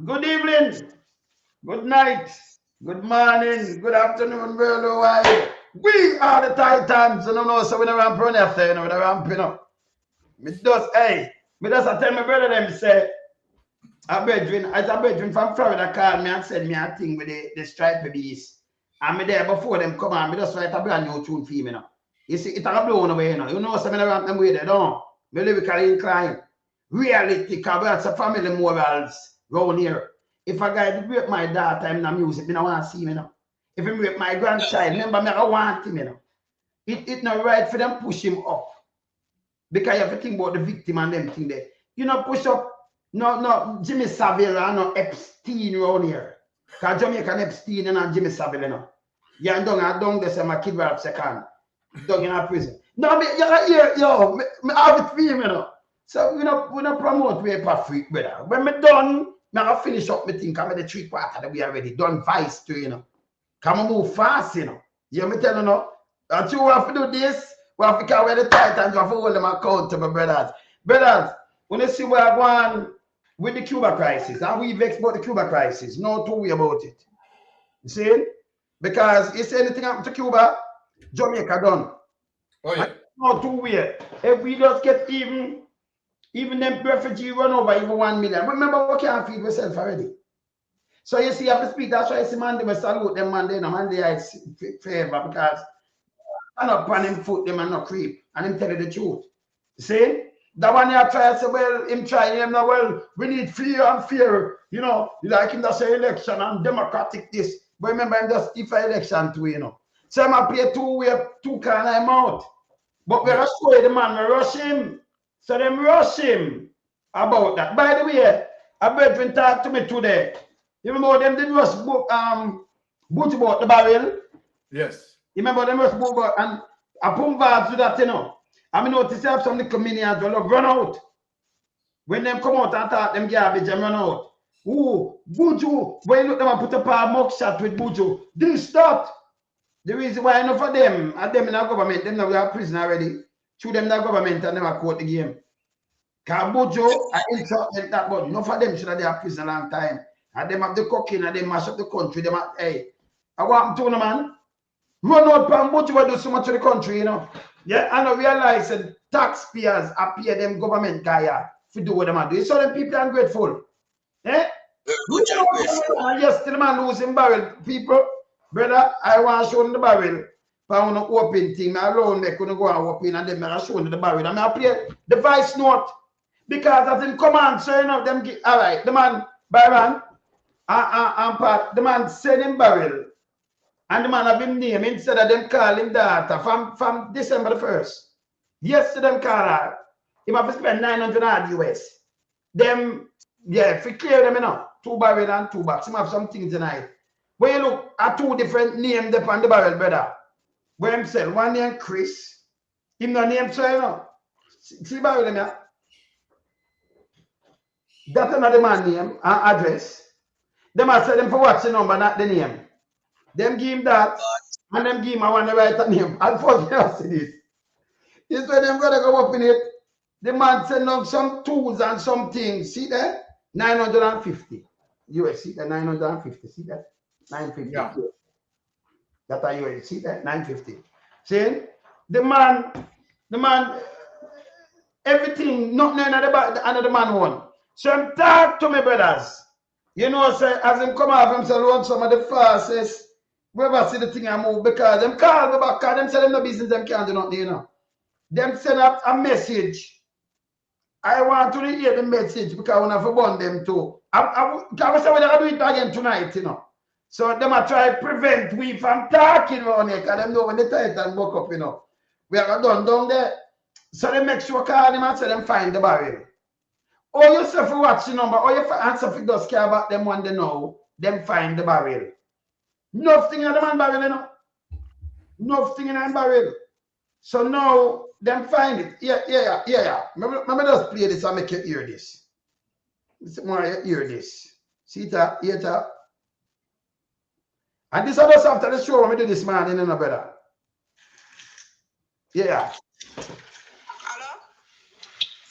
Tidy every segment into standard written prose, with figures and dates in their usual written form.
Good evening, good night, good morning, good afternoon, worldwide. We are the Titans, you know, so we never ramp on after, you know, we never ramp, you know. Me just, hey, me just I tell my brother them, say, a brethren from Florida called me and said me a thing with the striped beast. And me there before them come on, me just write a brand new tune for me, you know. You see, it's a blown away, you know. You know, so me never ramp them way there, don't. Me lyrically inclined. Reality, because that's a family morals round here. If a guy rape my daughter in the music, I don't want to see him, you know. If he rape my grandchild, remember me, I want him, you know. It's not right for them push him up. Because you have to think about the victim and them thing there. You know, push up, no, Jimmy Savile and no Epstein around here. Because Jamaican Epstein and Jimmy Savile, you know. Yeah, and down there, say my kid will have second. Down in a prison. No, me, yo, me have it for him, you know. So we don't promote paper freak, brother. When me done, I finish up me thing, come the 3/4 that we already done vice to, you know. Come on move fast, you know. You me tell you know. That you have to do this, we have to carry the Titans, you have to hold them accountable, brothers. Brothers, when you see where I go on with the Cuba crisis, and we vex about the Cuba crisis, no two way about it. You see? Because you say anything happen to Cuba, Jamaica done. Oh yeah. No two way. If we just get even them refugee run over even 1 million. Remember, we can't feed ourselves already. So you see, you have to speak. That's why I see man, they salute them man, they are favor because I'm not pan him foot, them and not creep. And him tell you the truth. See? That one you try to say, well, him trying him now, well, we need fear and fear. You know, like him that say election and democratic this. But remember, him just defy election too, you know. So I'm play two kind of out. But we're show the man, we rush him. So them rush him about that. By the way, a brethren talked to me today. You remember them did rush book about the barrel? Yes. You remember them rush book about and I put vibes to that, you know. I mean notice have some little minions will run out. When them come out and talk them garbage and run out. Ooh, Buju, when you look them and put up a mock shot with Buju. This that. The reason why enough of them and them in our government, them now we are prison already. Through them in our government and never quote the game. Kabujo, I insult that, but enough of them should have their prison a long time. And them have the cocaine and they mash up the country. Them have, hey, I want to know, man. Run out from Buju do so much to the country, you know. Yeah, I know realize that taxpayers appear them government guy to do what them do. You saw them people ungrateful. Eh? Yes, the man losing barrel, people. Brother, I want to show them the barrel. If I want to open thing, I alone they couldn't go and open and then I show them the barrel. I play the vice note because as in command, so you know them get all right. The man Byron and Pat, the man send him barrel. And the man have him name instead of them call him data from December the 1st. Yes, to them call her. He have to spend 900 US. Them, yeah, if you clear them, you know, 2 barrel and 2 box. He have some things tonight. When you look at 2 different names on the barrel, brother. Where him sell one name Chris. Him no name so you know. See barrel them yeah. That's another man name and address. Them I say them for what's the number, not the name. Them give him that, and them give him I want to write a name. And first you see this. This way them gonna go up in it. The man send them some tools and some things. See that? 950 US. See that 950. See that? 950. Yeah. That are US. See that? 950. See? The man, everything, nothing another man want. So talk to me, brothers. You know, say, as him come off himself, run some of the fastest. Whoever see the thing I move because them call me back, because them say them no business, them can't do nothing, you know. Them send up a message. I want to hear the message because I want to burn them too. I say we're going to do it again tonight, you know. So them are try to prevent we from talking around here because them know when the Titan buck up, you know. We are done down there. So they make sure call them and say them find the barrel. Or you say for watch the number, or you answer for just care about them when they know, them find the barrel. Nothing in the man barrel, you know. Nothing in the barrel. So now them find it. Yeah. Remember just play this and make you hear this. It's more you hear this. See that? Hear that? And this is just after the show when we do this man, you know, brother. Yeah. Hello?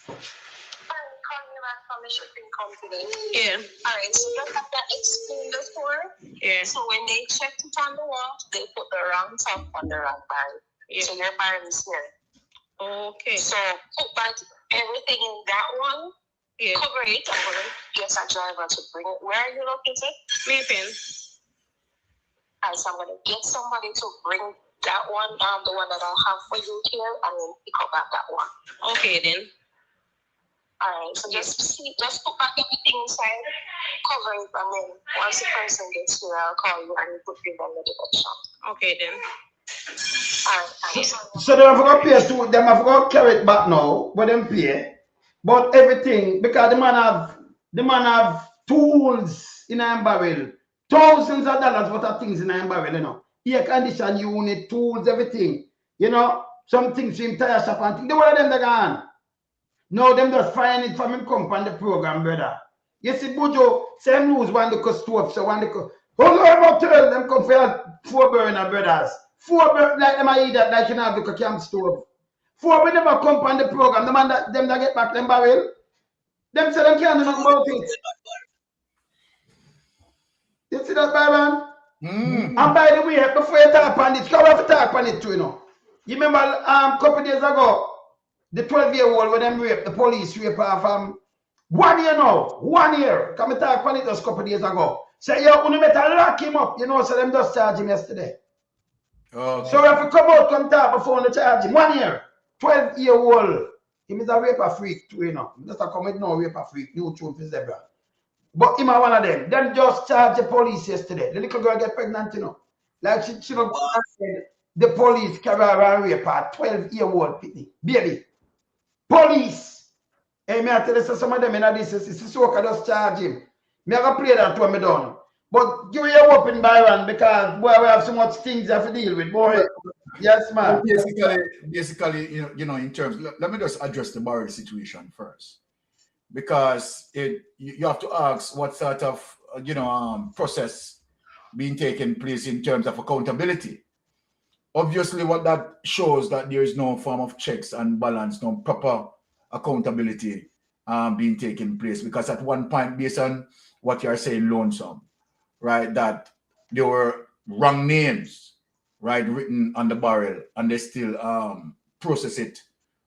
I'm calling you back from the shipping company. Yeah. All right. So look at that explained before. Yeah. So when they checked it on the wall, they put the wrong top on the wrong barrel. Yeah. So your barrel is here. Okay. So put back everything in that one. Yeah. Cover it. I'm going to get a driver to bring it. Where are you located? Maypen. All right. So I'm going to get somebody to bring that one, the one that I have for you here, and then pick up that one. Okay then. All right. So just put back everything inside, cover it, and then once the person gets here, I'll call you and put you on the direction. Okay then. So they have got pay to them have got carry it back now, but them pay. But everything because the man have tools in a barrel, thousands of dollars worth of things in a barrel, you know. Air condition unit, tools, everything. You know, some things in tire shop and things. They were them they gone. No, them just find it from him come on the program, brother. You see, Bujo, same rules one the stove, so one the hold on up to them come for 4 burner brothers. 4 burner like them I eat that like you know the camp stove. 4 we never come on the program. The man that them that get back them barrel. Them say them can't do nothing about it. You see that, Byron? And by the way, before you talk on it, come have to talk on it too, you know. You remember a couple days ago, the 12-year-old when them rape, the police rape her 1 year now. 1 year. Come and talk on it just a couple days ago. Say, yo, you better lock him up. You know, so them just charge him yesterday. Okay. So if you come out, come talk before they charge him. 1 year. 12-year-old. He is a raper freak too, you know. Just a come with no raper freak. New tune for zebra. But him are one of them. Them just charged the police yesterday. The little girl get pregnant, you know. Like she don't the police carry her and rape her 12-year-old baby. Police. Hey, me I tell you some of them in this is so I just charge him. Me I play that when me done. But give me your open Byron because boy we have so much things I have to deal with, boy. Yes, man. Basically, you know, in terms, let me just address the barrel situation first. Because you have to ask what sort of process being taken place in terms of accountability. Obviously, what that shows that there is no form of checks and balance, no proper accountability being taken place. Because at one point, based on what you are saying, Lonesome, right, that there were wrong names, right, written on the barrel, and they still process it,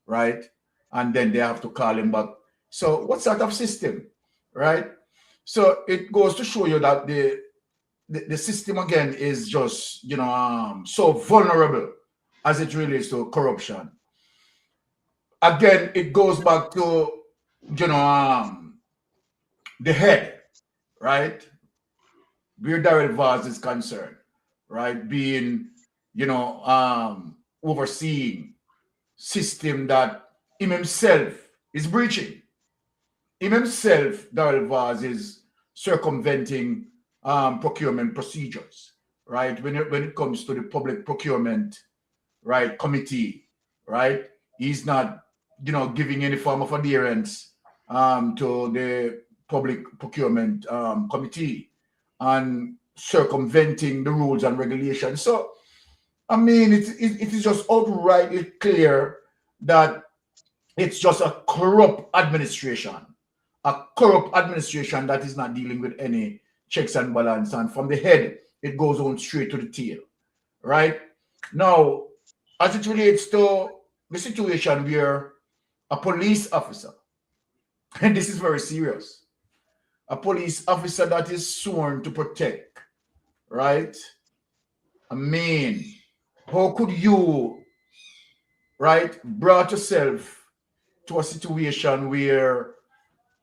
right, and then they have to call him back. So what sort of system, right? So it goes to show you that the system again is just so vulnerable as it relates to corruption. Again, it goes back to the head, right? Where Darrell Vaz is concerned, right? Being overseeing system that him himself is breaching. Him himself, Darrell Vaz, is circumventing procurement procedures, right? When it comes to the public procurement, right, committee, right? He's not, giving any form of adherence to the public procurement committee and circumventing the rules and regulations. So, I mean, it is just outrightly clear that it's just a corrupt administration. A corrupt administration that is not dealing with any checks and balance. And from the head, it goes on straight to the tail, right? Now, as it relates to the situation where a police officer, and this is very serious, a police officer that is sworn to protect, right? I mean, how could you, right, brought yourself to a situation where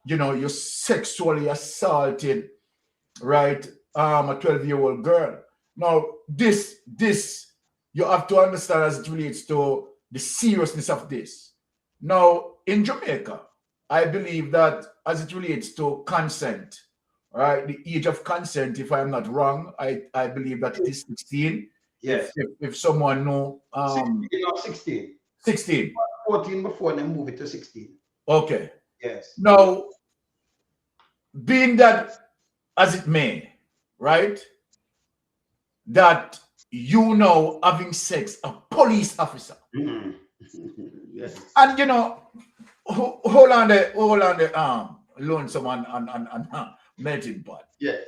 you're sexually assaulted, right? A 12-year-old girl. Now, this you have to understand as it relates to the seriousness of this. Now, in Jamaica, I believe that as it relates to consent, right? The age of consent, if I'm not wrong, I believe that it is 16. Yes. If someone know 16. 16. 14 before they move it to 16. Okay. Yes. Now, being that as it may, right, that having sex, a police officer. Yes. And hold on there, Lonesome and Melting Pot. Yes.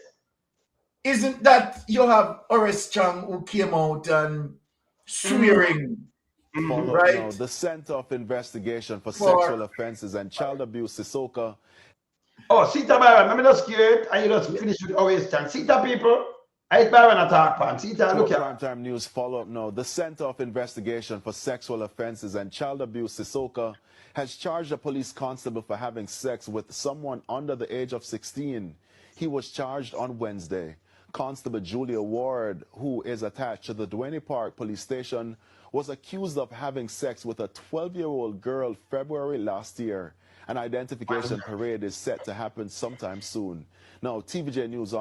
Isn't that you have Horace Chang who came out and swearing, Follow right? now. The Center of Investigation for For- Sexual Offenses and Child Abuse, Sisoka. Oh, Sita Byron, let me just scared and you just finish with always chance. Sita people, I Byron attack pan. Sita, look To a at primetime news follow-up now. The Center of Investigation for Sexual Offenses and Child Abuse, Sisoka, has charged a police constable for having sex with someone under the age of 16. He was charged on Wednesday. Constable Julia Ward, who is attached to the Duane Park Police Station, was accused of having sex with a 12-year-old girl February last year. An identification parade is set to happen sometime soon. Now, TVJ News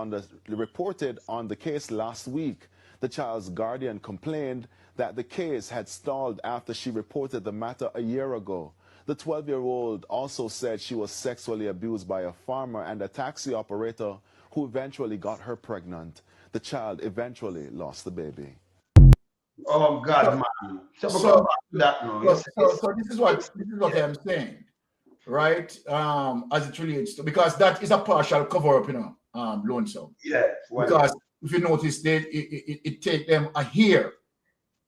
reported on the case last week. The child's guardian complained that the case had stalled after she reported the matter a year ago. The 12-year-old also said she was sexually abused by a farmer and a taxi operator who eventually got her pregnant. The child eventually lost the baby. oh God, man. So, So- come back to that now. Yes, So this is what I'm saying, right? As it relates to, because that is a partial cover-up, Lonesome. yes. Well, Because if you notice, it take them a year,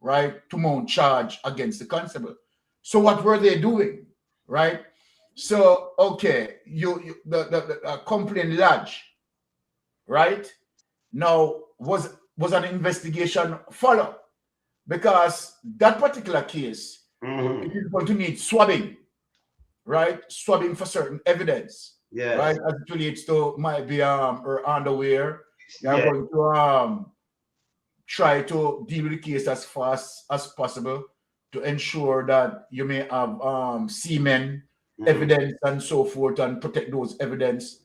right, to mount charge against the constable. So what were they doing, right? So okay, the complaint lodge, right? Now was an investigation follow, because that particular case mhm. it is going to need swabbing, right? Swabbing for certain evidence, Yes. right? As it relates to might be her underwear. They're Yes. going to try to deal with the case as fast as possible to ensure that you may have semen Mhm. evidence and so forth and protect those evidence.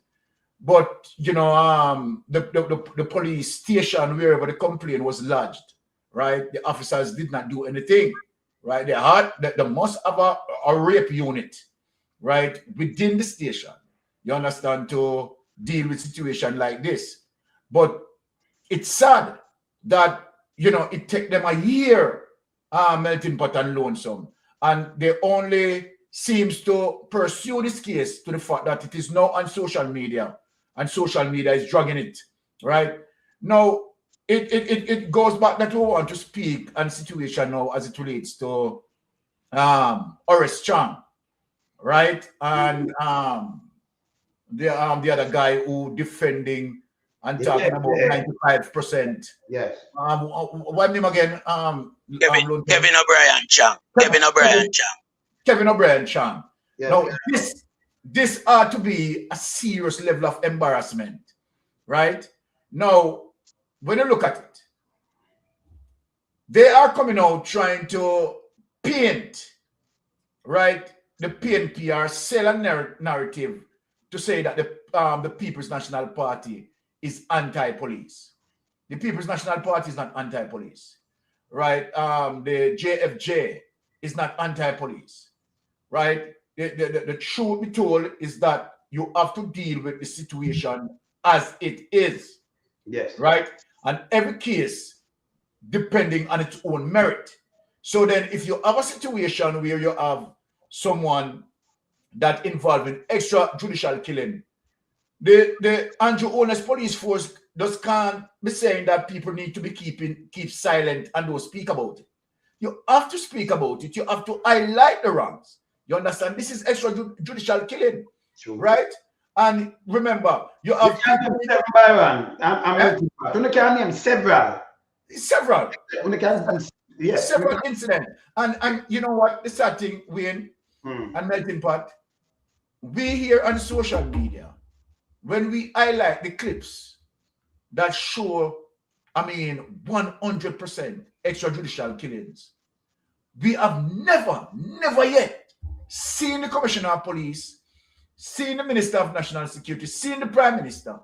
But the police station wherever the complaint was lodged, right? The officers did not do anything, right? They must have a rape unit, right, within the station. You understand, to deal with situation like this. But it's sad that it take them a year, Melting Pot and Lonesome, and they only seems to pursue this case to the fact that it is now on social media, and social media is dragging it, right? Now it goes back that we want to speak on situation now as it relates to Horace Chang, right? And the other guy who defending and talking about 95%. Yes. What name again? Kevin O'Brien Chang. Kevin O'Brien Chang. Kevin O'Brien Chang. Yes. Now this ought to be a serious level of embarrassment, right? Now, when you look at it, they are coming out trying to paint, right? The PNP are sell a narrative to say that the People's National Party is anti-police. The People's National Party is not anti-police, right? The JFJ is not anti-police, right? The truth be told is that you have to deal with the situation as it is, Yes. right? And every case depending on its own merit. So then if you have a situation where you have someone that involved in extrajudicial killing, the Andrew Holness police force just can't be saying that people need to be keep silent and don't speak about it. You have to speak about it. You have to highlight the wrongs. You understand? This is extrajudicial killing, True. right? And remember, you have You can name several, Byron. You can name several. several You can, yes. several incidents. And you know what? The sad thing, Wayne and Melting Pot, we here on social media, when we highlight the clips that show, 100% extrajudicial killings, we have never yet seen the Commissioner of Police, seen the Minister of National Security, seen the Prime Minister,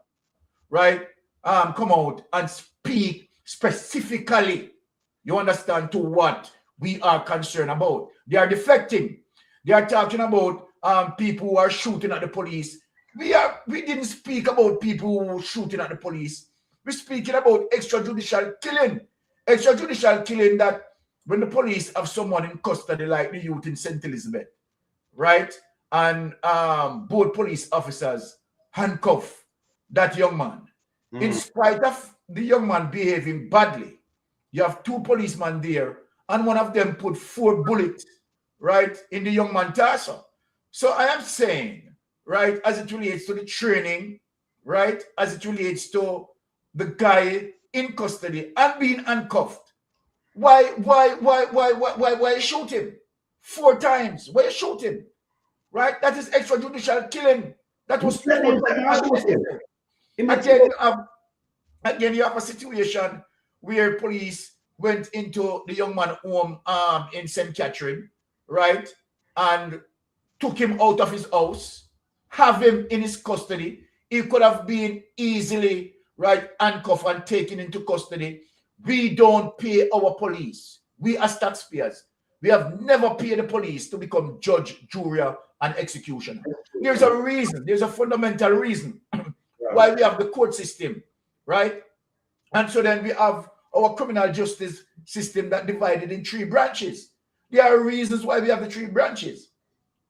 right, come out and speak specifically, you understand, to what we are concerned about. They are deflecting. They are talking about people who are shooting at the police. We didn't speak about people who are shooting at the police. We're speaking about extrajudicial killing. Extrajudicial killing, that when the police have someone in custody, like the youth in St. Elizabeth, right? and both police officers handcuff that young man. In spite of the young man behaving badly, you have two policemen there, and one of them put 4 bullets, right, in the young man torso. So I am saying, right, as it relates to the training, right, as it relates to the guy in custody and being handcuffed, why shoot him 4 times? Why shoot him? Right? That is extrajudicial killing. That was 4 times. Again, you have a situation where police went into the young man's home in St. Catherine, right, and took him out of his house, have him in his custody. He could have been easily, right, handcuffed and taken into custody. We don't pay our police. We as taxpayers, we have never paid the police to become judge, jury, and executioner. There's a reason. There's a fundamental reason why we have the court system, right? And so then we have our criminal justice system that divided in 3 branches. There are reasons why we have the 3 branches.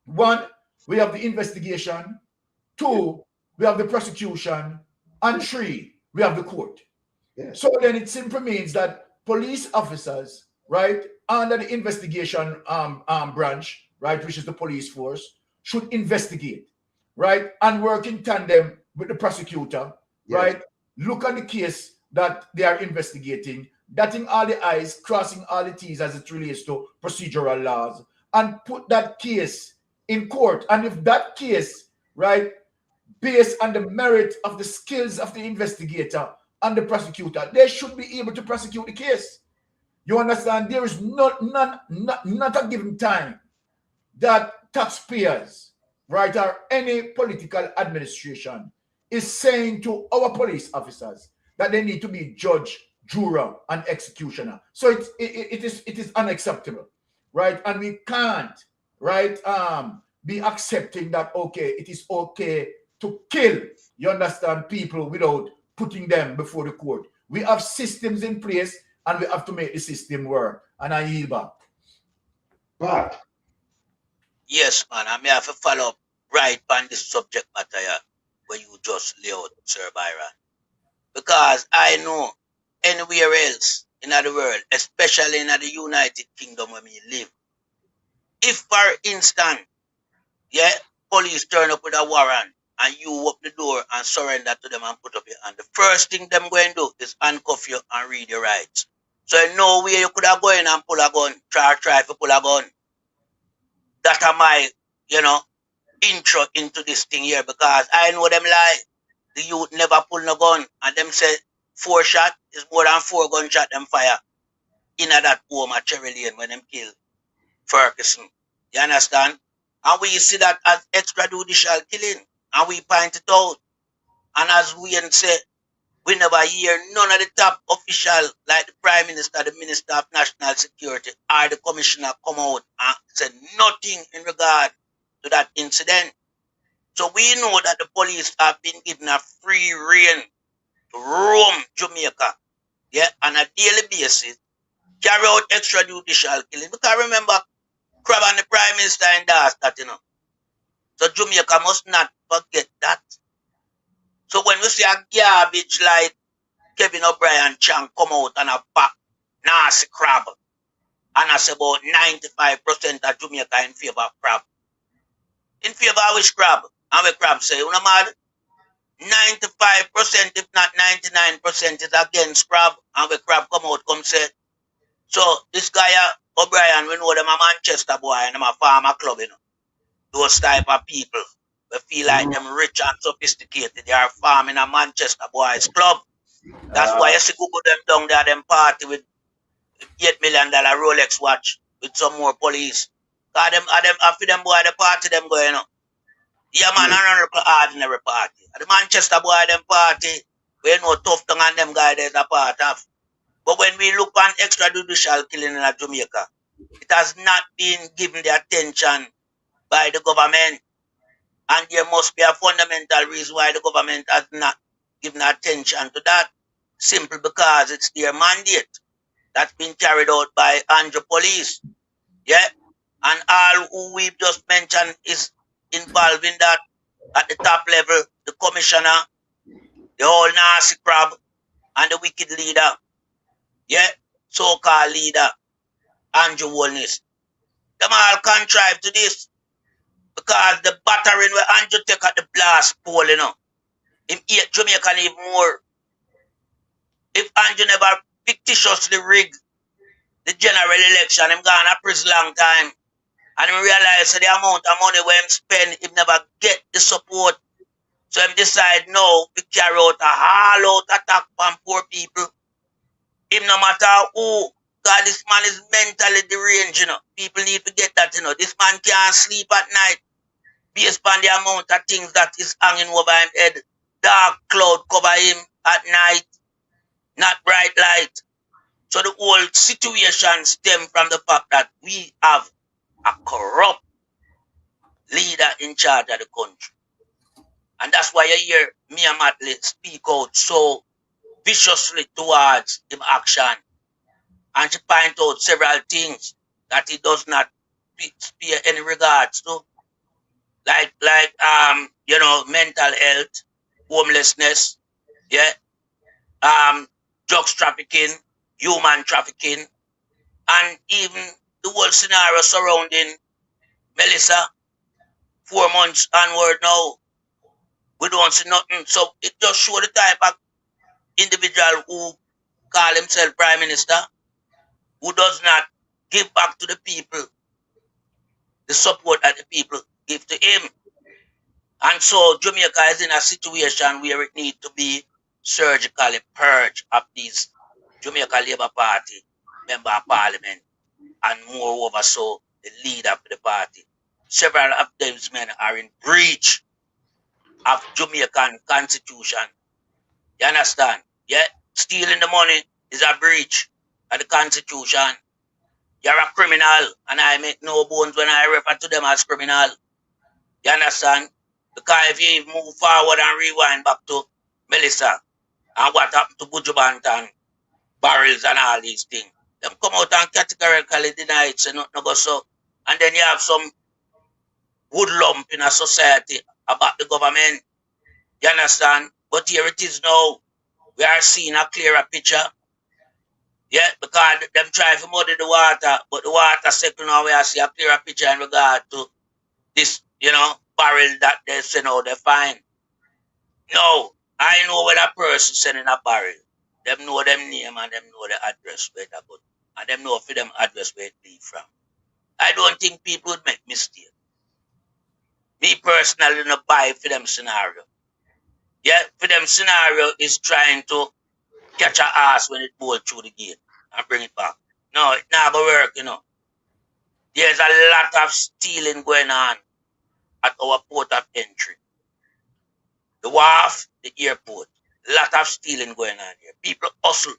1, we have the investigation. 2, we have the prosecution. And 3, we have the court. So then it simply means that police officers, right, under the investigation branch, right, which is the police force, should investigate, right, and work in tandem with the prosecutor, right, look at the case that they are investigating, dotting all the I's, crossing all the T's as it relates to procedural laws, and put that case in court. And if that case, right, based on the merit of the skills of the investigator and the prosecutor, they should be able to prosecute the case. You understand? There is not a given time that taxpayers, right, or any political administration is saying to our police officers that they need to be judge, juror, and executioner. So it is unacceptable, right? And we can't, right, be accepting that, okay, it is okay to kill, you understand, people without putting them before the court. We have systems in place, and we have to make the system work. And I yield back. But yes, man, I may have to follow up right on this subject matter here, where you just lay out, Sir Byron. Because I know anywhere else in the world, especially in the United Kingdom where we live, if, for instance, police turn up with a warrant and you open the door and surrender to them and put up your hand, the first thing them going to do is handcuff you and read your rights. So no way you could have go in and pull a gun, try to pull a gun. That are my, intro into this thing here, because I know them lie. The youth never pull no gun, and them say 4 shot is more than 4 gunshot them fire in that home at Cherry Lane when them kill Ferguson. You understand? And we see that as extrajudicial killing, and we point it out. And as we say, we never hear none of the top officials like the Prime Minister, the Minister of National Security, or the Commissioner come out and say nothing in regard to that incident. So we know that the police have been given a free rein to roam Jamaica, on a daily basis, carry out extrajudicial killing. Because remember, Crab and the Prime Minister endorsed that, So Jamaica must not forget that. So when we see a garbage like Kevin O'Brien Chang come out and a back nasty crab, and I say about 95% of Jamaica in favor of crab. In favor of which crab? And we crab say, you know mad? 95%, if not 99% is against crab, and we crab come out, come say. So this guy O'Brien, we know them a Manchester boy and them a farmer club, Those type of people. We feel like them rich and sophisticated. They are farming a Manchester boys club. That's why you see Google them down there, them party with $8 million Rolex watch with some more police. Cause after them boy the party them going on. Yeah man, another ordinary party. The Manchester boy them party, we know tough tongue and them guys there's a part of. But when we look on extrajudicial killing in Jamaica, it has not been given the attention by the government. And there must be a fundamental reason why the government has not given attention to that. Simply because it's their mandate that's been carried out by Andrew Police. And all who we've just mentioned is involved in that at the top level, the commissioner, the whole nasty crab, and the wicked leader. Yeah, so-called leader, Andrew Holness. Them all contrive to this because the battering where Andrew take at the blast poll, him hate Jamaican even more. If Andrew never fictitiously rigged the general election, him gone to prison long time. And him realize the amount of money when him spend, him never get the support. So him decide now to carry out a all-out attack on poor people. Him no matter who, God, this man is mentally deranged, People need to get that, This man can't sleep at night based on the amount of things that is hanging over him head. Dark cloud cover him at night, not bright light. So the whole situation stems from the fact that we have a corrupt leader in charge of the country. And that's why you hear Mia Matley speak out so viciously towards him action. And she point out several things that he does not spare any regards to. Like mental health, homelessness, drugs trafficking, human trafficking, and even the whole scenario surrounding Melissa, 4 months onward now. We don't see nothing. So it just shows the type of individual who call himself Prime Minister, who does not give back to the people the support that the people give to him. And so Jamaica is in a situation where it needs to be surgically purged of these Jamaica Labour Party member of parliament, and moreover so the leader of the party. Several of these men are in breach of Jamaican constitution. You understand? Yeah? Stealing the money is a breach of the constitution. You're a criminal, and I make no bones when I refer to them as criminal. You understand? Because if you move forward and rewind back to Melissa and what happened to Buju Banton, barrels and all these things, them come out and categorically deny it, say nothing go so. And then you have some woodlump in a society about the government. You understand? But here it is now. We are seeing a clearer picture. Yeah, because them try to muddy the water, but the water second now we are see a clearer picture in regard to this, barrel that they say now they find. No, I know where that person sending a barrel. Them know them name and them know the address where they go. And them know for them address where it leave from. I don't think people would make mistake. Me personally no buy for them scenario. Yeah, for them scenario is trying to catch a ass when it bolt through the gate and bring it back. No, it not gonna work, There's a lot of stealing going on at our port of entry. The wharf, the airport, a lot of stealing going on here. People hustle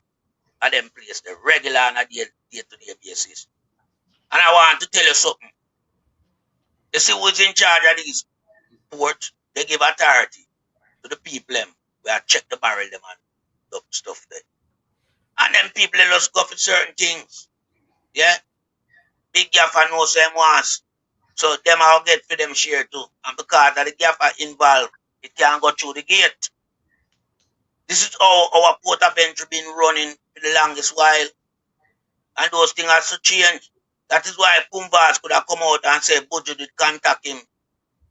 at them places, the regular and a day-to-day basis. And I want to tell you something. You see who's in charge of these ports? They give authority to the people them. We have check the barrel them and stuff there. And then people they just go for certain things. Yeah? Big gaffer knows them once. So them I'll get for them share too. And because of the gaffer involved, it can't go through the gate. This is how our port of entry been running for the longest while. And those things have to change. That is why Pumbas could have come out and said Buju did contact him.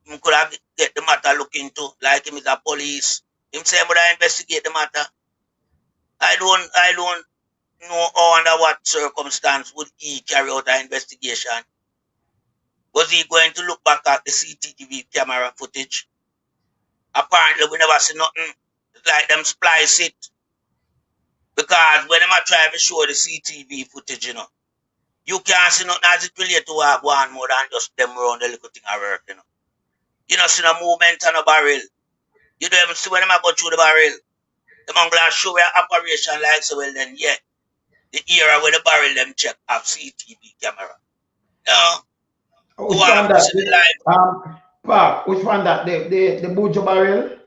He could have get the matter looked into, like him is a police. Him say but I investigate the matter. I don't know under what circumstance would he carry out an investigation. Was he going to look back at the CCTV camera footage? Apparently we never see nothing. It's like them splice it. Because when them are trying to show the CCTV footage, you can't see nothing as it relate to one more than just them around the little thing I work, You don't see no movement on a barrel. You don't even see when them go through the barrel. Them on glass show where operation like so well then, yeah. The era where the barrel them check have CCTV camera. Which one that? Park, which one that? The Buju barrel?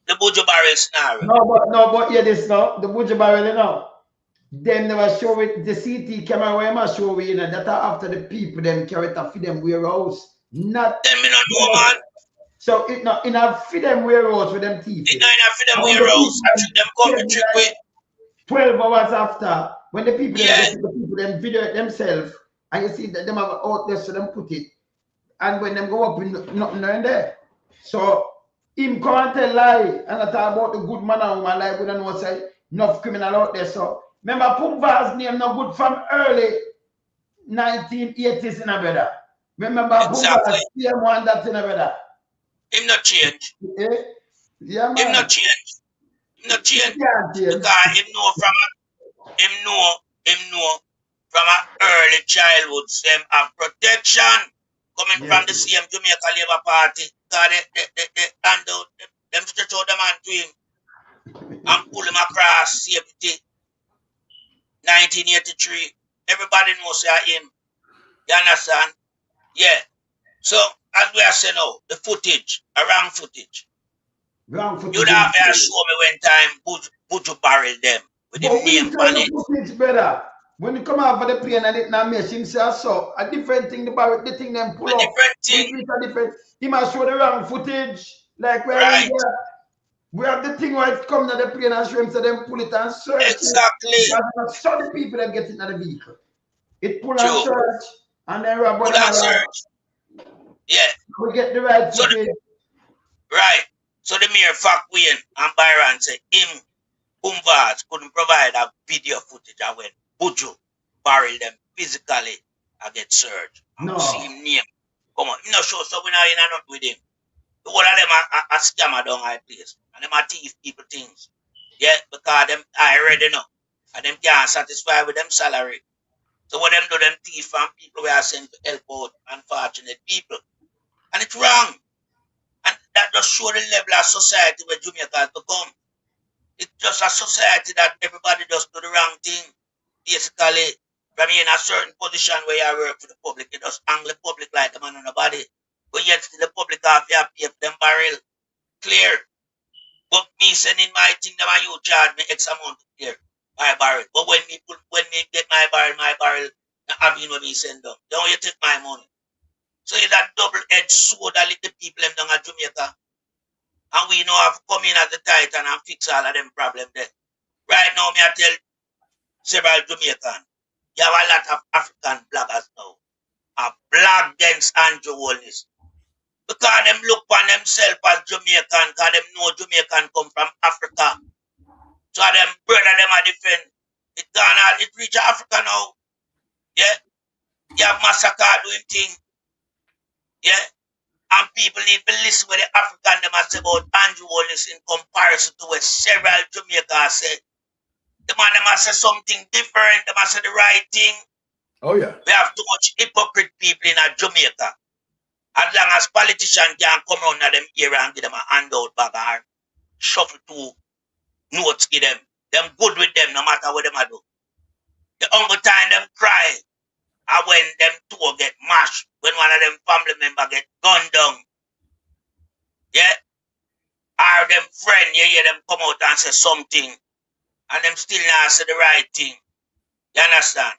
The Buju barrel scenario. But yeah, this now. The Buju barrel, Them never show it. The CT camera where must show it, that after the people them carry it to feed them warehouse. Not. Them me not know, man. So it not in a feed them warehouse with them teeth. It not enough for them And when the warehouse. I people treat them come to them trick like with. 12 hours after, when the people them Yeah, get it, the people them video it themselves, and you see that them have out there, so them put it. And when them go up in nothing in there. So him come and tell lie and I talk about the good man and woman like we don't know say enough criminal out there. So remember Pumba's name no good from early 1980s in a brother. Remember exactly. Pumba's same one that's in a brother. Him not change. Eh? Yeah Him man. not change. Him not change. Yeah, Because him know from an early childhood them have protection coming from the same Jamaica Labour Party. Because they hand out them stretch out them hand to him and pull him across safety. 1983. Everybody knows him. You understand? Yeah. So as we are saying now, the footage, a wrong footage. Wrong footage. You'd have to show me when time Buju buried them with him name on it. Footage better. When you come out for the plane and it not mesh, him say so a different thing about the thing them pull A up. different thing. It's a different. He must show the wrong footage. Like where Right. we have the thing where it come to the plane and show him so them pull it and search Exactly. it. Because so the people that get it in the vehicle. It pull and True. search and then rob Pull and search. Yeah. We get the right So footage. Right. So the mere fact Wayne and Byron say him Boomvaz couldn't provide a video footage of when Buju buried them physically and get searched. No. See him name. Come on. You know sure so we not in and not with him. The whole of them are scammer down high place. And them are thief people things. Yeah, because them I already know. And them can't satisfy with them salary. So what them do them thief and people we are sent to help out unfortunate people. And it's wrong. And that just show the level of society where Jamaica has become. It's just a society that everybody just do the wrong thing. Basically, from in a certain position where you work for the public, you just angle the public like a man on the body. But yet still the public have to pay for them barrel. Clear. But me sending my thing, them and you charge me X amount to clear my barrel. But when me get my barrel, having when me send them. Don't you take my money. So it's that double-edged sword that let the people them down at Jamaica. And we know have to come in as the Titan and fix all of them problems there. Right now, me I tell several Jamaicans, you have a lot of African bloggers now. A blog against Andrew Holness. Because them look on themselves as Jamaican, because them know Jamaican come from Africa. So them brother them are different. It reach Africa now. Yeah. You have massacre doing things. Yeah. And people need to listen what the African them say about Andrew Holness in comparison to what several Jamaicans say. The man them say something different, they must say the right thing. Oh yeah. We have too much hypocrite people in Jamaica. As long as politicians can come around them area and give them a handout bag or shuffle two notes give them good with them no matter what them do. The only time them cry are when them two get mashed, when one of them family member get gunned down. Yeah? Or them friend, you hear them come out and say something and them still not say the right thing. You understand?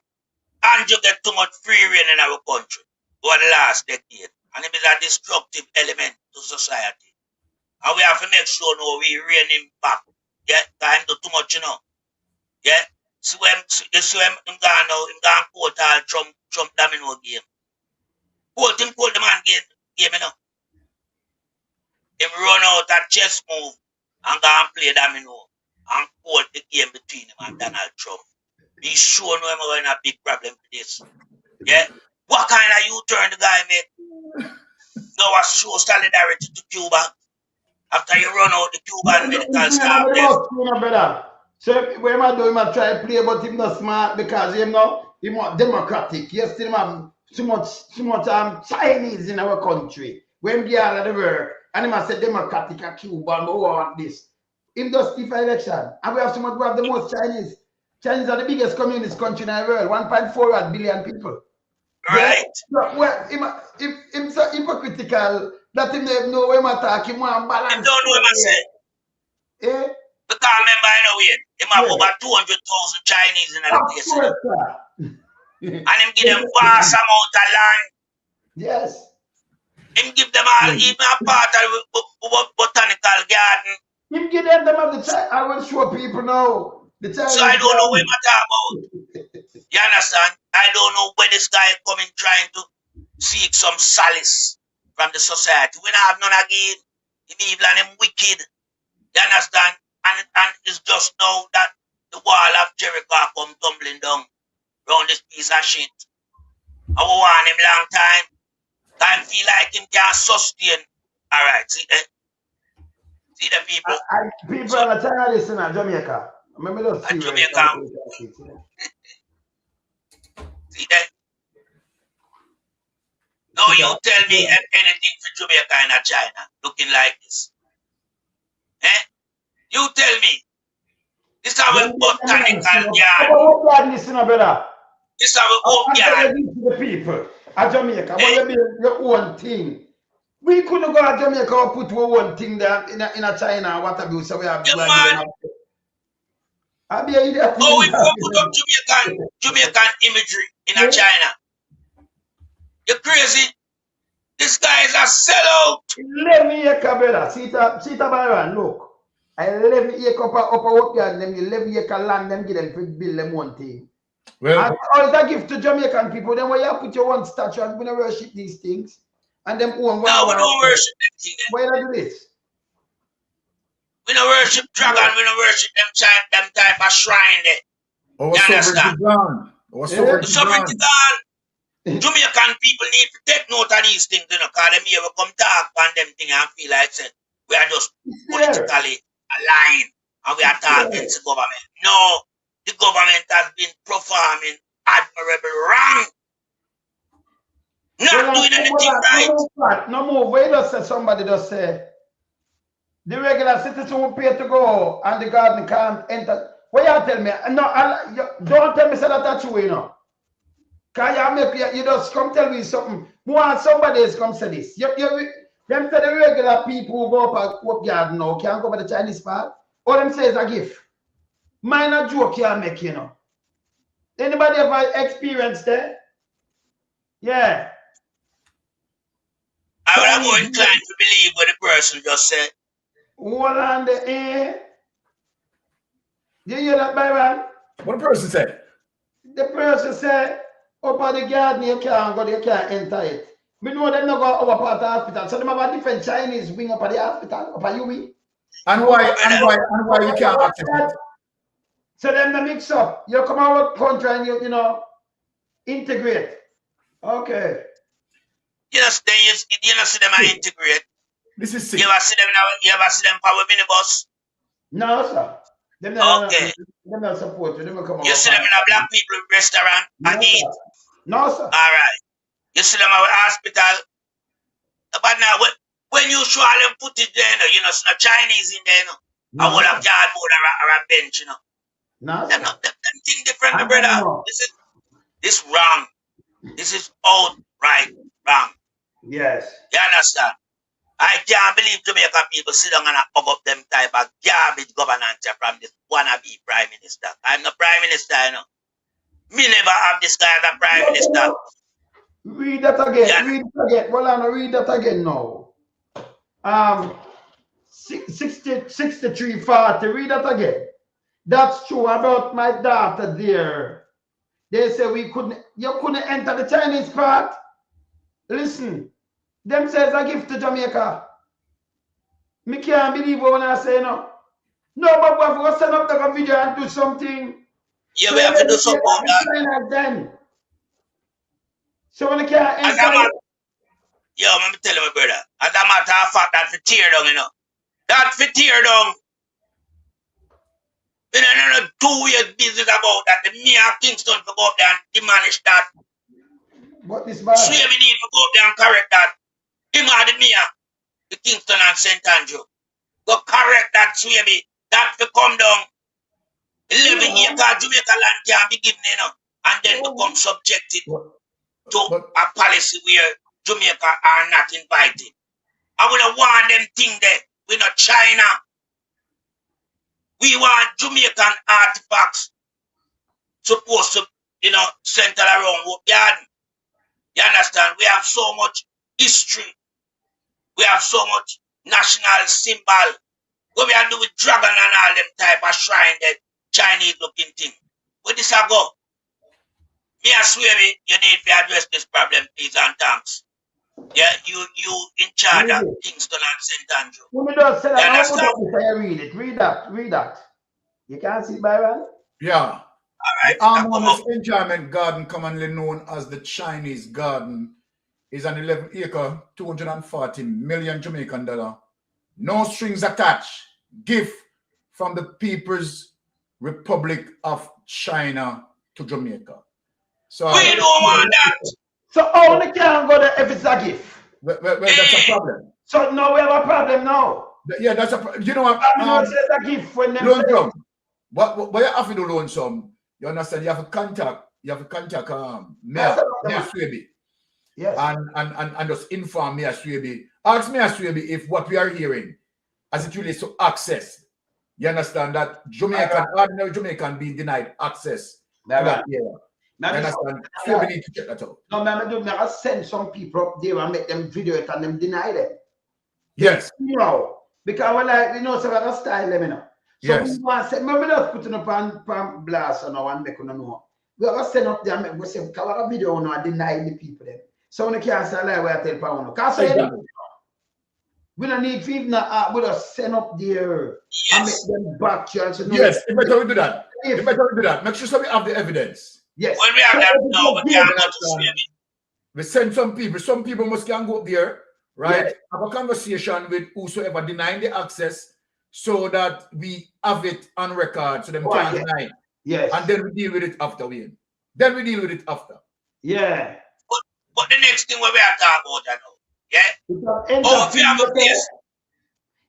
And you get too much free reign in our country over the last decade. And it is a destructive element to society. And we have to make sure now we rein him back. Yeah? Because do too much, you know. Yeah? See when him gone now, him gone court all Trump domino game. Court the man game, you know. Him run out a chess move and go and play domino and court the game between him and Donald Trump. Be sure no we're in a big problem for this. Yeah? What kind of U-turn the guy made? No, I show solidarity to Cuba after you run out the Cuban medical staff there. So when I do him I try to play, but him not smart because him not democratic. Yes, him have too much Chinese in our country. When we are at the world, and him say democratic at Cuba, but we want this. Him does stiff election, and we have we have the most Chinese. Chinese are the biggest communist country in the world, 1.4 billion people. Right. Yeah? Well, him so hypocritical that him don't know when I talk, him want balance. Him don't know what I say. Eh? Because remember, I know it. Him have over 200,000 Chinese in the place. And him give them vast amount of land. Yes. Him give them all, even a part of botanical garden. Him give them of the China. I will show people now. The Chinese. So I don't know what I'm talking about. You understand? I don't know where this guy coming trying to seek some solace from the society. We don't have none again. Him evil and him wicked. You understand? And it's just now that the wall of Jericho come tumbling down around this piece of shit. I will want him long time. I feel like him can't sustain. All right, see that? See the people? People so, are China listen at Jamaica. Remember those Jamaica. See that? No, you tell me anything for Jamaica and China looking like this. Eh? You tell me. This is our botanical garden. Listen, brother. This is our own garden. The people at Jamaica, but you build your own thing. We couldn't go to Jamaica or put our own thing there in a China or whatever. So we have to oh, we put up Jamaican imagery in a China. You're crazy. This guy is a sellout. 11 acre, brother. See Byron, look. 11 acre upper garden, them 11 acre land, them give them to build them one thing. Well, and it's a gift to Jamaican people. Then where you put your one statue and we don't worship these things. And them own. No, we don't worship them things. Why do this? We don't worship dragon, we don't worship them type of shrine there. You understand? The sovereignty gone. Jamaican people need to take note of these things, you know, because them here will come talk on them things and feel like say, we are just politically aligned and we are talking to the government. No, the government has been performing admirable wrong. Not doing anything right. No more. Wait just say somebody just say the regular citizen will pay to go and the garden can't enter. What you tell me? No, don't tell me say that true, you know. Can you just come tell me something? More somebody else come say this. Them say the regular people who go up garden now can't go by the Chinese part. All them say is a gift. Minor joke you make, you know. Anybody ever experienced that? Yeah. I would have inclined to believe what the person just said. What on the air? Did you hear that, Byron? What the person said? The person said, up at the garden, you can't go, you can't enter it. We know them not go over part of the hospital. So them have a different Chinese wing up at the hospital, up at UE. And why you can't access it? So then they mix up. You come out country and you know, integrate. Okay. You know, see them integrate. This is sick. You ever see them power minibus? No, sir. Them not support you. Them come out. You see them in a black people restaurant and eat? No, sir. All right. You see them at the hospital. But now, when you show all them footage there, you know, a Chinese in there, I would have cardboard or a bench, you know. No, them thing different, my brother. This wrong. This is outright wrong. Yes. You understand? I can't believe Jamaican people sit down and hug up them type of garbage governance from this wannabe prime minister. I'm the prime minister, you know. Me never have this guy as a prime minister. Read that again. Yeah. Read it again. Well, I'm read that again now. 6340. Read that again. That's true about my daughter there. They say you couldn't enter the Chinese part. Listen, them says a gift to Jamaica. Me can't believe when I say no. No, but we have to send up the video and do something. Yeah, so we have to do something about that. Then. So when I can't enter. Yo, let me tell you, my brother. As a matter of fact, that's for tear down, you know. That's for tear down. We don't know 2 years business about that. The mayor of Kingston to go up there and demolish that. What is bad? So we need to go up there and correct that. Him or the mayor, the Kingston and St. Andrew. Go correct that Swaybe. That to come down. 11 acre Jamaica land can be given, you know, and then become subjected to a policy where Jamaica are not invited. I would have want them thing there. We're not China. We want Jamaican artifacts supposed to, you know, center around what garden. You understand? We have so much history We have so much national symbol. What we are doing with dragon and all them type of shrine, that Chinese looking thing. Where this I go? Me I swear me, you need to address this problem, please, and thanks. Yeah, you in charge of Kingston and St. Andrew. Let me just say that. You I understand? want to read it. Read that. You can't see it, Byron? Yeah. Alright. The Harmonious Enjoyment Garden, commonly known as the Chinese Garden, is an 11-acre, 240 million Jamaican dollar, no strings attached, gift from the People's Republic of China to Jamaica. So we don't want that. So only can go there if it's a gift. Well, that's a problem. So now we have a problem now. Yeah, that's a you know what? It's a gift when them Loan say, some. What you have to do loan some? You understand? You have to contact. Mayor Swaby. yes. And just inform Mayor Swaby. Ask Mayor Swaby if what we are hearing, as it relates to access. You understand that ordinary Jamaican being denied access to that area. You understand? Swaby need to check that out. No, I send some people up there and make them video it and them deny them. Yes. You know, because when so I style them, you know. So yes. we want to say, maybe just put it up on blast or and make know. We have to send up there and make we say, because our video and deny the people them. So when they can't say lie, we have to tell people. Because we don't need to even we just send up there and make them back church. Yes, you better do that. You better do that. Make sure we have the evidence. Yes. When we have that, no, we can't go to Swaby. We send some people. Some people must can go up there, right? Yes. Have a conversation with whosoever denying the access, so that we have it on record, so them can't deny it. Yes. And then we deal with it after we end. Then we deal with it after. Yeah. But the next thing we are talking about, I know, yeah. Oh, if you have a place.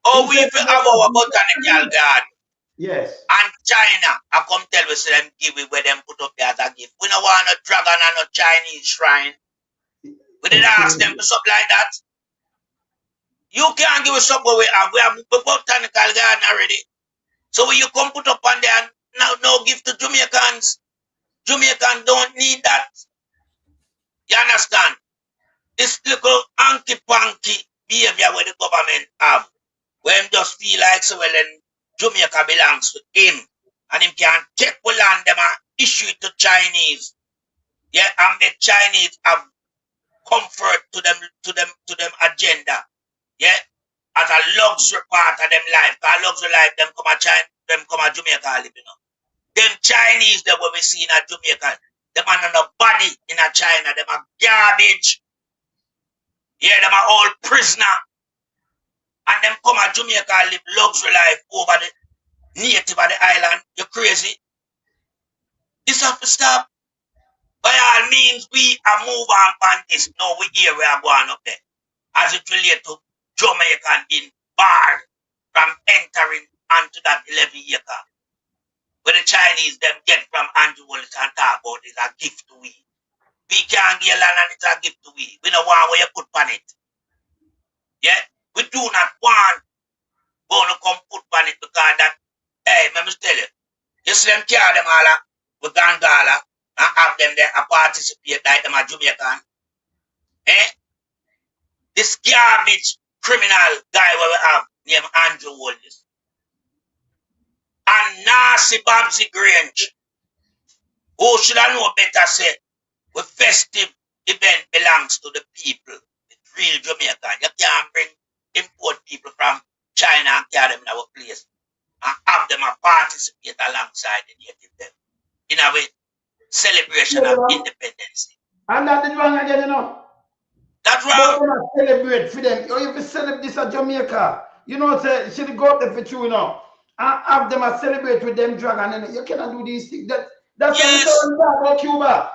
Oh, we have our botanical garden. Yes. And China, I come tell us them give it where them put up there as a gift. We don't want no dragon and no Chinese shrine. We didn't ask them for something like that. You can't give us something we have. We have a botanical garden already. So when you come put up on there, no gift to Jamaicans. Jamaicans don't need that. You understand? This little hanky-panky behavior where the government have, where him just feel like so well then Jamaica belongs to him. And him can take the land them and issue it to Chinese. Yeah, and the Chinese have comfort to them agenda. Yeah, as a luxury part of them life. Because luxury life, them come a China, them come a Jamaica live, you know. Them Chinese that we see in a Jamaica, them are not body in a China, them are garbage. Yeah, them are all prisoner. And them come a Jamaica live luxury life over the native of the island. You crazy? This have to stop. By all means, we are move on from this. No, we here we are going up there. As it relates to Jamaican being barred from entering onto that 11-acre. Where the Chinese them get from Andrew Holness and talk about is a gift to we. We can't get land and it's a gift to we. We don't want where you put on it. Yeah? We do not want to come put on it because that, hey, let me tell you, you see them carry them all with Gangala and have them there and participate like them a Jamaican. Eh? This garbage criminal guy where we have named Andrew Holness. And Nasty Babsy Grange, who should I know better say, the festive event belongs to the people, the real Jamaican. You can't bring import people from China and carry them in our place and have them participate alongside the native them in our celebration of independence. And that is wrong again, you know. That's wrong. But we celebrate for them. You have to celebrate this at Jamaica. You know, say, should go up there for you, you know. And have them celebrate with them dragon. And you cannot do these things. That's yes. what we talk about Cuba.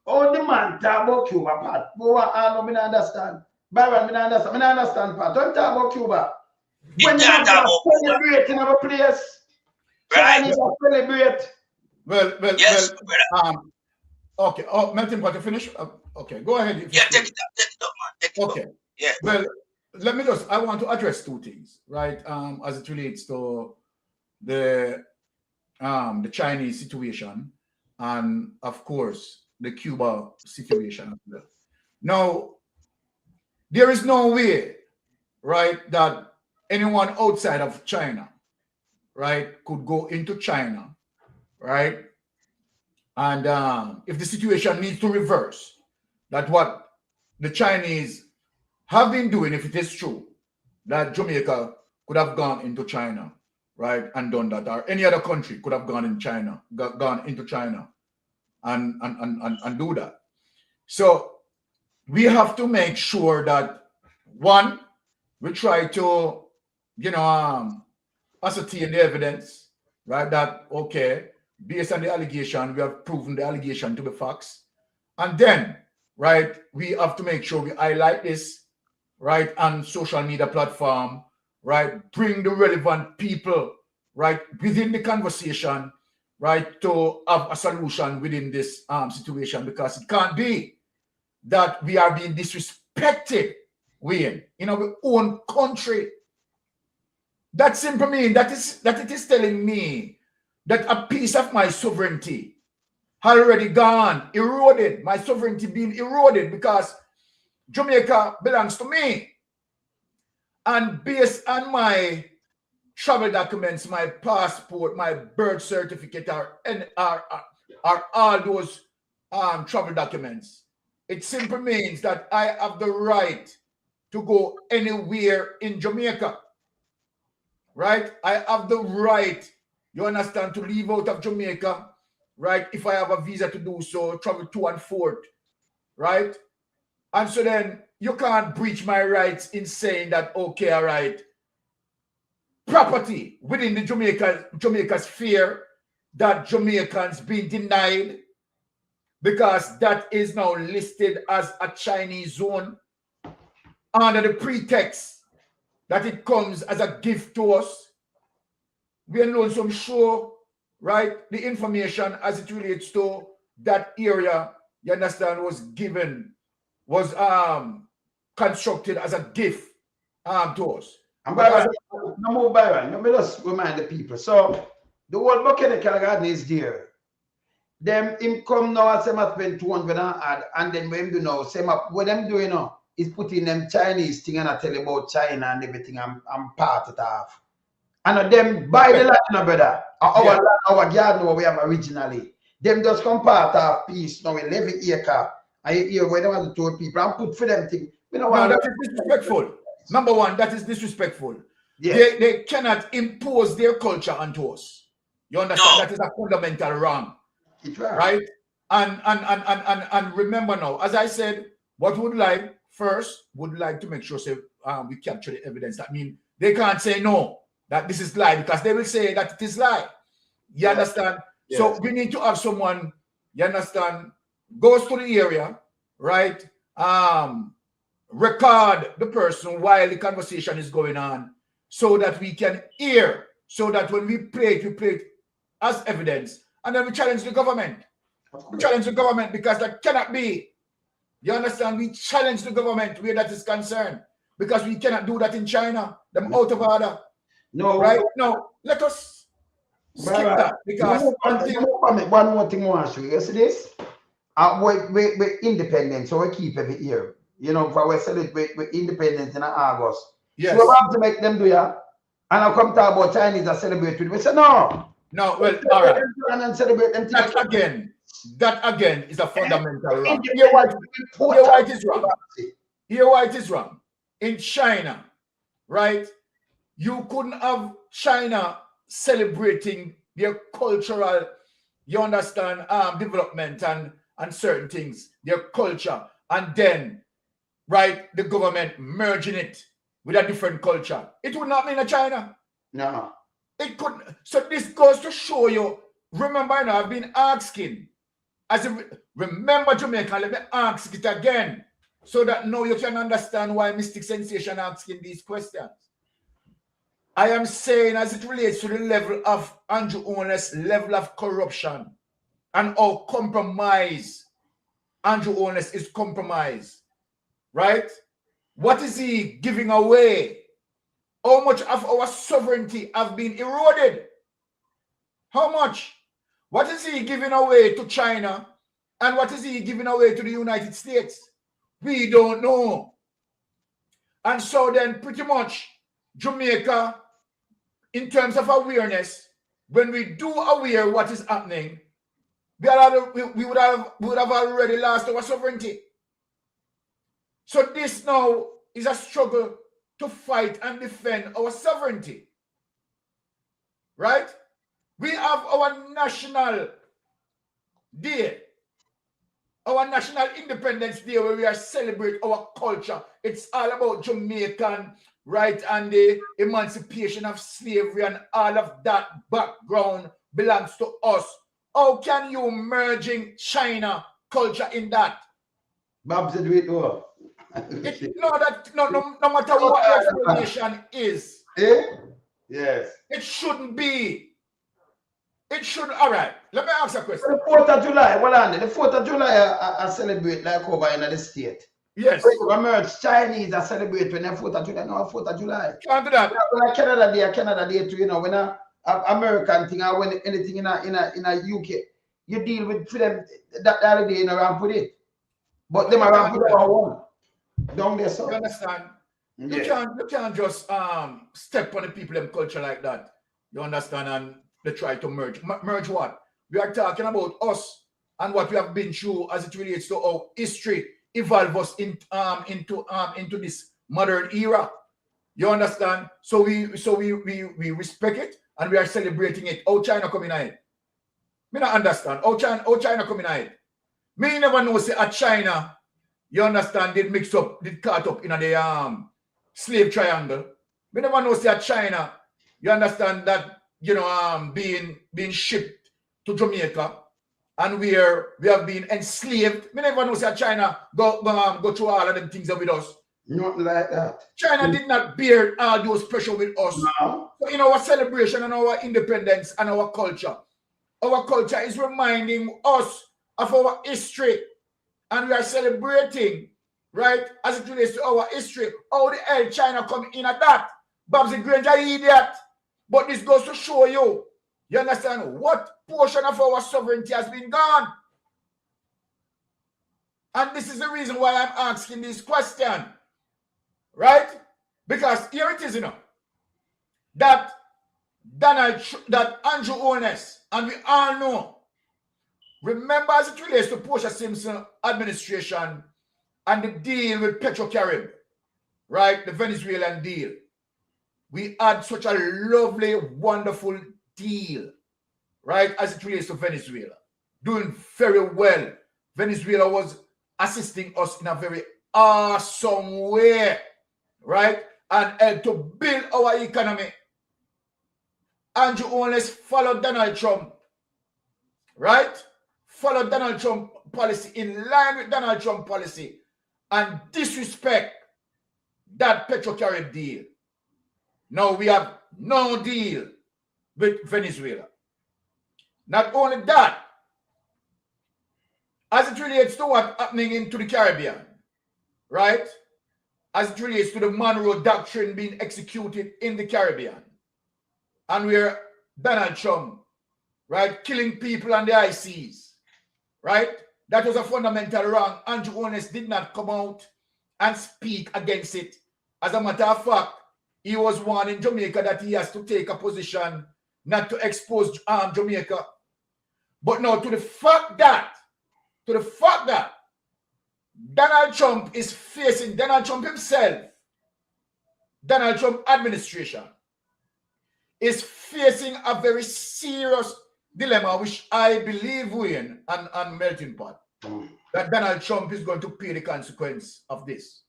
Oh, the man talk about Cuba, Pat. But I don't understand. Byron, I don't understand, Pat. Don't talk about Cuba. When you have to celebrate in our place, right? Chinese celebrate. Well, yes, okay. Oh, Melton, got to finish? Okay, go ahead. Yeah, take it up, man. Take it okay. Up. Yeah. Well, I want to address two things, right? As it relates to the Chinese situation and, of course, the Cuba situation as well. Now, there is no way right, that anyone outside of China, right, could go into China, right? And if the situation needs to reverse, that what the Chinese have been doing, if it is true, that Jamaica could have gone into China, right, and done that, or any other country could have gone in China, gone into China and do that. So we have to make sure that, one, we try to, ascertain the evidence, right? That, okay, based on the allegation, we have proven the allegation to be facts. And then, right, we have to make sure we highlight this, right, on social media platform, right, bring the relevant people, right, within the conversation, right, to have a solution within this situation, because it can't be that we are being disrespected in our own country. That simply means that it is telling me that a piece of my sovereignty already gone, eroded, my sovereignty being eroded, because Jamaica belongs to me. And based on my travel documents, my passport, my birth certificate, are all those travel documents, it simply means that I have the right to go anywhere in Jamaica. Right? I have the right, you understand, to leave out of Jamaica, right? If I have a visa to do so, travel to and forth, right? And so then you can't breach my rights in saying that, okay, all right, property within the Jamaica's sphere that Jamaicans being denied because that is now listed as a Chinese zone under the pretext that it comes as a gift to us. We alone some show, right, the information as it relates to that area, you understand, was constructed as a gift to us. And Byron, no more Byron, let me just remind the people. So the whole bucket of Calgary is there. Them him come now and say must spend 200 and then when do now, say what them doing now is putting them Chinese thing and I tell you about China and everything and part it off. And them buy the land, brother. Our land, our yard now we have originally. Them just come part of piece now 11 acre. I hear where they want to told people and put for them thing. No, that is disrespectful. Number one, that is disrespectful. Yes. They cannot impose their culture onto us. You understand? No. That is a fundamental wrong. It's right? And remember now, as I said, what we would like first would like to make sure we capture the evidence. That means they can't say no, that this is lie, because they will say that it is lie. You understand? Yes. So we need to have someone, you understand, goes to the area, right? Record the person while the conversation is going on so that we can hear, so that when we play it as evidence, and then we challenge the government. We challenge the government because that cannot be. You understand? We challenge the government where that is concerned, because we cannot do that in China. Them out of order. No. Right? No. Let us skip that, because one more thing I want to show you. You see this? We're independent, so we keep every year. You know, for we celebrate with independence in August. Yes. So we have to make them do that. And I come talk about Chinese that celebrate with. We say no. No, well, all right. And celebrate them. That again is a fundamental wrong. Here why it is wrong. Here why it is wrong. In China, right? You couldn't have China celebrating their cultural, you understand, development and certain things, their culture, and then, right, the government merging it with a different culture. It would not mean a China. No. It couldn't. So this goes to show you, remember now, I've been asking, remember Jamaica, let me ask it again, so that now you can understand why Mystic Sensation asking these questions. I am saying, as it relates to the level of Andrew Holness, level of corruption, and how compromise Andrew Holness is compromised, right? What is he giving away? How much of our sovereignty have been eroded? How much? What is he giving away to China? And what is he giving away to the United States? We don't know. And so then pretty much Jamaica, in terms of awareness, when we do aware what is happening, we would have already lost our sovereignty. So this now is a struggle to fight and defend our sovereignty. Right? We have our national day, our national independence day, where we are celebrate our culture. It's all about Jamaican, right? And the emancipation of slavery and all of that background belongs to us. How can you merging China culture in that? Bob said, wait, oh. No matter what the explanation is. Eh? Yes. It shouldn't be. It should. All right. Let me ask a question. The 4th of July, well, Andy, the 4th of July, I celebrate like over in the state. Yes. Merge Chinese, I celebrate when the 4th of July. No, 4th of July. Can't do that. When Canada Day too, you know, when a American thing or when anything in a UK, you deal with for them that day, you know, and put it. But them around put our one. Down there, so. You understand? Yeah. You can't just step on the people in culture like that. You understand? And they try to merge. Merge what? We are talking about us and what we have been through as it relates to our history evolve us into this modern era. You understand? So we respect it and we are celebrating it. How China coming in? Me not understand. How China coming in? Me never know say at China, you understand, did mix up, did caught up in the slave triangle. Me never know say at China, you understand that, you know, being shipped to Jamaica and we have been enslaved. Me never know say at China go through all of them things with us. Not like that. China did not bear all those pressure with us. No. So in our celebration and our independence and our culture is reminding us of our history. And we are celebrating, right, as it relates to our history. How the hell China come in at that? Babsy Granger idiot. But this goes to show you, you understand, what portion of our sovereignty has been gone. And this is the reason why I'm asking this question. Right? Because here it is, you know, that Andrew Holness, and we all know, remember as it relates to Portia Simpson administration and the deal with Petrocarib, right? The Venezuelan deal. We had such a lovely, wonderful deal, right? As it relates to Venezuela. Doing very well. Venezuela was assisting us in a very awesome way, right? And helped to build our economy. Andrew Holness followed Donald Trump, right? Followed Donald Trump policy, in line with Donald Trump policy, and disrespect that Petrocarib deal. Now we have no deal with Venezuela. Not only that, as it relates to what's happening into the Caribbean, right? As it relates to the Monroe Doctrine being executed in the Caribbean, and where Donald Trump, right, killing people on the high seas, right? That was a fundamental wrong. Andrew Holness did not come out and speak against it. As a matter of fact, he was warning Jamaica that he has to take a position not to expose Jamaica. But now to the fact that Donald Trump is facing, Donald Trump himself, Donald Trump administration is facing a very serious dilemma, which I believe in and melting pot, that Donald Trump is going to pay the consequence of this,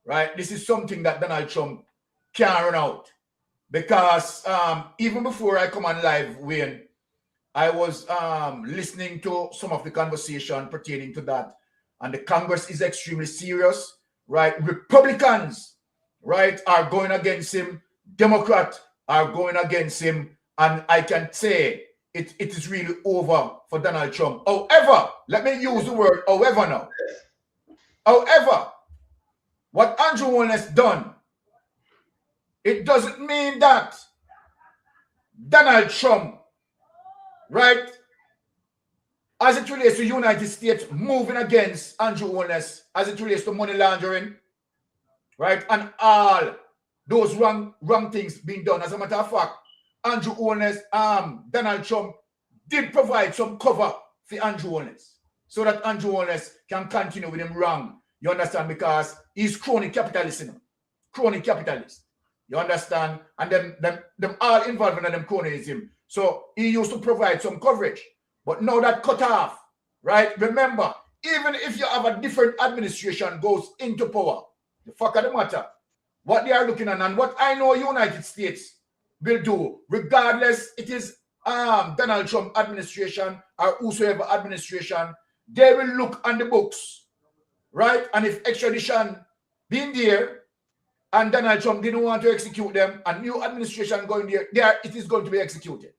right? This is something that Donald Trump can't run out, because even before I come on live, Wayne, I was listening to some of the conversation pertaining to that, and the Congress is extremely serious, right? Republicans, right, are going against him. Democrats are going against him, and I can say it is really over for Donald Trump. However, let me use the word however now. However, what Andrew Holness done, it doesn't mean that Donald Trump, right, as it relates to United States moving against Andrew Holness, as it relates to money laundering, right? And all those wrong things being done. As a matter of fact, Andrew Holness, Donald Trump did provide some cover for Andrew Holness so that Andrew Holness can continue with him wrong. You understand? Because he's crony capitalist, you know? Crony capitalist. You understand? And them all involved in them cronyism. So he used to provide some coverage. But now that cut off, right? Remember, even if you have a different administration goes into power, the fuck of the matter, what they are looking at and what I know United States will do, regardless it is Donald Trump administration or whosoever administration, they will look on the books, right? And if extradition being there and Donald Trump didn't want to execute them, a new administration going there, it is going to be executed.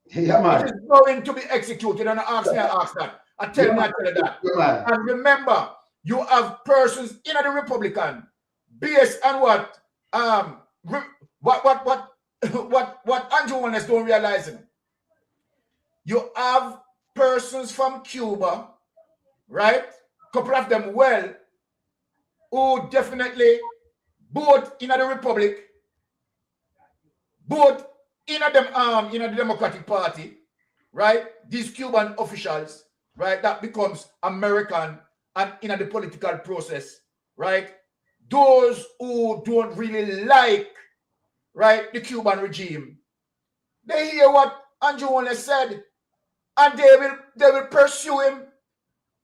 Yeah, man. It is going to be executed, and I ask that. I tell you that. Yeah, and remember, you have persons in the Republican based on what Andrew Holness don't realize. You have persons from Cuba, right? Couple of them who definitely both in the Republic, both in the Democratic Party, right? These Cuban officials, right? That becomes American and in the political process, right? Those who don't really like, right, the Cuban regime, they hear what Andrew Holness said, and they will pursue him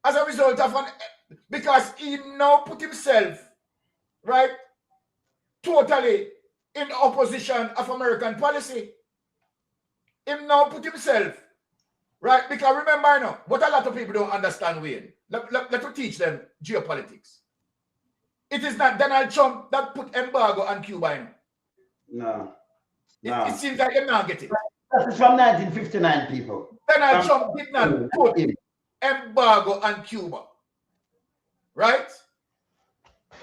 as a result of because he now put himself, right, totally in opposition of American policy. He now put himself, right, because remember now, what a lot of people don't understand, Wayne, let me teach them geopolitics. It is not Donald Trump that put embargo on Cuba. No. It seems like they're not getting it. That is from 1959, people. Donald Trump did not put embargo on Cuba. Right?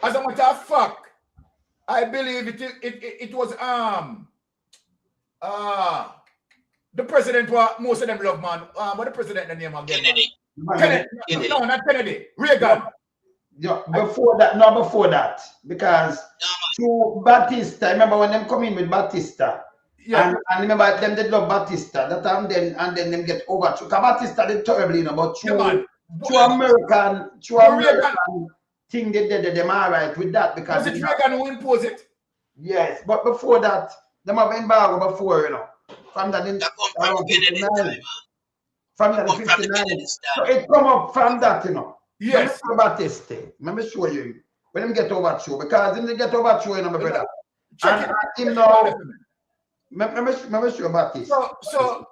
As a matter of fact, I believe it was the president what most of them love, man. What the president the name again? Kennedy. No, not Kennedy. Reagan. Yeah, before that, because through Batista, remember when them come in with Batista, and remember them they love Batista. That time then them get over. Because Batista did terribly, but through American thing they did them all right with that because was it Reagan who imposed it? Yes, but before that, them have embargo before, from that in from that 59. So it come up from that, Yes. Batista. Let me show you. When him get overthrow, because him get overthrow, my brother. And him now. Let me show Batista. So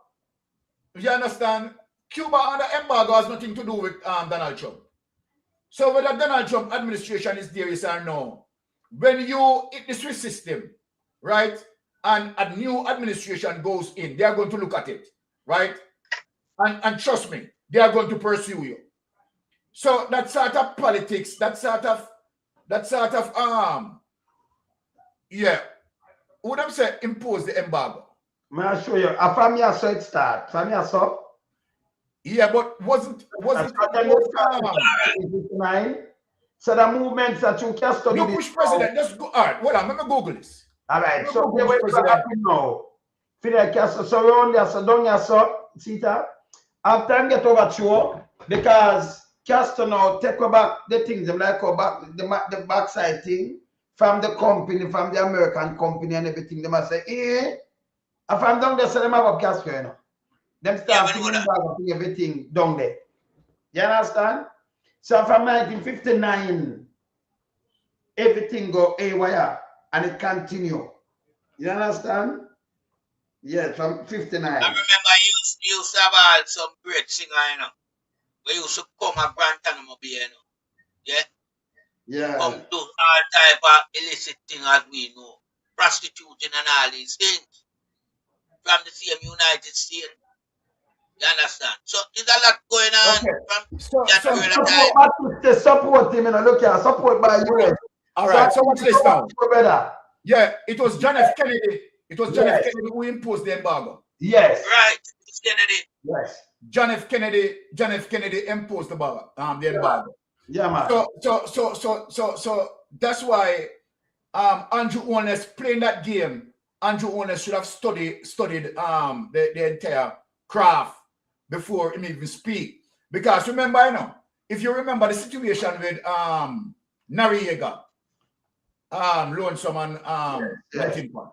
you understand? Cuba under embargo has nothing to do with Donald Trump. So whether Donald Trump administration is there, yes or no, when you hit the Swiss system, right, and a new administration goes in, they are going to look at it, right? And trust me, they are going to pursue you. So that sort of politics, that sort of would have said impose the embargo. May I show you? From here, so it start. From here, so. Yeah, but wasn't so the movements that you can study. You push president, just go. All right, hold on, let me Google this. All right, so they wait for happen now. Fidel Castro, so around there, so down here, so see that? After I get overthrown, because Castro now take back the things, like the backside thing from the company, from the American company and everything. They must say, if I'm down there, so they have up Castro, Them start thinking about everything down there. You understand? So from 1959, everything go haywire and it continue. You understand? Yeah, from 59. I remember you used to have some great singer, we used to come at Guantanamo Bay, Yeah? Yeah. Come do all type of illicit things as we know. Prostituting and all these things. From the same United States. You understand? So there's a lot going on from that support him, look here, support by US. All right, so what's this now? Yeah, it was John F. Kennedy. It was John F. Kennedy who imposed the embargo. Yes. Right. It's Kennedy. Yes. John F. Kennedy imposed the embargo. Yeah, man. So that's why Andrew Holness playing that game, Andrew Holness should have studied the entire craft before him even speak. Because remember, you know, if you remember the situation with Noriega, Lonesome and Huntington.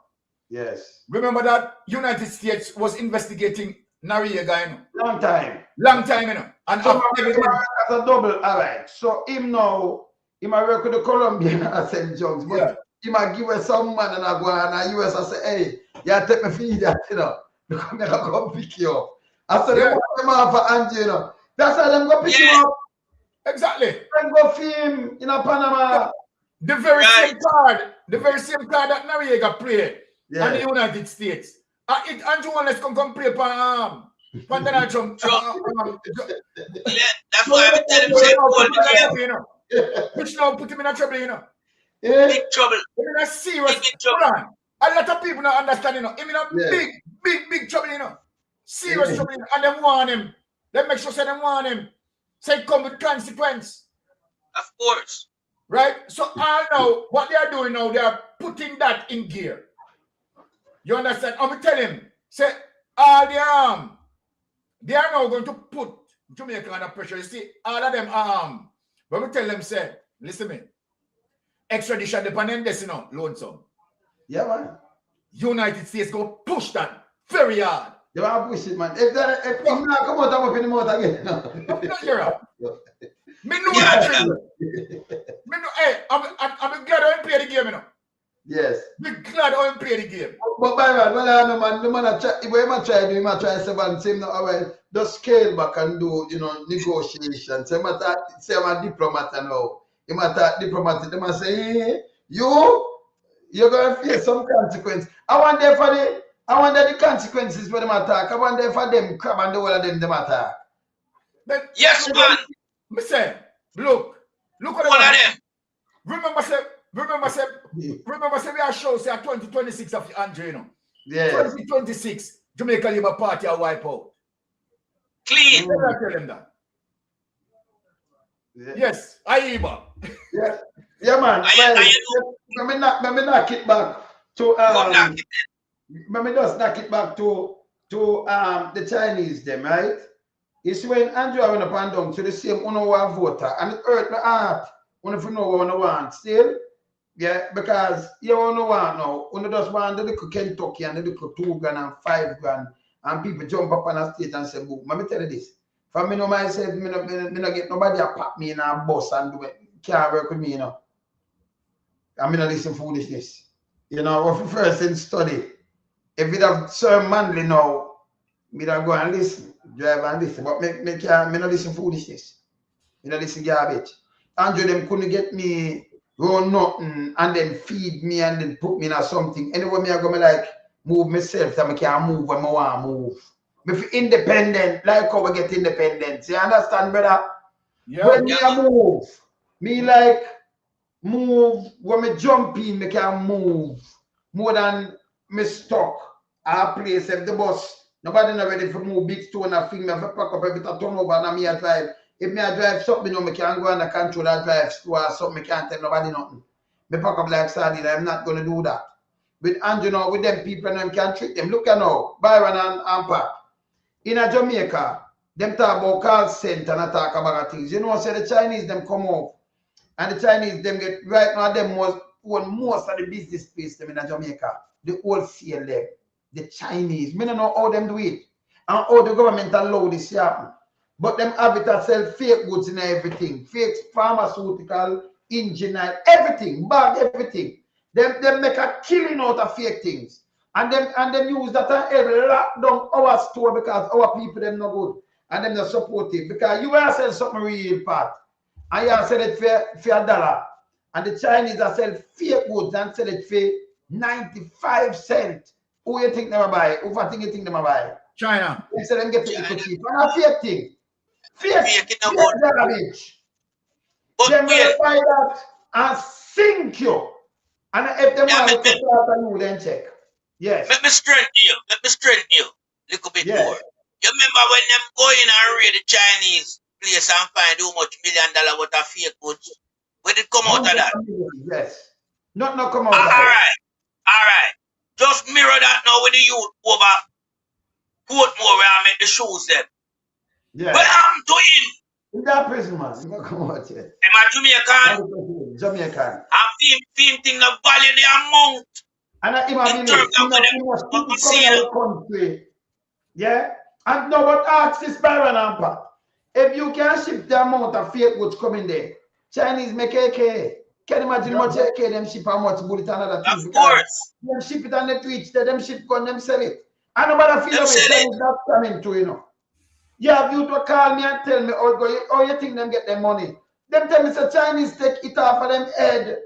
Yes. Remember that United States was investigating Noriega, you know? Long time. Long time, you know. And So everything. as a double, all right. So him now, he might work with the Colombian and St. John's, but he might give us some man and I go and the US and say, hey, you take me feed that, you know. Because I'm gonna come pick you up. I said, they want him off for Andrew, you know. That's how them go pick him up. Exactly. Them go film in a Panama. The very same card that Noriega played in the United States. Andrew Holness come play for Donald Trump. That's why I tell him, you know. Which now put him in a trouble, you know. Big trouble. In a serious trouble. A lot of people don't understand, you know. Him in a big trouble, you know. Serious trouble, you know. And them warn him. They make sure say them warn him. Say come with consequence. Of course. Right? So I know what they are doing now, they are putting that in gear. You understand? I'm tell him, say, all they are now going to put Jamaica under pressure. You see, all of them but we tell them, say, listen to me. Extradition dependent this, you know, Lonesome. Yeah, man. United States go push that very hard. They want to push it, man. If him not come out, I'm up in the mouth again. No, you're right. Me know that. Hey, I'm glad I play the game, you know. Yes. Be glad I play the game. But by man, the man try, if he might try to say, no, all right, just scale back and do, you know, negotiations. Say, I'm a diplomat now. He might talk diplomatic. They might say, hey, you're going to face some consequence. I want the consequences for them attack. I want there for them crab and the whole of them attack. But, yes, man. Me say, look what them. Remember say we are show say 2026 of Andre, you know. Yes. 2026, Jamaica Labour Party are wipe out. Clean. I tell them that. Yes, Aiba. Yeah, man. Let me knock it back to let me just knock it back to the Chinese them, right? It's when Andrew went up and down to the same one voter and it hurt my heart when you know what I want still. Yeah, because you don't know what now. You just want the little Kentucky and the little 2 grand and 5 grand and people jump up on a stage and say, boom. Let me tell you this. For me, no myself, me no get nobody to pop me in a bus and do it. Can't work with me, you know. I mean, I listen foolishness. You know, what first in study. If it have Sir Manley now, me don't go and listen, drive and listen. But me not listen foolishness. Me not listen garbage. Andrew, them couldn't get me run nothing and then feed me and then put me in something. Anyway, me I go me like move myself so I can move when I want to move. Me feel independent, like how we get independence. You understand, brother? Yeah. When me I move, me like move when me jump in, me can move more than me stuck at a place. If the bus, nobody not ready for move big stone and thing, me have to pack up everything, turn over and me I drive. If me I drive something, you know, me can go under control and drive slow or something, me can't tell nobody nothing. Me pack up like sardine, I'm not going to do that. With Andrew now, with them people, and them can trick them. Look at now, Byron and Pat. In a Jamaica, them talk about call center and talk about things. You know, say the Chinese, them come off. And the Chinese, them get, right now, them own most of the business place them in a Jamaica. The wholesale them. The Chinese. Me don't know how them do it. And how the government allow this to happen. But them have it to sell fake goods and everything. Fake pharmaceutical, engineer, everything, bag, everything. Them make a killing out of fake things. And them use that and lock down our store because our people them not good. And them not supportive. Because you are selling something real part. And you are selling it for $1. And the Chinese are selling fake goods and sell it for 95 cents. Who you think them buy? Who you think them buy? China. They say them get it cheap. And a fake thing. Fake garbage. Them will buy that and sink you. And if them want to start a new, then check. Yes. Let me strengthen you a little bit more. You remember when them go in and raid the Chinese place and find how much $1 million worth of fake goods? Where did it come out of that? Yes. Not come out All of it. right. Just mirror that now with the youth over Portmore where I make the shoes them. Yeah. What happened to him? In that prison, man. He not come out yet. Am I Jamaican? Jamaican. I'm thinking the value the amount. And I In terms of what we see. our country. Yeah? And no, but ask this Byron Ampa. If you can ship the amount of fake goods coming there, Chinese make AK. Can you imagine much AK them ship how much bullet and other things? Of course. Them ship it on the Twitch, them ship gun, them sell it. And nobody feel away, Chinese not coming to, you know. Yeah, you to call me and tell me, oh, you think them get their money. Them tell me, say Chinese take it off of them head.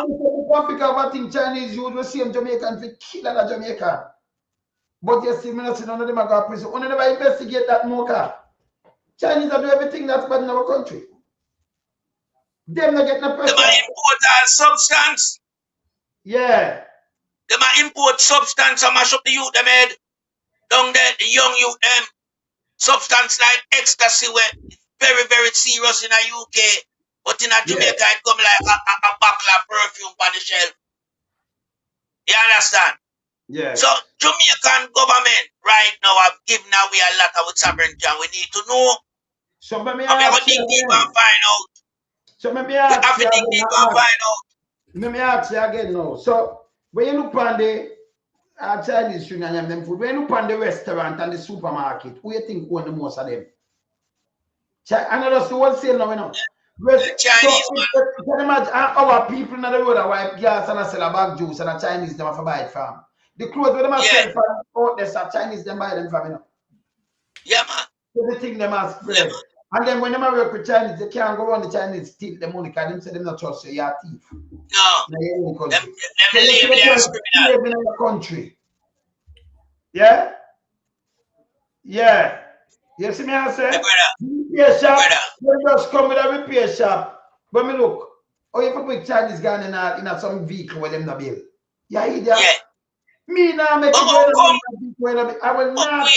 One pick up a thing Chinese, you will see them Jamaican for kill another Jamaican. But you see, me not see none of them are going to prison. Only never investigate that mocha. Chinese are do everything that's bad in our country. Them not get no pressure. They might import substance. Yeah. They might import substance and mash up the youth them head. Down there, the young youth them. Substance like ecstasy where it's very, very serious in the UK. But in a Jamaica, it come like a bottle of perfume on the shelf. You understand? Yeah. So Jamaican government right now have given away a lot of sovereignty and we need to know. So let me ask you again. So let me ask you again. Let me ask you again now. So when you look on the Chinese food and them food, when you look on the restaurant and the supermarket, who you think own the most of them? Another wholesale now, you know. Chinese so, can imagine our people in the road are wipe gas and I sell a bag juice and a Chinese them have to buy it from. The clothes where them are sell from out there, so Chinese them buy them from, you know. Yeah, man. Everything them are spread. And then when they work with Chinese, they can't go around the Chinese steal the money because them say them not trust you, you're a thief. No. Them live in our country. Yeah? Yeah. You see me I say? Repair shop, they just come with a repair shop. But me look, oh, you put Chinese gun in some vehicle where them not build. Yeah, idiot. Yeah. Me now make it I will not.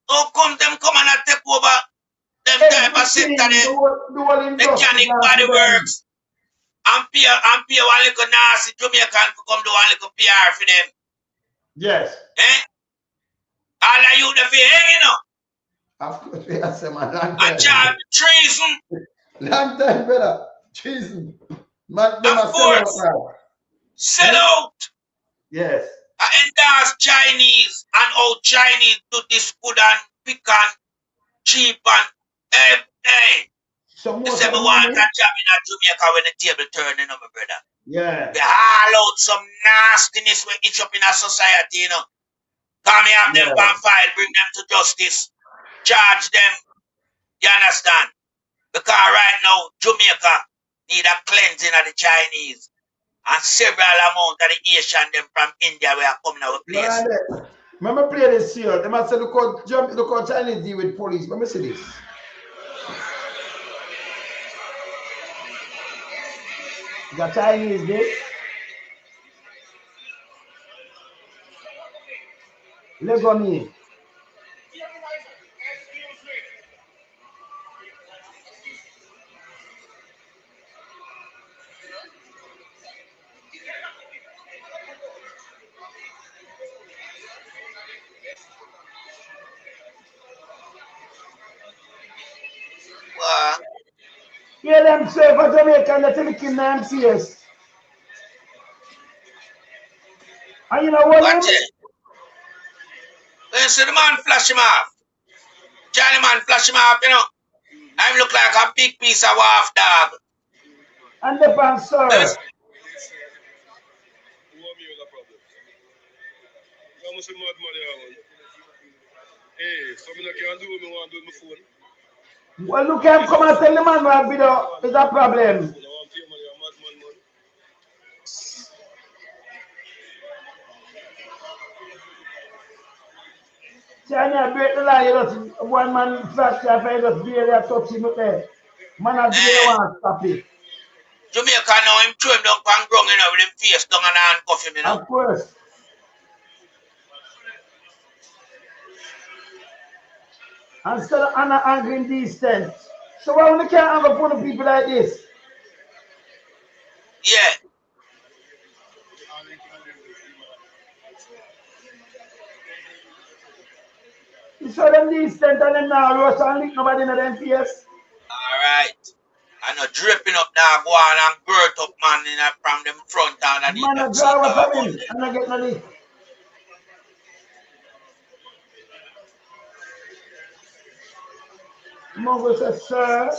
How come them come and take over them type of sector there? Mechanic body works. And pay one little nasty Jamaican to come do one little PR for them. Yes. Eh? All of you the fear, you know. Of course, we have some long time. I charge treason. Long time, brother. Treason. Of course. Sell out. Yes. I endorse Chinese and how Chinese do this good and quick and cheap and hey. You say me want a job in a Jamaica when the table turning, you know, my brother. Yeah. They haul out some nastiness we itch up in a society, you know. Come here, have them on file, bring them to justice, charge them. You understand? Because right now, Jamaica need a cleansing of the Chinese and several amount of the Asian them from India where are coming our place. Remember play this here. They must say look how Chinese deal with police. Let me see this. The Chinese this. Look on me. Yeah, them say for Jamaica, they take him na MCS. And you know what? Watch it. See the man flash him off. Johnny man flash him off, you know. I look like a big piece of waff dog. And the pan, sir. Well, look at him come and tell the man what is a problem. China break the law, you just one man flash off and just barely touch him up there. Man has barely want to stop it. Jamaica now him throw him down on ground, you know, with him face down and handcuff him, you know. Of course. And still angry in these tents. So why we can't have a put people like this? You saw them decent and them now rush and lick nobody in them face. Alright. I know dripping up now, go on and girt up man from them front and underneath Man, them I seat draw of from one him there. and I get no lick. Mongo says, sir.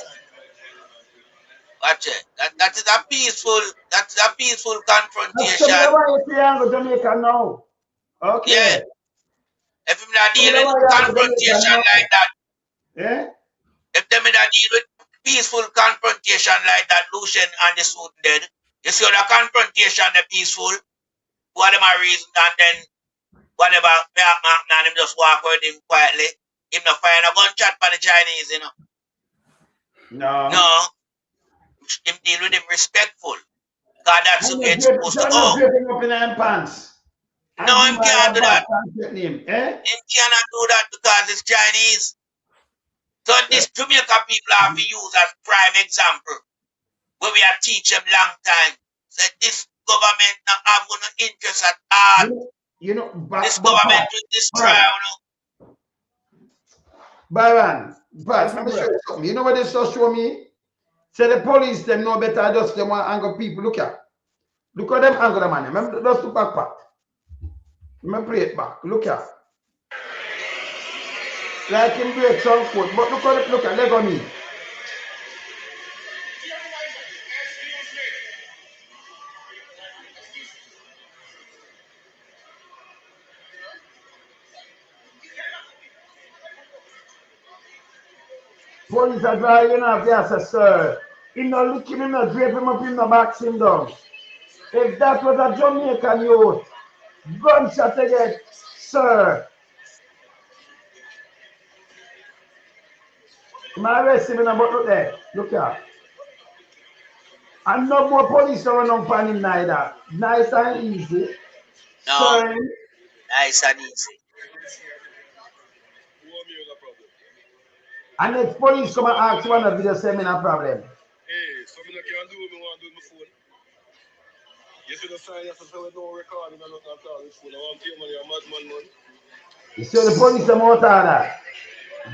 Watch it. That is a peaceful That's confrontation. something why you see I go Jamaica now. Okay. Yeah. If him not deal Something with why you go confrontation Jamaica now. like that, Yeah? if them not deal with peaceful confrontation like that, Lucian and the suit dead, you see the confrontation the peaceful, whatever reason, and then whatever and him just walk with him quietly. Him not find a gunshot for the Chinese, you know. No. Him deal with him respectful. Because that's the way it's supposed to go. Dripping up in them pants. No, him can't do that. Him cannot do that because it's Chinese. So this Jamaica people have to use as prime example. Where we have teach them long time. So this government not have no interest at all. This government will destroy, Byron, but let me show you something. You know what this just show me? Say the police them know better, just them want anger people. Look at them anger them man. Remember, just look back. Let me play it back. Look at. Like him break some foot, but look at leg on me. Police are driving off there, say, sir. He not looking him, not drape him up, him not box him down. If that was a Jamaican youth, gunshot again, sir. He might arrest him, but look there. Look here. And no more police around on him neither. Nice and easy. No. Sir. Nice and easy. And if police come and ask one of you, say me no problem. Hey, something I can do what I want to do with my phone. You should have signed up to say we don't record and not at all this phone. I want to pay money, I'm madman, man. You see the police are out of that.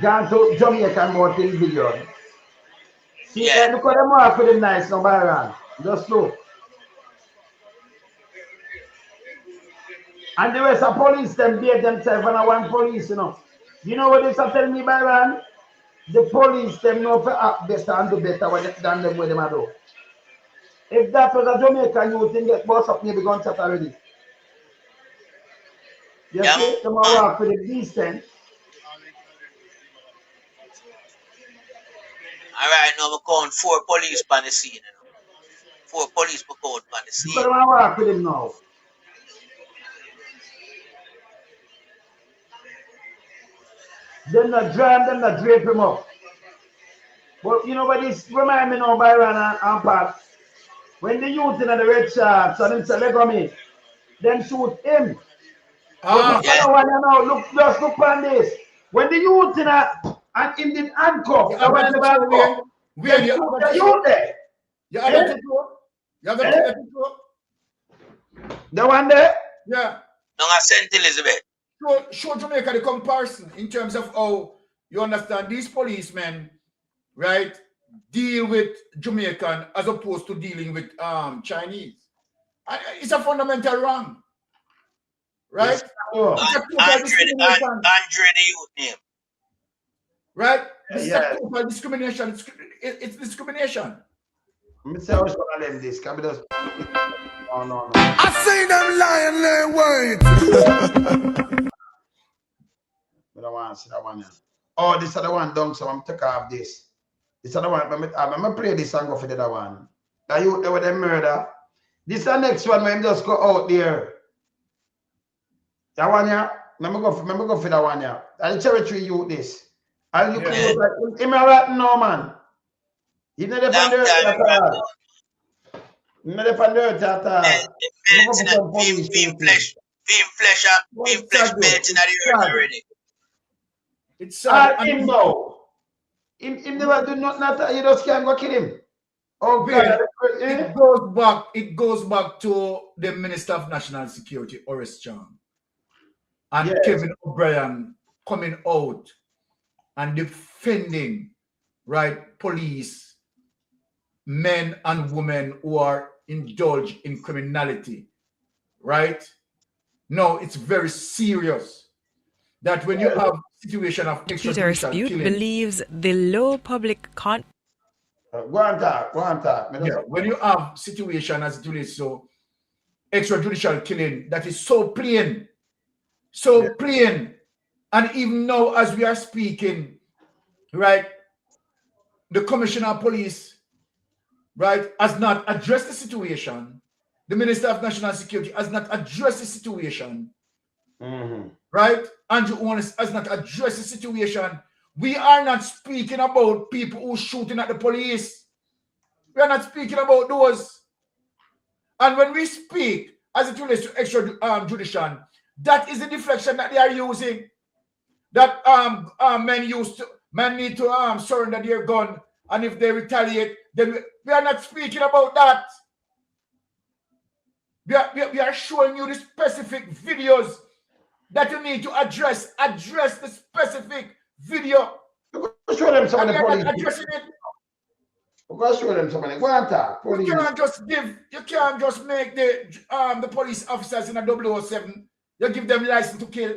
Gone to Jamaica and bought the video. See, Yeah. look at them walk with them nice now, Byron. Just look. And the rest of police, them behave themselves and I want police, you know. You know what this are telling me, Byron? The police, them know for act better and do better than them what them do. If that was a Jamaican youth, then get boss up maybe gunshot already. You see, them walk with the decent. All right, now we count 4 police on the scene. You know. 4 police per count on the scene. Them walk with him now. Them not drive, them not drape him up. But you know what this remind me now, Byron and Pat? When the youth in the red shirts and them say, let go me, then shoot him. Yeah. Look, just look on this. When the youth in and him did handcuff, the one in the handcuff, then shoot the youth there. You have a picture? You have a picture? The one there? Yeah. No, I sent Elizabeth. Show Jamaica the comparison in terms of how you understand these policemen, right, deal with Jamaican as opposed to dealing with Chinese. It's a fundamental wrong, right? Yes. Andre the youth name. Right? It's a total discrimination. It's discrimination. Let me say I was going to learn this. Can we just... No. I see them lying their word. I don't want to see that one here. Oh, this other one done, so I'm take off this. This other one, I'm going to play this and go for the other one. The youth there with the murder. This is the next one where I just go out there. That one here, remember go for that one here. And the territory youth this. And you can like him right now, man. He's not the earth. He's not the earth at all. Being flesh melt in the earth already. It's sad. Him now. Him never do nothing. You just can't go kill him. Oh God! It goes back to the Minister of National Security, Horace Chang, and Kevin O'Brien coming out and defending, right, police, men and women who are indulged in criminality, right? No, it's very serious that when you have situation of extrajudicial killing, believes the low public Go on talk. yeah, when you have situation as it relates to extrajudicial killing that is so plain, and even now as we are speaking, right, the commissioner of police, right, has not addressed the situation. The Minister of National Security has not addressed the situation. Right? Andrew Holness has not addressed the situation. We are not speaking about people who shooting at the police. We are not speaking about those. And when we speak as it relates to extrajudicial, that is the deflection that they are using. That men need to surrender their gun, and if they retaliate, then we are not speaking about that. We are showing you the specific videos that you need to address. Address the specific video. Show them some of the police. Addressing it. Go show them some of the. Go on talk. You can't just make the police officers in a 007. You give them license to kill.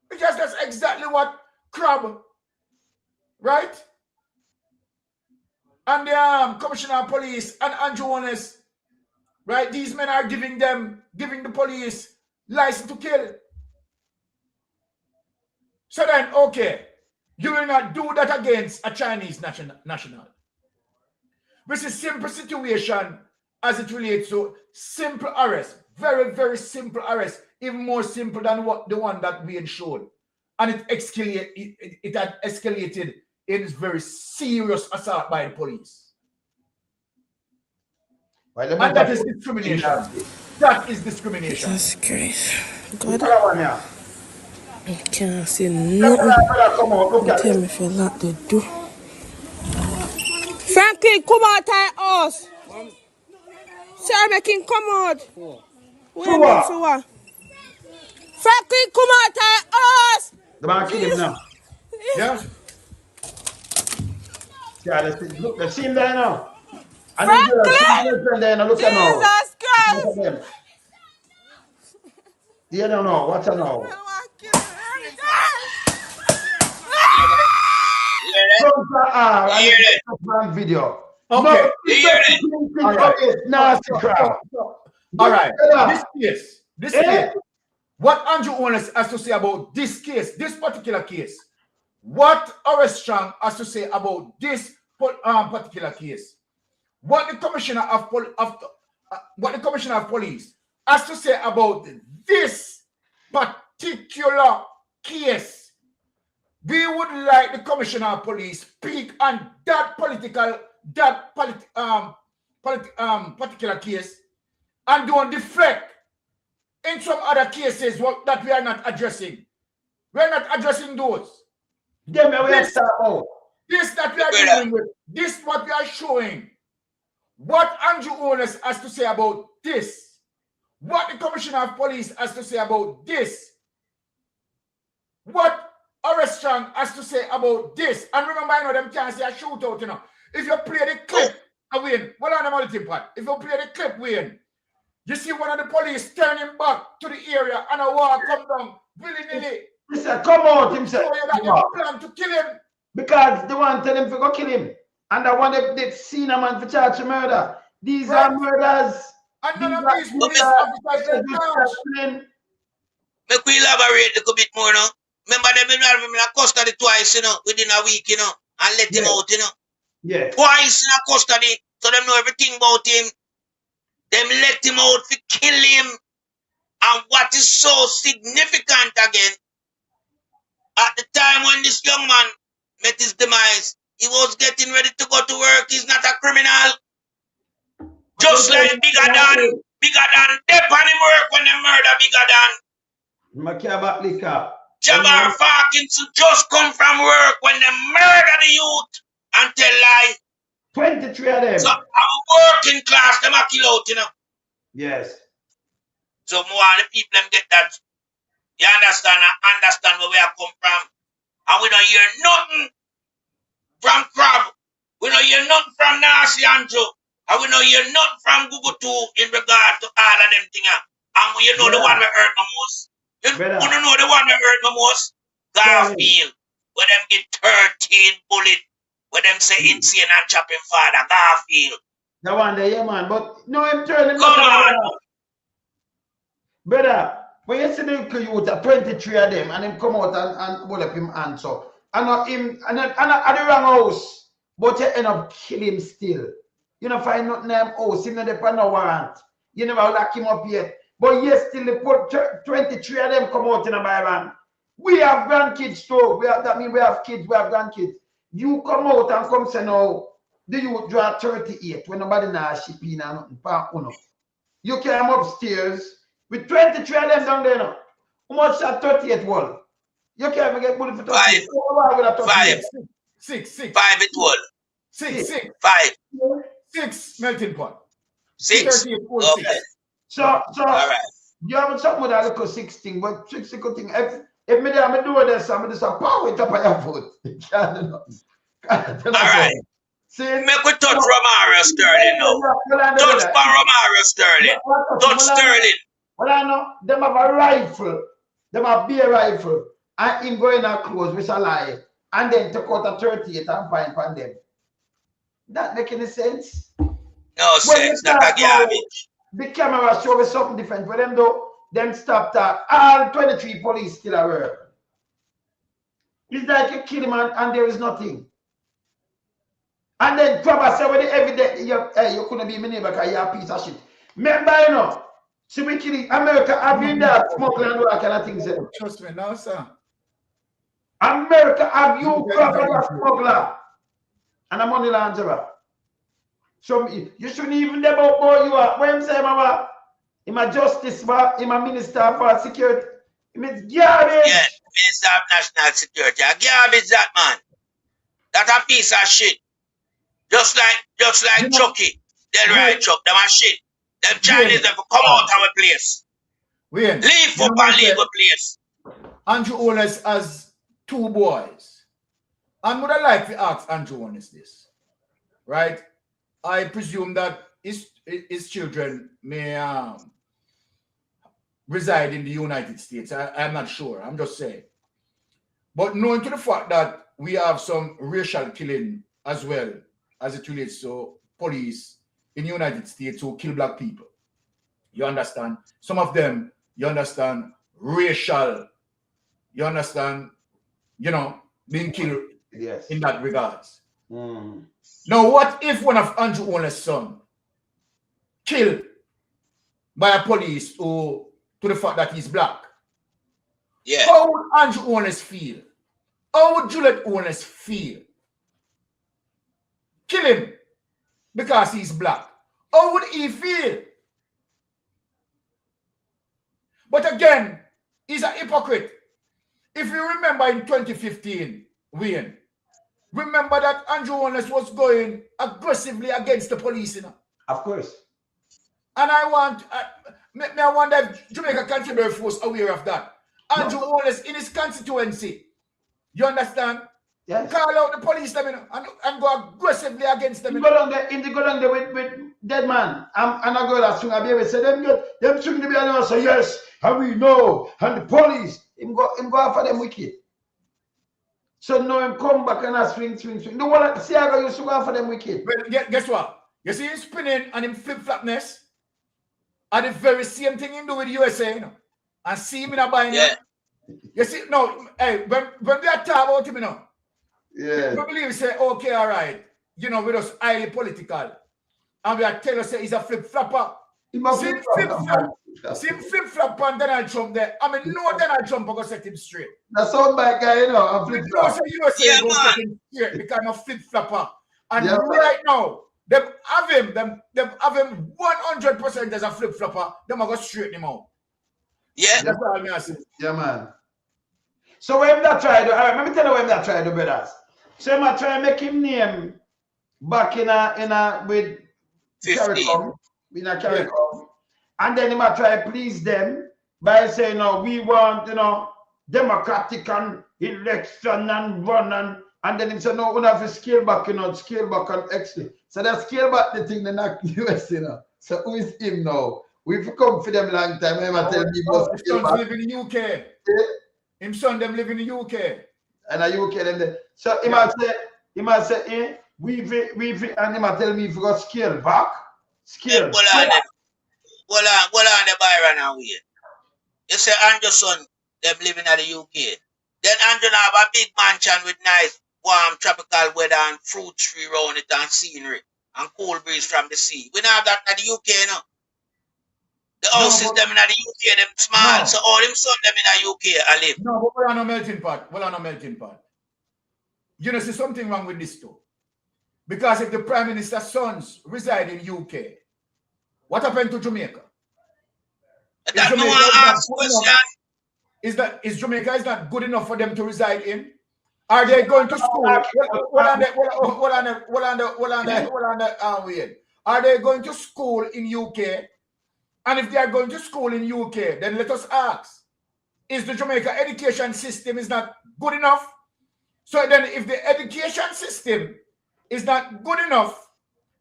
Because that's exactly what Crab, right? And the commissioner of police and Andrew Holness, right? These men are giving the police license to kill. So then, okay, you will not do that against a Chinese national. This is simple situation as it relates to simple arrest. Very, very simple arrest. Even more simple than the one that we had showed. And it had escalated in very serious assault by the police. Well, and that is discrimination. That is discrimination. Jesus Christ. God. I can't see nothing. Tell me if you lock the door. Franklin, come out of the house. Sir, make him come out. Where me for what? Franklin, come out of the house. The man kill him now. Yeah. Yeah, look, they see him there now. Franklin! Jesus Christ! You don't know. What's that now? Video. Okay. All right. This case. What Andrew Holness has to say about this case, this particular case? What Arrest Strong has to say about this particular case? What the commissioner of police has to say about this particular case? We would like the commissioner of police speak on that particular case and don't deflect in some other cases that we are not addressing. We are not addressing those. This that we are dealing with. This what we are showing. What Andrew Holness has to say about this. What the commissioner of police has to say about this. What Arrest Strong has to say about this. And remember, I know them can't say a shootout, you know. If you play the clip, I win. Well, on the multi-part. If you play the clip, win. You see one of the police turning back to the area and a war come down willy-nilly. He said, come out himself. So you got the plan to kill him. Because the one tell him to go kill him. And the one they seen a man for charge of murder. These are murders. And none of these police officers are charged. Make we elaborate a little bit more, no? Remember them in custody twice, you know, within a week, you know, and let him out, you know. Yeah. Twice in a custody, so them know everything about him. Them let him out to kill him. And what is so significant again, at the time when this young man met his demise, he was getting ready to go to work. He's not a criminal. Just like bigger than Depp on him work when they murder bigger than. Jabbar Parkinson just come from work when they murder the youth and tell lie. 23 of them. So I'm working class, them a kill out, you know. Yes. So more the people them get that You understand? I understand where we are come from. And we don't hear nothing from Crab. We don't hear nothing from Nasi Andrew. And we don't hear nothing from Google too in regard to all of them things. And you know the one that hurt me most. You don't know the one that hurt me most? Garfield. Where them get 13 bullets. Where them say insane and chopping father. Garfield. The one there, yeah, man. But no, I'm turning. Come on. Brother, when you see the youth, 23 of them, and him come out and hold up him hand, so. And not him, and at the wrong house, but you end up killing him still. You know, find nothing in him house, him not depend no warrant. You never lock him up yet. But yes, still they put 23 of them come out in a byvan. We have grandkids too. That means we have kids, we have grandkids. You come out and come say no, the youth draw 38 when nobody knows shipping and nothing. You came upstairs with 23 of them down there now. How much that 38 wall? You can't even get bullet for 38. 5. 6. 5 it wall. 6. 5. 6 melting pot. 6. 38, okay. 6. So all right. You have something with that little 16, but 16 thing. If me there, me do this, I'm just a power it up on your foot. You can't do nothing. All right. See, make we touch Romario Sterling now. Touch Romario Sterling. Touch Sterling. Well, I know them have a rifle. Them have beer rifle. And him going out close, which a lie. And then take out a 38 and find upon them. That make any sense? No sense. That's a garbage. The camera show us something different for them though. Them stop that. All 23 police still at work. It's like you kill him and there is nothing. And then Trevor said, well, the evidence, you couldn't be my neighbor because you're a piece of shit. Remember, you know, see, we kill America, have been there smuggling and all that kind of things. Trust me now, sir. America, have you a smuggler and a money launderer? So you shouldn't even know about boy you are. What I'm saying, Mama? I'm a justice, I'm a minister for security. It's garbage. Yeah, Minister of National Security. A garbage that man. That's a piece of shit. Just like Chucky. They'll ride Chuck, them a shit. Them Chinese have come out of a place. Leave up and leave a place. Andrew Holness has 2 boys. And would I like to ask Andrew Holness this? Right? I presume that his children may reside in the United States. I'm not sure. I'm just saying. But knowing to the fact that we have some racial killing as well as it relates to police in the United States who kill black people. You understand? Some of them, you understand, racial, you understand, you know, being killed in that regards. Now, what if one of Andrew Holness' son killed by a police or to the fact that he's black? Yeah. How would Andrew Holness feel? How would Juliet Holness feel? Kill him because he's black. How would he feel? But again, he's a hypocrite. If you remember in 2015, Wayne, remember that Andrew Holness was going aggressively against the police, you know? Of course. And I wonder if Jamaica Canterbury Force aware of that. Andrew Holness in his constituency, you understand? Yes. Call out the police them, you know, and go aggressively against them. He go down there with dead man. And I go that swing a baby say them swing the baby and say yes, and we know, and the police him go after them wicked. So now him come back and I swing. The one that see I go used to go after them wicked. Well, guess what? You see him spinning and him flip-flapness are the very same thing he do with the USA, you know. And see him in a buying. Yeah. You see, no, hey, when we are talking about him, you know. Yeah. We believe say, okay, all right, you know, we're just highly political. And we are telling us he's a flip-flapper. See him flip-flop on Donald Trump there. I mean, no Donald Trump will set him straight. That's all bad guy, you know. I'm flip-flop. You say go set him straight because I'm a flip-flapper. And right now, them have him 100% as a flip-flopper. Them are going to straighten him out. Yeah. That's all I'm saying. Yeah, man. So when that try to, let me tell you when that try to, brothers. So I'm try to make him name back in a with 15. CARICOM, and then he might try to please them by saying, no, we want, democratic and election and run and then he said, no, we have to scale back, scale back and extra. So they scale back the thing, then not US, So who is him now? We've come for them long time. Remember tell me about his sons live in the UK. Yeah. Him son them live in the UK. And the UK them there. So he might say, we've and he might tell me if you got scale back. Scale. Hold on the Byron and wait. You say Andrew son, them living in the UK. Then Andrew have a big mansion with nice, warm, tropical weather and fruit tree around it and scenery and cool breeze from the sea. We don't have that in the UK now. The houses them in the UK, them small. So all them son them in the UK I live. No, but we're on a melting pot. We're on a melting pot. You know, see something wrong with this too. Because if the Prime Minister's sons reside in UK, what happened to Jamaica? That no one ask question. Is Jamaica is not good enough for them to reside in? Are they going to school? Are they going to school in UK? And if they are going to school in UK, then let us ask, is the Jamaica education system is not good enough? So then if the education system is not good enough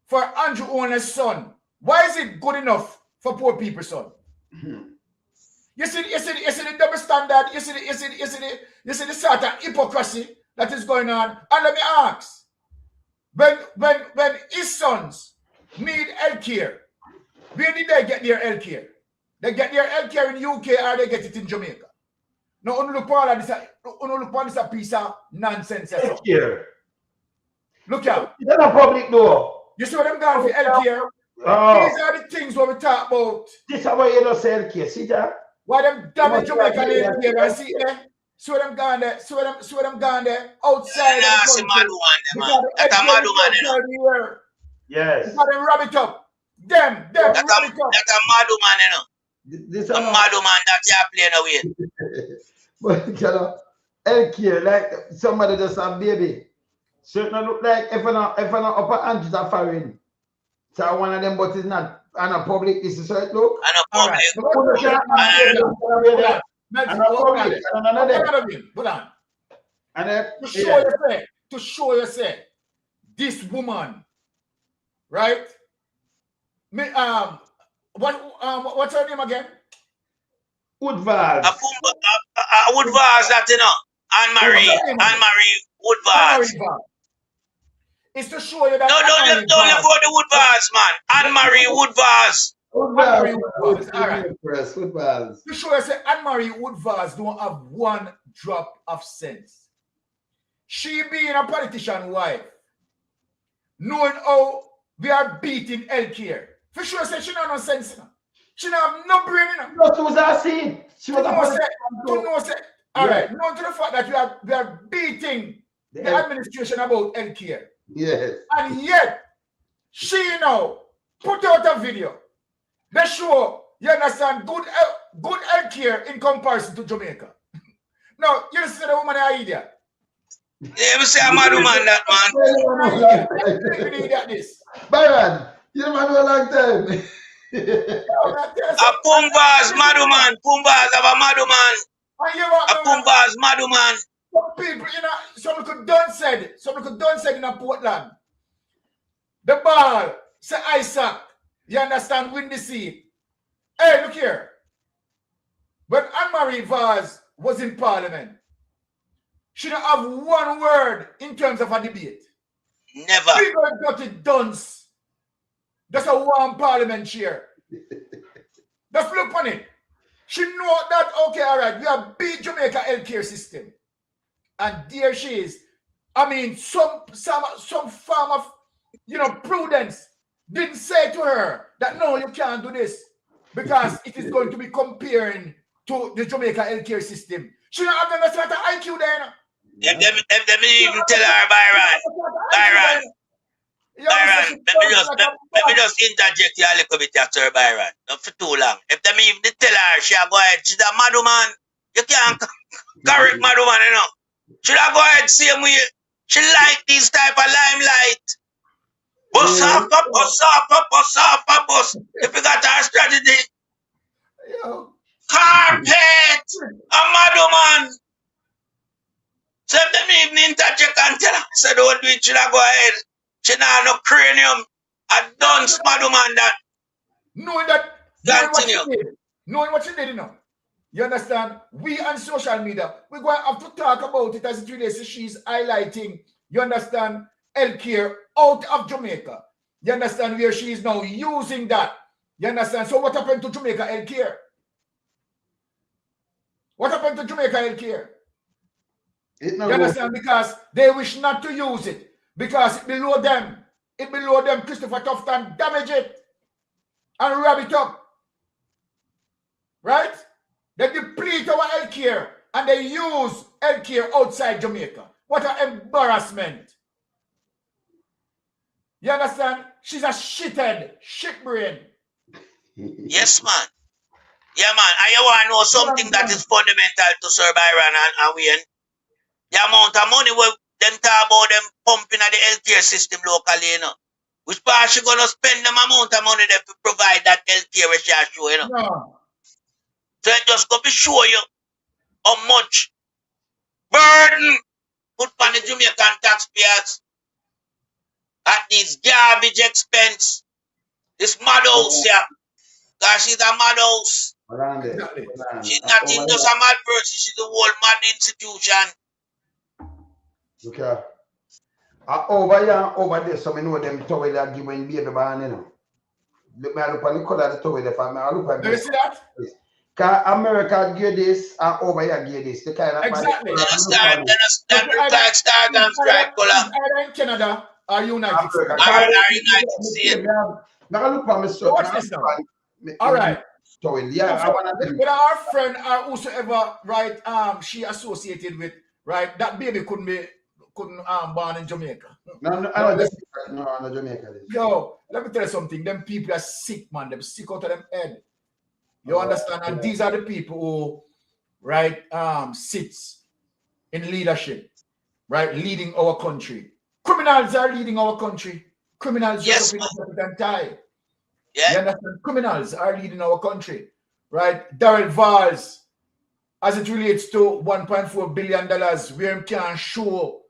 for Andrew Holness' son, why is it good enough for poor people's son? You see the double standard, you see the sort of hypocrisy that is going on. And let me ask, when his sons need health care, where did they get their health care? They get their health care in UK or they get it in Jamaica? Now, look upon this a piece of nonsense. Health care. Look out. It's not a public door. You see what I'm going for health care? These are the things what we talk about. This is how you don't say health care. See that? Why them damn Jamaican health care? I see there. See what I'm going there. See what I'm going there. Outside. That's a mad one, That's a mad one, Yes. Because them wrap it up. Them wrap it up. That's a mad woman, This a mad woman that you playing away. But health care, like somebody just have baby. So it not look like if an upper hundred are foreign. So one of them, but it's not on a public. This is how it look. On a public. To show yourself, this woman, right? What's her name again? Woodvard. Woodvard, that Anne-Marie Woodvard. It's to show you that. Don't look for the Woodvards, man. Anne-Marie Woodvards. All right. To show you that Anne-Marie Woodvards don't have one drop of sense. She being a politician wife, knowing how we are beating healthcare. For sure, say she don't have no sense. She don't have no brain. She was a scene. She was a all right. Known to the fact that we are beating the administration about healthcare. Yes. And yet, she put out a video that show, you understand, good healthcare in comparison to Jamaica. Now, you see the woman an idiot. Yeah, we say a mad woman, that man. Byron, you don't know a long time. A Pumbas, Maduman. Pumbas have a Maduman. A Pumbas, Maduman. Some people, some could done said in a Portland. The ball, say Isaac, you understand, win the seat. Hey, look here. When Anne-Marie Vaz was in Parliament, she don't have one word in terms of a debate. Never. We going got it dunce. That's a warm Parliament chair. Just look on it. She know that, okay, all right, we have beat Jamaica healthcare system. And there she is. I mean, some form of, prudence didn't say to her that, no, you can't do this because it is going to be comparing to the Jamaica healthcare system. She don't have the sort of IQ there. If them even tell her, Byron, let me just interject you a little bit here, Sir Byron. Not for too long. If them even tell her, she'll go ahead. She's a mad woman. You can't correct mad woman, She'll go ahead same way. She like this type of limelight. Bust off. If you got her strategy. Carpet! A madman! So them evening interject and tell her, so don't do it, she not go ahead. She not no cranium. A dunce madman that Knowing what continue. she did. Knowing what she did, you know. You understand? We on social media, we're going to have to talk about it as it relates to she's highlighting, you understand, healthcare out of Jamaica. You understand where she is now using that. You understand? So what happened to Jamaica healthcare? What happened to Jamaica healthcare? You understand? Because they wish not to use it. Because it below them. It below them. Christopher Tufton damage it and wrap it up. Right? They deplete our healthcare and they use healthcare outside Jamaica. What an embarrassment. You understand? She's a shithead, shit brain. Yes, man. Yeah, man. And you want to know something that is fundamental to Sir Byron and Wayne? The amount of money we them talk about them pumping at the healthcare system locally, you know. Which part she gonna spend them amount of money there to provide that healthcare which she has show, you know. No. So it just go to show you how much burden put on the Jamaican taxpayers at this garbage expense. This mad house here. Because she's a mad house. Exactly. She's not in just a mad person, she's a whole mad institution. Okay. Over here and over there, so I know them towel that give when baby born, you know. Look at the color of the towel there for me. I look at Do you see that? Because America give this and over here give this. The kind of Exactly. Then I start and strike color. Either in Canada or United States. Or United States. Now look at me, so Watch this now. All right. Towel. Yeah, I want to But our friend or whosoever, right, she associated with, right, that baby couldn't born in Jamaica. No, I don't just no Jamaica. Yo, let me tell you something. Them people are sick, man. Them sick out of them head. You understand? And these are the people who, right, sits in leadership, right, leading our country. Criminals are leading our country. Criminals Yes, up in and tie. Yeah. You understand? Criminals are leading our country, right? Darrell Valls, as it relates to $1.4 billion, where he can show,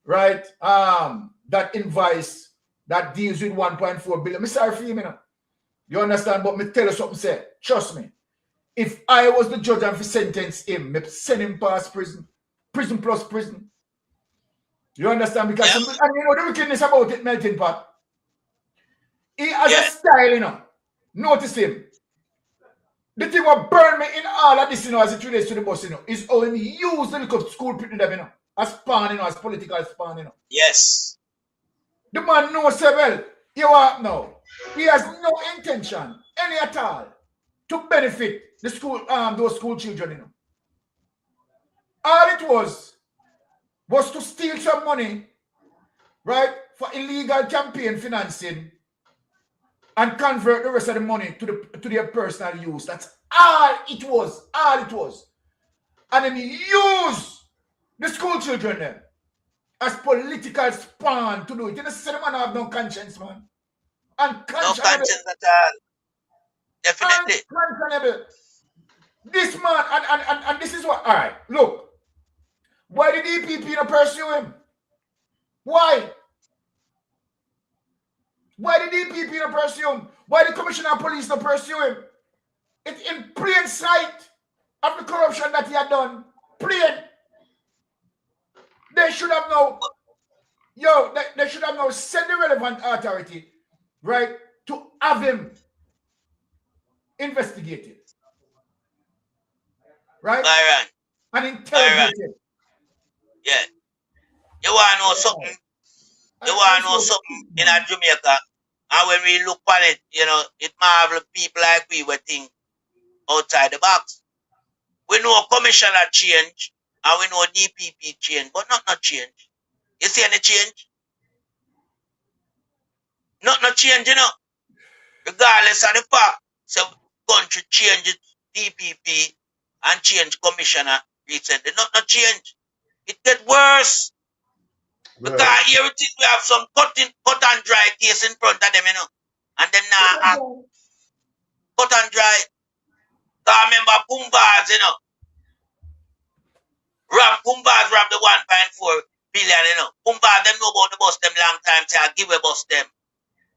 right, that invoice that deals with 1.4 billion. I'm sorry for you, know. You understand? But me tell you something, say, trust me. If I was the judge and if sentence him, me send him past prison. Prison plus prison. You understand? Because and you know the wickedness about it, melting pot. He has a style, you know. Notice him. The thing what burn me in all of this, you know, as it relates to the boss, you know, is how he use the little school people, you know, as spawn, you know, as political spawn, you know. Yes. The man knows so well. You are now. He has no intention, any at all, to benefit the school, those school children, you know. All it was to steal some money, right, for illegal campaign financing and convert the rest of the money to their personal use. That's all it was. All it was. And then use the school children then as political spawn to do it. You know, the man have no conscience, man. No conscience at all. Definitely. Unconscionable. This man, and this is what, all right, look. Why did EPP not pursue him? Why? Why did EPP not pursue him? Why did the Commissioner of Police not pursue him? It's in plain sight of the corruption that he had done. Plain. They should have now, they should have now sent the relevant authority, right, to have him investigated. Right? Byron. And interrogated. Yeah. You want to know something? You want to know something in Jamaica? And when we look on it, you know, it marvel people like we were think outside the box. We know commissioner change and we know DPP change, but not change. You see any change? Not change, you know. Regardless of the fact, so country change DPP and change commissioner recently. Not change. It get worse. Because here it is, we have some cut and dry case in front of them, you know. And them now cut and dry. Because remember Pumbaz, you know. Pumbaz robbed the 1.4 billion, you know. Pumbaz, them know about the bus them long time, say I give a bus them.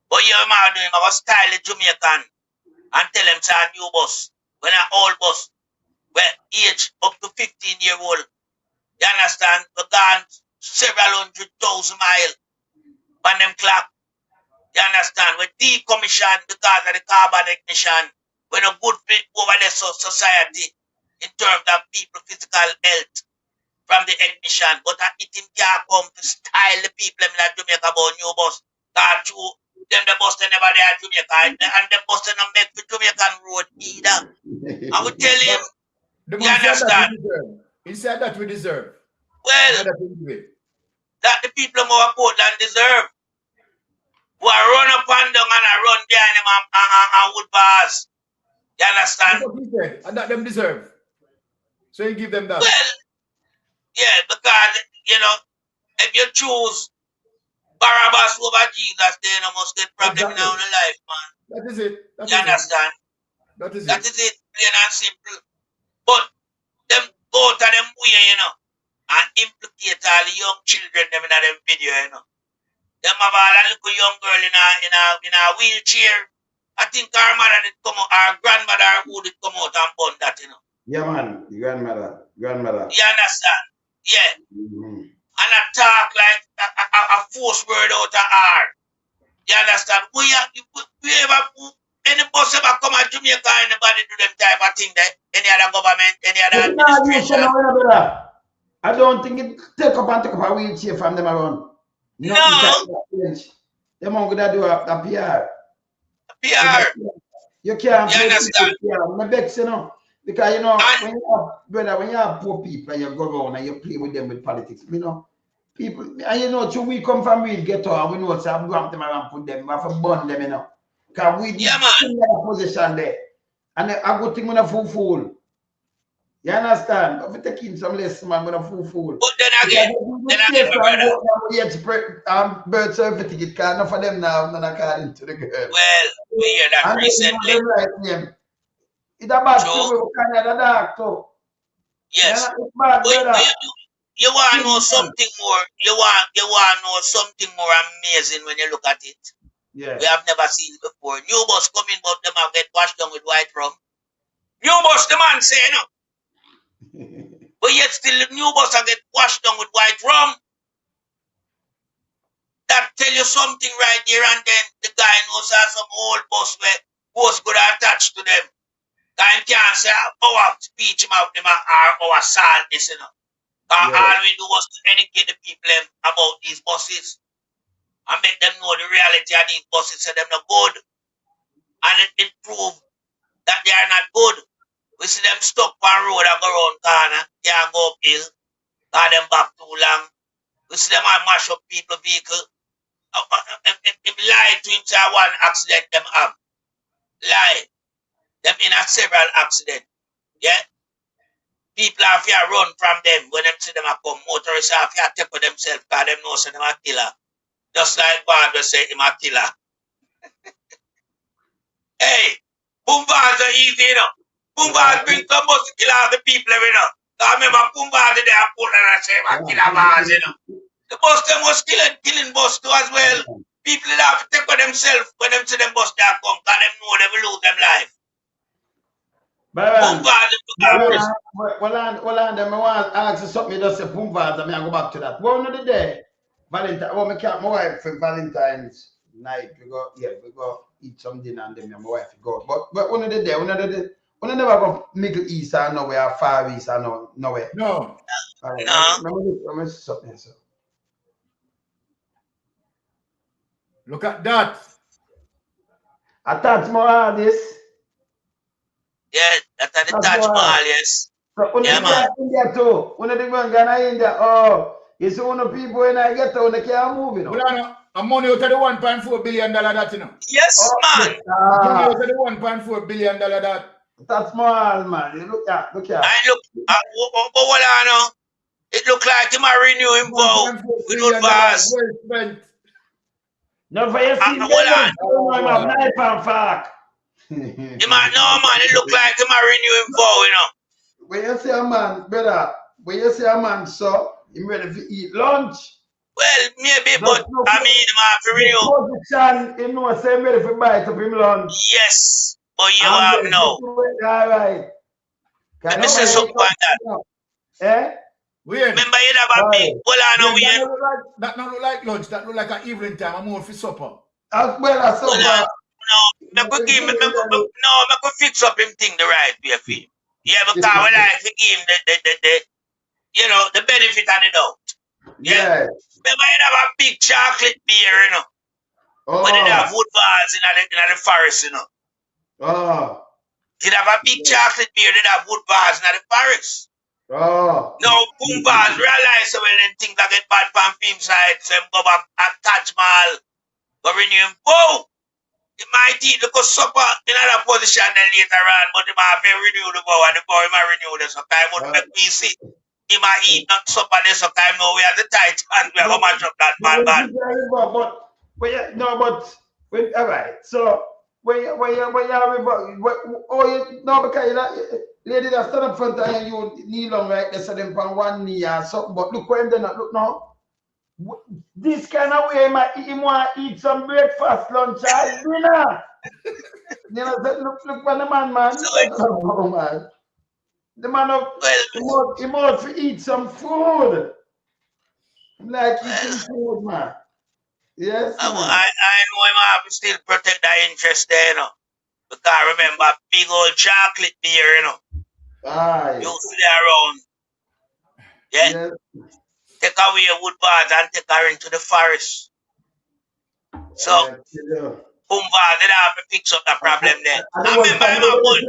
But you know, I was style the Jamaican and tell them say a new bus. When an old bus, where age up to 15-year-old, you understand, we gone several 100,000 miles on them clock. You understand? We decommissioned because of the carbon ignition. We're not good for over the society in terms of people physical health from the ignition. But it can't come to style the people in Jamaica about new bus. Because them the bus they never there at Jamaica. And the bus they don't make for Jamaican road either. I would tell him, you understand? He said that we deserve. Well, that the people of our Portland deserve. Who are run up and down and run behind him and wood bars. You understand? That's what he said, and that them deserve. So you give them that. Well, yeah, because, you know, if you choose Barabbas over Jesus, then you must get problem now in life, man. That is it. You understand? That is it, plain and simple. But them both of them way, you know, and implicate all the young children them in them video, you know. Them have all a little young girl in a wheelchair. I think our mother did come out, our grandmother who did come out and bun that, you know. Yeah, man, the grandmother. You understand? Yeah. Mm-hmm. And I talk like a force word out of her. You understand? We ever, any bus ever come at Jamaica, anybody do them type of thing that any other government, any other administration. I don't think it take up a wheelchair from them around. No. Them are gonna do a PR. A PR. You can't. You understand? My vex, you know, because you know when you have poor people and you go around and you play with them with politics, you know, people and you know, we come from real ghetto and we know so I grab them around put them, we have to burn them, you know, because we in that position there, and I go think when a fool. You understand? But if you take in some less man with a fool. But then again, birth certificate because enough of them now not according to the girl. Well, we hear that recently. It's a bad story, kind of dark too. Yes. But you want to know something more. You want to know something more amazing when you look at it. Yeah. We have never seen it before. New bus coming, but them have get washed down with white rum. New bus, the man say, you know. But yet still the new bus and get washed down with white rum. That tell you something right there, and then the guy knows how some old bus where was good attached to them. Guy can't say our speech about them or our sadness, you know. All we do was to educate the people about these buses and make them know the reality of these buses, so them not good. And it proved that they are not good. We see them stuck on road and go around corner, can't go uphill, got them back too long. We see them and mash up people vehicle. If lie to him, say one accident them have. Lie. Them in a several accident. Yeah? People have to run from them when them see them come. Motorists have to take for themselves because them know say them a killer. Just like Barbara say him a killer. Hey, Pumbaz are easy, you know. Pumbaz bring some bus to kill all the people, you know. I remember Pumbaz there and put and say him a killer bars, you know. The bus them was killing bus too as well. People have to take for themselves when them see them bus there come because them know they will lose them life. Pumbaz I want to ask you something. You just say Pumbaz, I go back to that. One of the day, Valentine, my wife for Valentine's night, we go eat some dinner and then my wife go. But one of the day, we never go Middle East or nowhere, Far East or nowhere. No. Right. No. Let me see something. So. Look at that. I touch more this. Yeah, that's the Taj Mahal, yes. So, yeah, man. India too. One of the people in Ghana, India. Oh, you see one of the people in I get to, they can't move, you know. Well, I'm money out of the $1.4 billion that, you know. Yes, man. Money out of the $1.4 billion that. That's small, man. You look at. I look, but what I know, it look like him a renew him vow with no bars. No, for you see, knife and fork. No, man, it look like him a renew him vow, you know. When you say a man, brother, when you say a man, so him ready to eat lunch. Well, maybe, Just but look I mean, him have to the renew. position, him know say him ready to bite up him lunch. Yes, but you I'm have ready now. to do it, all right. Let me say something about that. Eh? Weird. Remember, you have a big, hold on, Yeah, weird. That not look like lunch. That look like an evening time. I'm more for supper. as well as Hold on. supper. No, me could fix up him thing the right way for him. Yeah, because when I give him the you know, the benefit of the doubt. Yeah. Remember, you have a big chocolate beer, you know. But it have wood bars in the forest, you know. Oh. It have a big chocolate beer, it have wood bars in the forest. Oh. Now, boom bars realize so when them things that get bad from film side, so them go back at Taj Mahal, go renew him. Boom! He might eat the supper in another position then later on, but he might have to renew the bow and the bow he might renew the so time would make me see. He might eat not supper this so time no we are the tight and we are going to match up that man. But all right. So when you because you lady that stand up front and you kneel on right there so them on one knee or something, but look where them not look now. This kind of way him want to eat some breakfast, lunch, and dinner. You know, look for the man. Oh, man. The man he must eat some food. Like eating food, man. Yes, man. I know him have to still protect that interest there, you know. Because remember, big old chocolate beer, you know. Aye. You sit around. Yeah. Yes. Take away wood bars and take her into the forest. So, boom bars, they don't have to fix up the problem there. I remember him a good.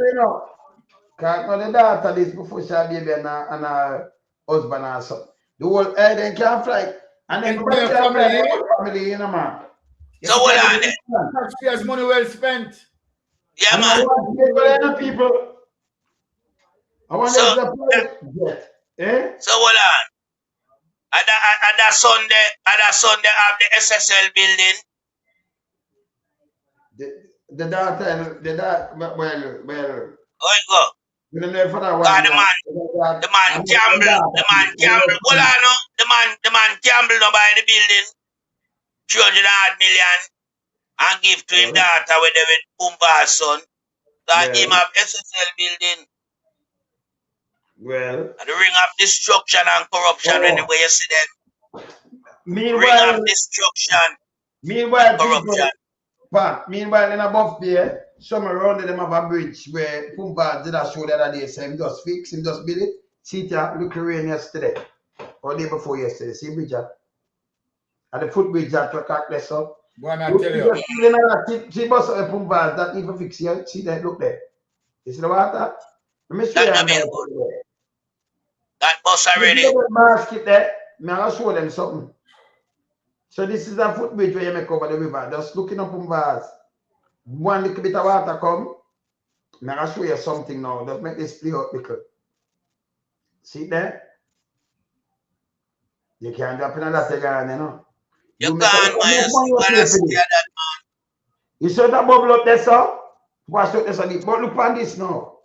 Because the daughter this before she had baby and her husband or something. The whole they can't fly. And then Entire family, you know, man. So what are they? Taxpayers' money well spent. Yeah, and man. I want to get people. I want to get So what on? At that Sunday have the SSL building. The daughter, well. Where you go? You don't know for that one. The man gamble. Hold on, no. The man gamble no buy the building. 300 million and give to him daughter with Pumba's son. That him have SSL building. Well. And the ring of destruction and corruption anyway you see them. Meanwhile, ring of destruction. Meanwhile, corruption. Meanwhile, in above there, some around them have a bridge where Pumba did a show the other day. So him just fix, him just build it. See it, look rain yesterday. Or day before yesterday. See bridge at the footbridge that took out less up. Go on, I tell you. See bus of the Pumba that need to fix here. See that, look there. You see the water? Let me show you. That bus already. Mask it there. I'll show them something. So this is a footbridge where you make over the river. Just looking up on bars. One little bit of water come. I'll show you something now. Just make this play out little. See there? You can't drop in that again, you know. You can't, man. You saw that bubble up there, sir? Wash out there, sir. But look on this now.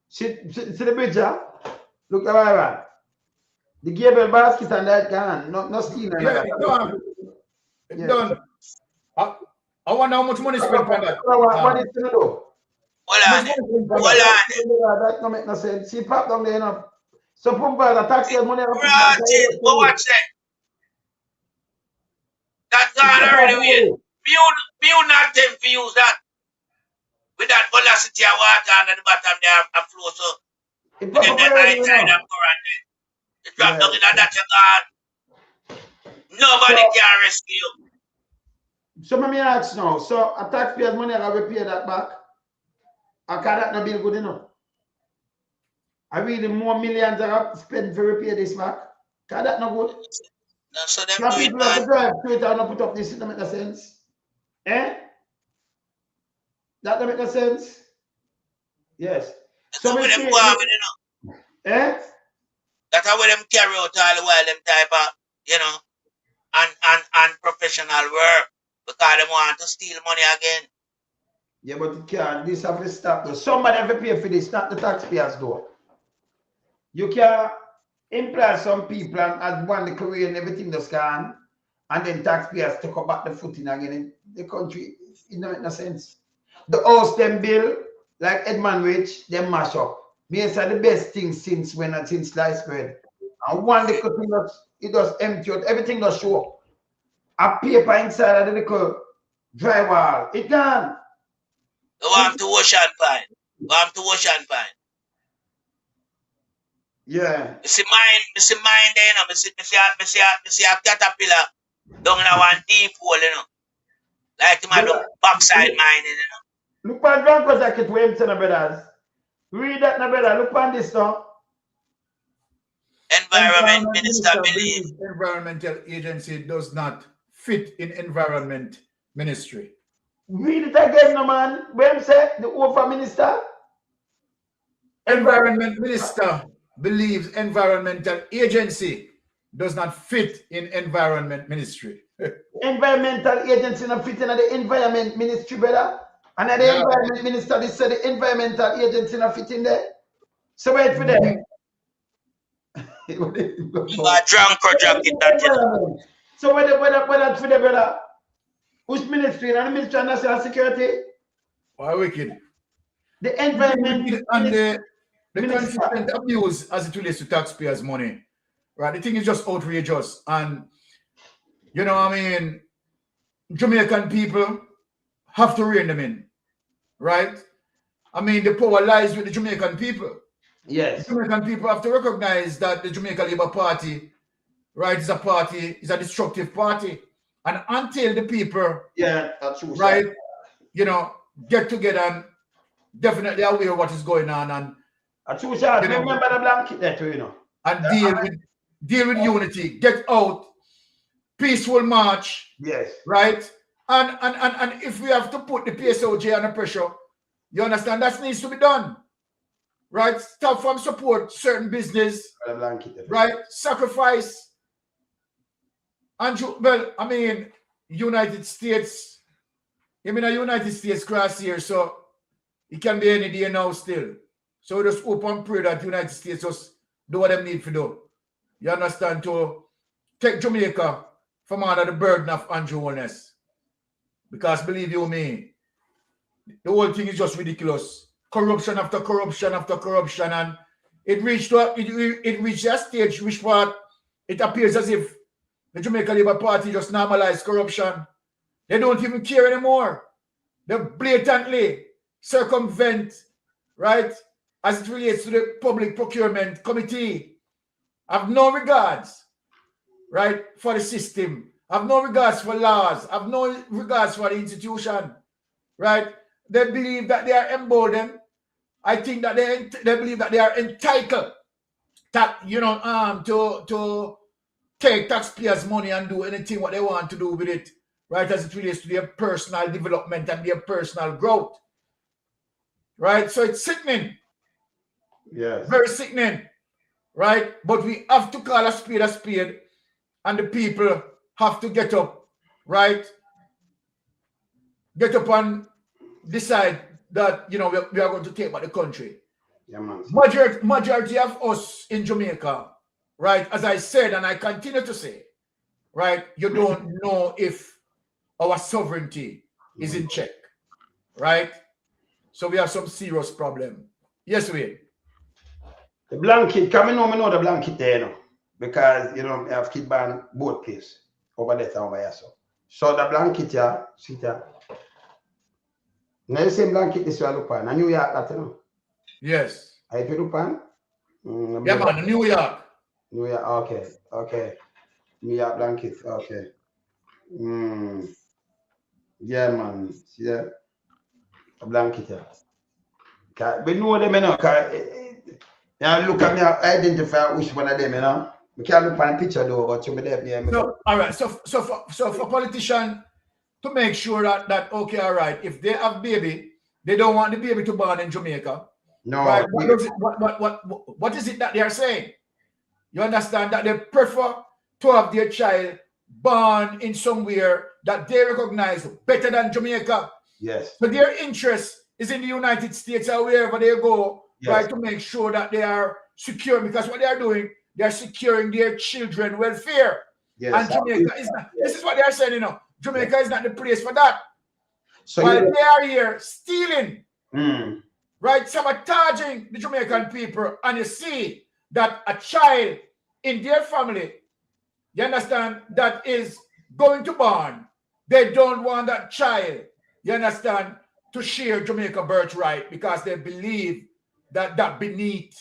See the bridge, huh? Look at that. The gable basket and that gone. No steam. Yeah, it's done. It's done. I wonder how much money spent on that. What is it to do? Hold on. That don't make no sense. See, pop down there enough. So Pumba, the taxpayers money. But watch that. That's gone already. We not them to use that. With that velocity of water under the bottom there a flow so. With them high tide and current there. You drop down in that you gone. Nobody can rescue you. So let me ask now. So a taxpayers money I will pay that back. I can't that not be good enough. I really more millions I have spent to repair this back. Can that not good? No, so them Some do it, people have to drive straight and not put up this, it don't make no sense. That don't make no sense. Yes. So with them go on with you know. That's how them carry out all the while them type of, you know, and professional work because they want to steal money again. Yeah, but it can't. This have to stop. Though. Somebody have to pay for this, not the taxpayers, though. You can employ some people and as one the career and everything that's gone, and then taxpayers took up back the footing again in the country. It don't make no sense. The house them bill, like Edmund Rich, them mash up. Me say the best thing since sliced bread. And one little thing it does empty out, everything does show up. A paper inside of the little drywall. It gone. You want to wash and fine. Want to wash and fine. Yeah. You see mine there, you know. Me see a caterpillar down in one deep hole, you know. Like him a backside mine, you know. Look at Grandpa Jacket Williams, brothers. Read that, brother. Look on this now. Environment Minister believes environmental agency does not fit in environment ministry. Read it again, no man. When say the over minister? Environment minister believes environmental agency does not fit in environment ministry. Environmental agency not fit in the environment ministry, brother. And the environment minister, they said the environmental agency not fit in there. So wait for them. you are drunk or jacket that, you know. So what for the brother? Which ministry? And the Ministry of National Security? Why wicked? The environment and the consistent abuse as it relates to taxpayers' money. Right? The thing is just outrageous. And you know, I mean, Jamaican people have to rein them in. Right? I mean, the power lies with the Jamaican people. Yes. The Jamaican people have to recognize that the Jamaica Labour Party, right, is a destructive party. And until the people, that's true, right, you know, get together and definitely aware of what is going on and true, sir. Remember the blanket there too, you know. And deal with unity, get out, peaceful march. Yes. Right? And if we have to put the PSOJ under pressure, you understand that needs to be done. Right? Stop from support certain business. Right? Sacrifice. And well, I mean, United States, I mean, a United States cross here, so it can be any day now still. So we just hope and pray that the United States just do what they need to do. You understand? To take Jamaica from under the burden of Holness. Because believe you me, the whole thing is just ridiculous. Corruption after corruption after corruption, and it reached a stage which part it appears as if the Jamaica Labour Party just normalized corruption. They don't even care anymore. They blatantly circumvent, right, as it relates to the Public Procurement Committee. Have no regards, right, for the system. Have no regards for laws. Have no regards for the institution, right? They believe that they are emboldened. I think that they believe that they are entitled to take taxpayers' money and do anything what they want to do with it, right, as it relates to their personal development and their personal growth. Right? So it's sickening. Yes. Very sickening. Right? But we have to call a spade, and the people have to get up, right? Get up and decide that, you know, we are going to take back the country. Yeah, man. Majority of us in Jamaica, right, as I said, and I continue to say, right, you don't know if our sovereignty is in check, right? So we have some serious problem. Yes, Wayne. The blanket, come me know the blanket there, you know, because, you know, I have kid ban both place over there, over here, so the blanket, yeah, see there. Now the same blanket this way look on, and New York, that, you know. Yes. I look on. Yeah, man, New York. New York, okay. New York blanket, okay. Yeah, man. See that? A blanket, yeah. We know them, you know, now look at me, identify which one of them, you know. We can't look at a picture though, but you be there. Yeah, so, all right. So for politician to make sure that okay, all right, if they have baby, they don't want the baby to born in Jamaica. No. Right? What is it that they are saying? You understand that they prefer to have their child born in somewhere that they recognize better than Jamaica. Yes. So their interest is in the United States or wherever they go, Yes. right, to make sure that they are secure, because what they are doing, they are securing their children welfare. Yes. And Jamaica is not, this is what they are saying, you know, Jamaica is not the place for that. So while they are here stealing, Mm. right, sabotaging the Jamaican people, and you see that a child in their family, you understand, that is going to born, they don't want that child, you understand, to share Jamaica birthright, because they believe that beneath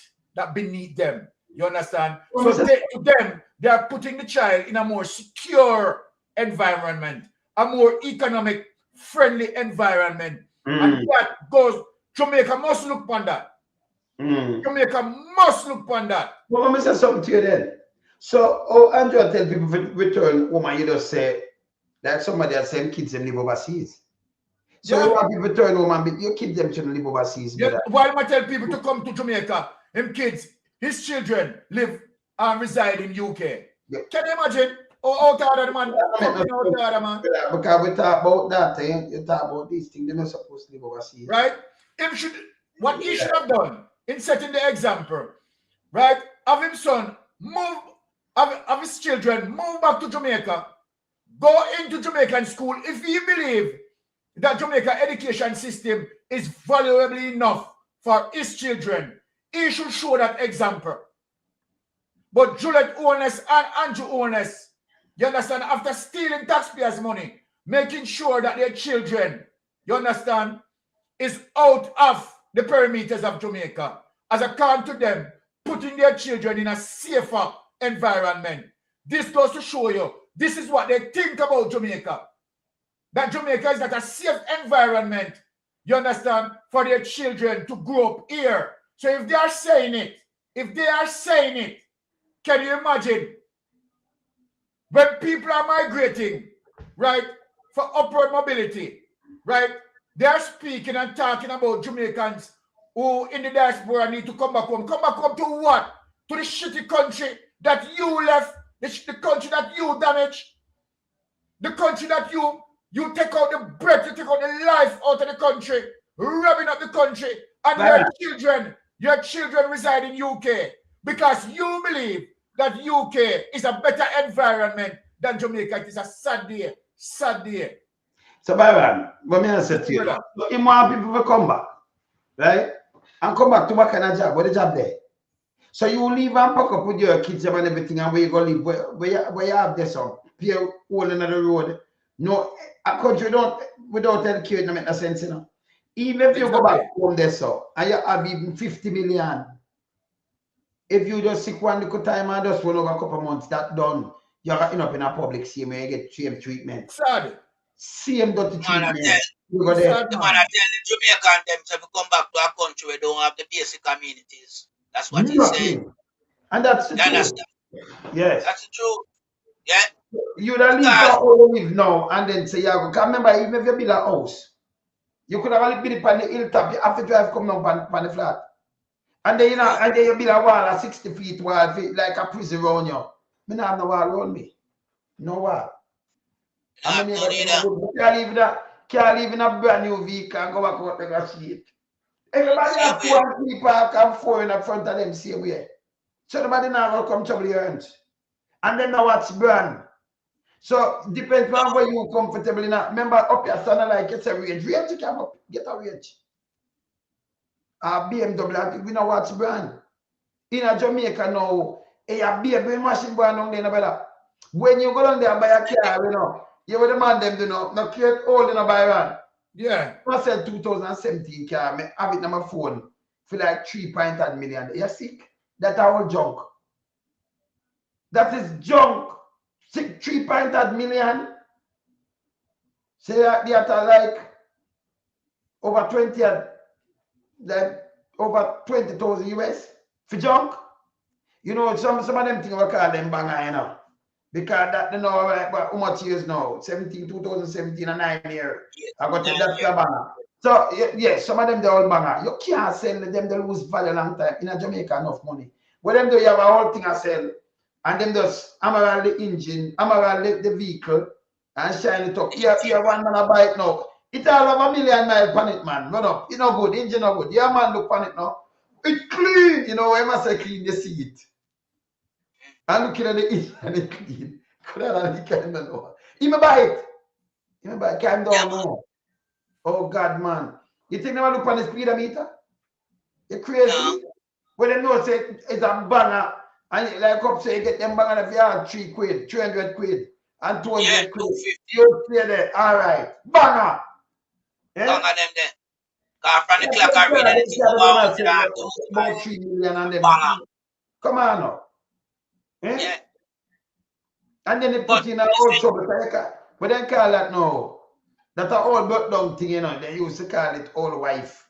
them, you understand. So to them, they are putting the child in a more secure environment, a more economic friendly environment, and that goes, Jamaica must look on that. Jamaica must look on that. Well, let me say something to you then. So, oh, Andrew, tell people return woman, you just say, like somebody has sent kids them live overseas. So you want people return woman, but your kids them shouldn't live overseas. Yeah, while I tell people to come to Jamaica, his children live and reside in UK. Yeah. Can you imagine? Oh, out of the man. Because we talk about that, you talk about these things, they're not supposed to live overseas. Right? What he should have done in setting the example, right? Have his son move, have his children move back to Jamaica, go into Jamaican school if he believe that Jamaica education system is valuable enough for his children. He should show that example. But Juliet Holness and Andrew Holness, you understand, after stealing taxpayers' money, making sure that their children, you understand, is out of the perimeters of Jamaica, as according to them, putting their children in a safer environment. This goes to show you, this is what they think about Jamaica. That Jamaica is not a safe environment, you understand, for their children to grow up here. So if they are saying it, can you imagine when people are migrating, right, for upward mobility, right? They are speaking and talking about Jamaicans who in the diaspora need to come back home. Come back home to what? To the shitty country that you left, the country that you damaged, the country that you take out the breath, you take out the life out of the country, rubbing up the country, and your children reside in UK because you believe that UK is a better environment than Jamaica. It is a sad day. So, Byron, what me I say to you, so if more people will come back, right, and come back to what kind of job, what the job there? So you leave and pack up with your kids and everything, and where you go live, where you have this up, pay all another road. No, a country without education don't make no sense, you know. Even if you go back home there, so, and you have even 50 million, if you just sick one little time and just run over a couple of months, that done, you're end up in a public scheme where you get same treatment. Sad. Same dirty treatment. You go there. The man I tell the Jamaican them to come back to a country where they don't have the basic amenities. That's what he's saying. And that's the truth. Understand? Yes. That's the truth. Yeah. You don't leave for all you live now and then say, yeah, because remember, even if you build a house, you could have only built it on the hilltop, you have to drive come down on the flat. And then, you know, and then you build a wall, a 60 feet wall, like a prison around you. I don't have no wall around me. No wall. I mean, can't live in a brand new vehicle and go back out the street. Everybody have 2 and 3 park and 4 in the front of them same way. So nobody now will come trouble your hands. And then now what's brand? So depends on where you're comfortable in. Remember up your son like it's a range. Range you can up, get a range. BMW, we know what's brand. In a Jamaica now, a baby machine brand on there, brother. When you go down there and buy a car, you know, you would demand them to know, not create all in a buy one. Yeah. I said 2017 car, I have it on my phone for like 3.8 million. You're sick? That's all junk. That is junk. 3.8 million. Say they are like over 20, like over 20,000 US for junk. You know, some of them things we call them banger, you know. Because that, you know, how much years now? 2017 and 9 years. I got to that's the banger. So, yeah, some of them, they're all banger. You can't sell them, they lose value a long time. In Jamaica, enough money. But them do you have a whole thing I sell, and them just hammer the engine, hammer the vehicle, and shine it up. Here one man I buy it now. It all have 1,000,000 miles on it, man. Run up. You know good. Engine no good. Yeah, man, look on it now. It clean. You know, when I say clean, you see it. I'm looking at the engine and it clean. Could I kind of know? Even buy it. Even buy it. Calm down now. Oh, God, man. You think never look on the speedometer? You crazy? No. When they know say it's a banger, and like up say you get them banger if you have 3 quid, 300 quid, and 200 Yeah, quid. 250. You stay there. All right. Banger. Long Eh? of them there. Cause from the That's clock what I read I'm anything saying. over I 100 say and 200 about 3 million and them. banger. Come on now. Eh? Yeah. And then they But put in a old trouble. But they call that now. That's an old butt down thing, you know. They used to call it old wife.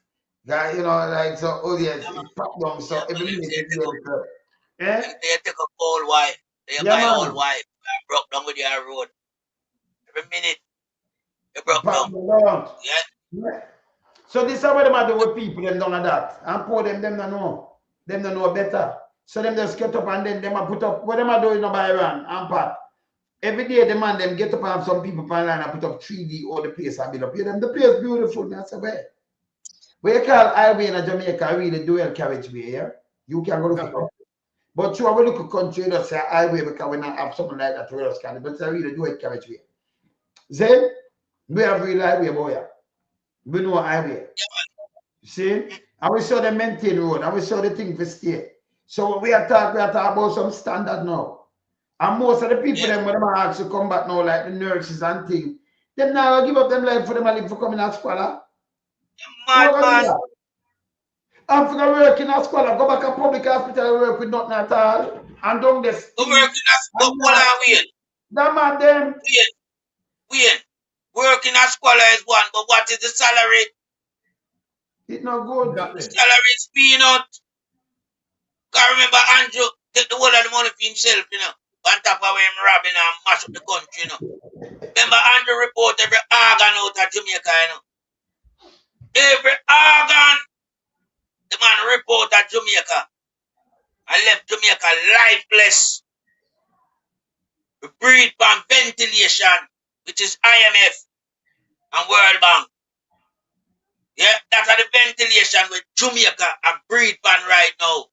Guy, you know, like so, oh yes, yeah, man. it pop down, so Yeah, every but them minute say you take up hear it. Eh? and they take up old wife. They Yeah, buy old man. wife. I broke down with your road. Every minute you broke Pop down. down. Yeah. Yeah. So this is what them do with people, them done that. And poor them don't know. Them don't know better. So them just get up and then them a put up, what them a do in by run and pat. Every day the man them get up and have some people online and put up 3D all the place and build up. Yeah, them the place beautiful. That's where. Where you call highway in Jamaica really dual carriageway, yeah? You can go look it up. But you have a look at country that say highway because we not have something like that to us can, but it's a really dual carriageway. Then we have real highway boy. We know highway. See? And we saw the maintain road, and we saw the thing for stay. So we are talking about some standard now. And most of the people Yeah. them when them ask to come back now, like the nurses and things, them now give up them life for them and live for coming at squalor. Mad man. I'm for work in a squalor, go back to public hospital and work with nothing at all. And don't get Who sting. working as hold on, wait. That man them. Wait. Working as scholar is one, but what is the salary? It's not good. The salary is peanut. Cause remember Andrew take the whole of the money for himself, you know. On top of him robbing and mash up the country, you know. Remember Andrew report every organ out of Jamaica, you know. Every organ, the man report at Jamaica. I left Jamaica lifeless. We breathe from ventilation, which is IMF and World Bank. Yeah, that's the ventilation with Jamaica and breathe from right now.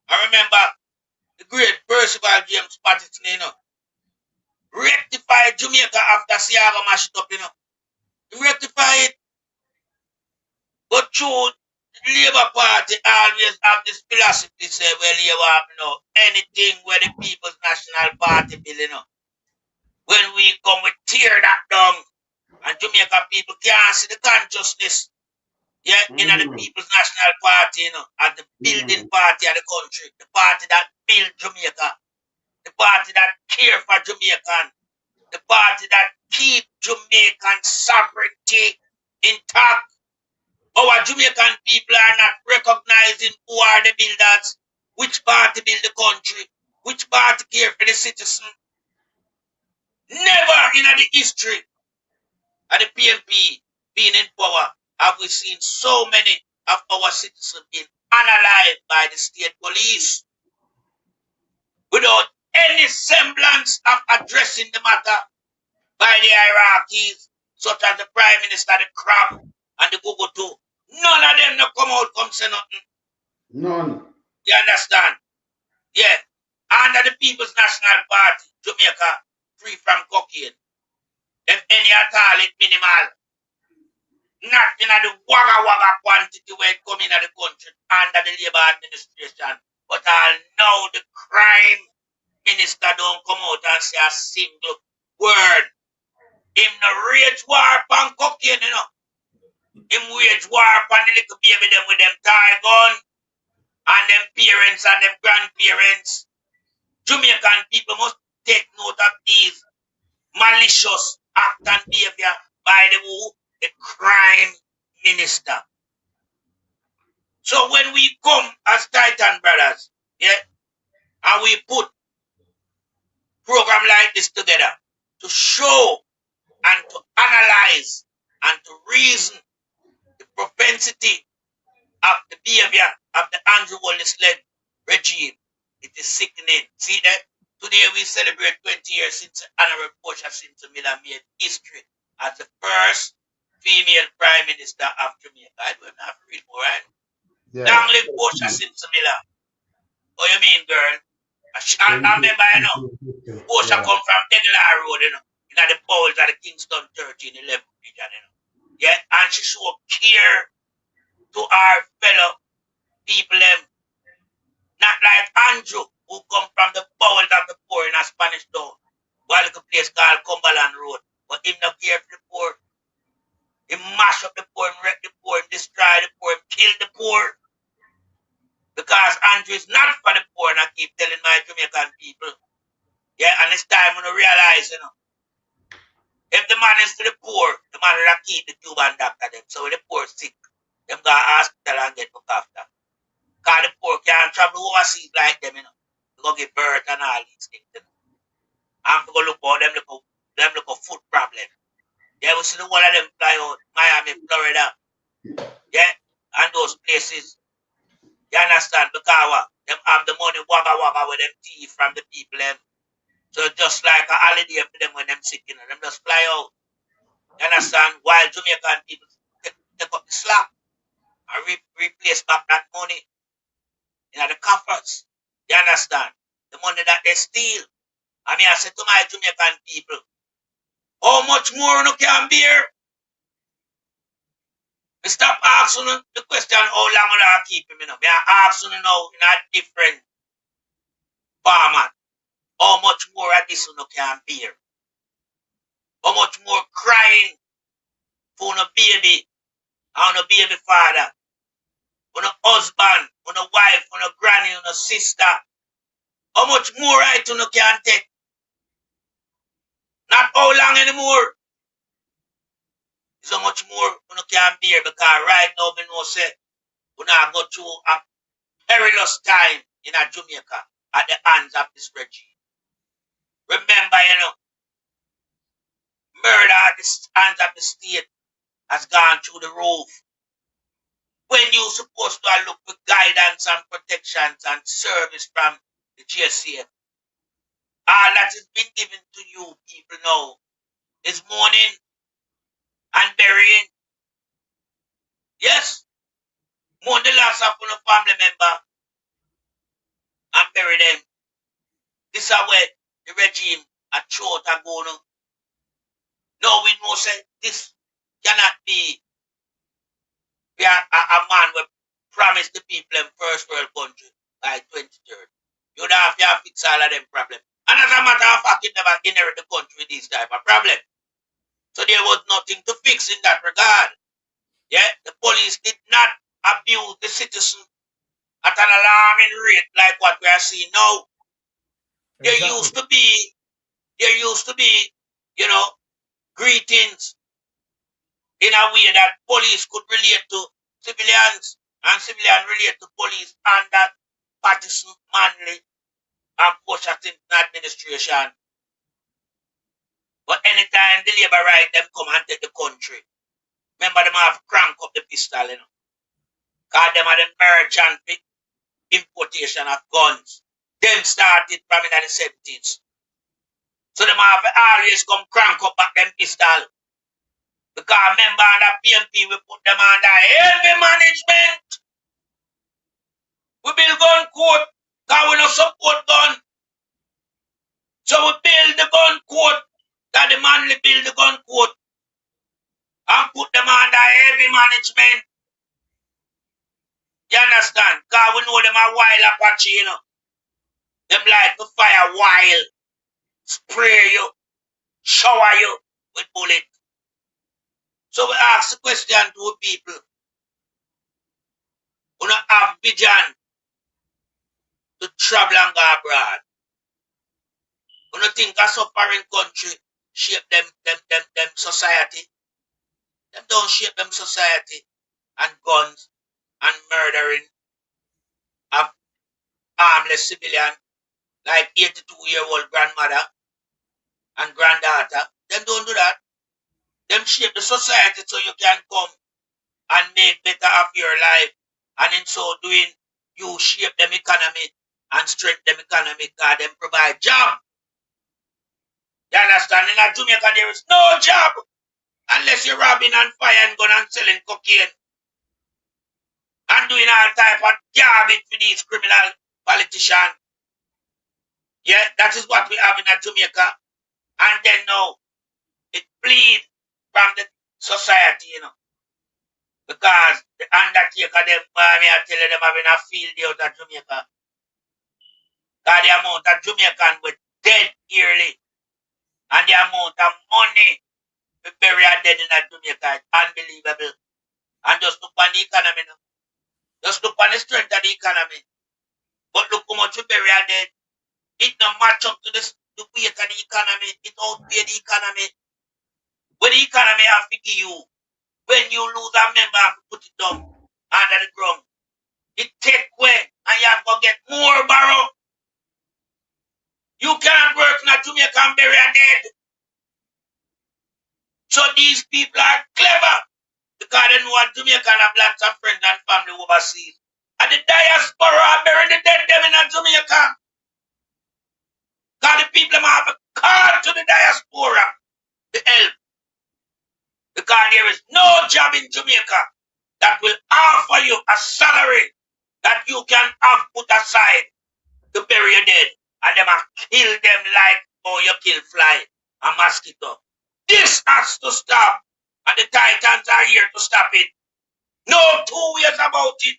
I remember the great Percival James Patterson, you know, rectified Jamaica after Siaga mashed it up, you know. He rectified it, but through the Labour Party always have this philosophy say, well, you have no anything where the People's National Party bill, you know. When we come, we tear that down, and Jamaica people can't see the consciousness. Yeah, in the People's National Party, you know, as the building party of the country, the party that built Jamaica, the party that care for Jamaican, the party that keep Jamaican sovereignty intact. Our Jamaican people are not recognizing who are the builders, which party build the country, which party care for the citizen. Never in the history of the PNP being in power have we seen so many of our citizens being unalived by the state police without any semblance of addressing the matter by the hierarchies, such as the Prime Minister, the Crab, and the Gugutu. None of them no come out, come say nothing. None. You understand? Yeah. Under the People's National Party, Jamaica, free from cocaine. If any at all, it's minimal. Not in the wagga quantity where it come in the country under the Labour administration. But I know the crime minister don't come out and say a single word. Him no rage war pan cocaine, you know. Him wage war pan the little baby them with them tie gun and them parents and them grandparents. Jamaican people must take note of these malicious act and behavior by the crime minister. So when we come as Titan brothers, yeah, and we put program like this together to show and to analyze and to reason the propensity of the behavior of the Andrew Holness-led regime, it is sickening. See that? Today we celebrate 20 years since Honorable Portia Simpson Miller made history as the first female prime minister of Jamaica. I don't have to read more, right? Yeah. Long live Portia Simpson Miller. What you mean, girl? I remember, you know, Portia come from Teglar Road, you know, in the bowls of the Kingston 1311 region, you know. Yeah, and she showed care to our fellow people, not like Andrew, who come from the bowels of the poor in a Spanish town, while the place called Cumberland Road. But him not care for the poor. He mash up the poor, him wreck the poor, him destroy the poor, him kill the poor. Because Andrew is not for the poor, and I keep telling my Jamaican people. Yeah, and it's time when I realize, you know, if the man is for the poor, the man will keep the Cuban doctor them. So when the poor sick, them go to hospital and get looked after. Because the poor can't travel overseas like them, you know. They go give birth and all these things, you know. And to go look for them look for food problem. Yeah, we see the one of them fly out Miami, Florida. Yeah, and those places. You understand? Because them have the money wagga with them thief from the people them. So just like a holiday for them when them sick, you know, them just fly out. You understand? While Jamaican people take up the slack and replace back that money in the coffers. You understand? The money that they steal. I mean, I said to my Jamaican people, how much more you can bear? I stop asking the question how long will I keep him, you know? I ask you now in a different format. How much more of this you can bear? How much more crying for a baby and a baby father, for a husband, for a wife, for a granny, for a sister? How much more right you can take? Not how long anymore. It's how much more you can bear, because right now we know say we now go through a perilous time in Jamaica at the hands of this regime. Remember, you know, murder at the hands of the state has gone through the roof. When you're supposed to look for guidance and protections and service from the GSCF, all that has been given to you people now is mourning and burying. Yes, mourn the loss of a family member and bury them. This is where the regime at short are going. No, we know say this cannot be a man will promise the people in first world country by 23rd. You don't have to fix all of them problems. And as a matter of fact, it never inherit the country with this type of problem. So there was nothing to fix in that regard. Yeah, the police did not abuse the citizen at an alarming rate like what we are seeing now. There used to be, you know, greetings in a way that police could relate to civilians and civilians relate to police under Patterson, Manley, and Portia Simpson administration. But anytime the labor right them come and take the country, remember them have crank up the pistol, you know. Because them are the merchant importation of guns. Them started from in the 70s. So them have always come crank up back them pistol. Because remember under PMP we put them under heavy management. We build gun court because we don't support gun. So we build the gun court, that the Manly build the gun court and put them under heavy management. You understand? Because we know them are wild Apache, you know. Them like to fire wild, spray you, shower you with bullets. So we ask the question to people. We don't have vision to travel and go abroad. We don't think a suffering country shape them society. Them don't shape them society and guns and murdering of harmless civilian like 82-year-old grandmother and granddaughter. Them don't do that. Them shape the society so you can come and make better of your life. And in so doing, you shape them economy and strengthen them economy because them provide job. You understand? In Jamaica, there is no job. Unless you're robbing and firing gun and selling cocaine and doing all type of garbage for these criminal politicians. Yeah, that is what we have in Jamaica. And then now, it bleeds from the society, you know. Because the undertaker, them, I tell you, them having a field day out of Jamaica. Because the amount of Jamaican were dead yearly. And the amount of money we bury are dead in Jamaica is unbelievable. And just look on the economy now. Just look on the strength of the economy. But look how much we bury are dead. It don't match up to the weight of the economy. It outweigh the economy. When the economy have to give you, when you lose a member, have to put it down under the ground. It take away and you have to get more borrow. You cannot work in a Jamaica and bury a dead. So these people are clever because they know what Jamaican have lots of friends and family overseas. And the diaspora are burying the dead them in a Jamaica. Because the people have a call to the diaspora to help. Because there is no job in Jamaica that will offer you a salary that you can have put aside to bury your dead. And them have kill them like how you kill fly and mosquito. This has to stop. And the Titans are here to stop it. No two ways about it.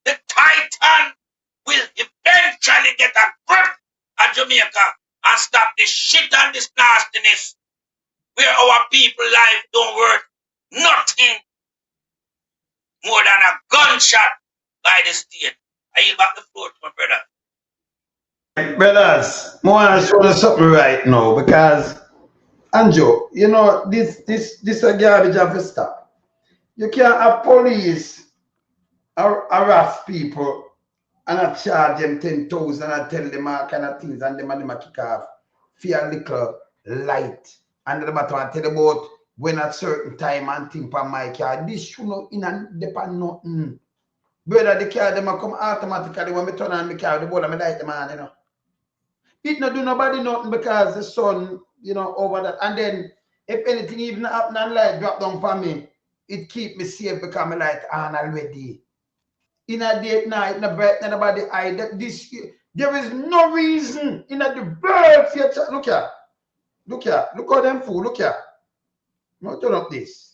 The Titan will eventually get a grip at Jamaica and stop this shit and this nastiness where our people life don't worth nothing more than a gunshot by the state. I yield back the floor to my brother. Brothers, I want to show you something right now because, Anjo, you know, this a garbage have to stop. You can't have police harass people and I charge them 10,000 and I tell them all kind of things and them and them kick off for a little light. And the matter I tell them about when at certain time and think on my car. This should not in and depend nothing. Brother, the car them come automatically when I turn on my car, the ball and I light them on, you know. It not do nobody nothing because the sun, you know, over that. And then if anything even happen and light drop down for me, it keep me safe because my light on already. In a day at night, in a bright, nobody eye. This there is no reason in the birds here. Look here. Look here. Look how them fool. Look here. No, turn up this.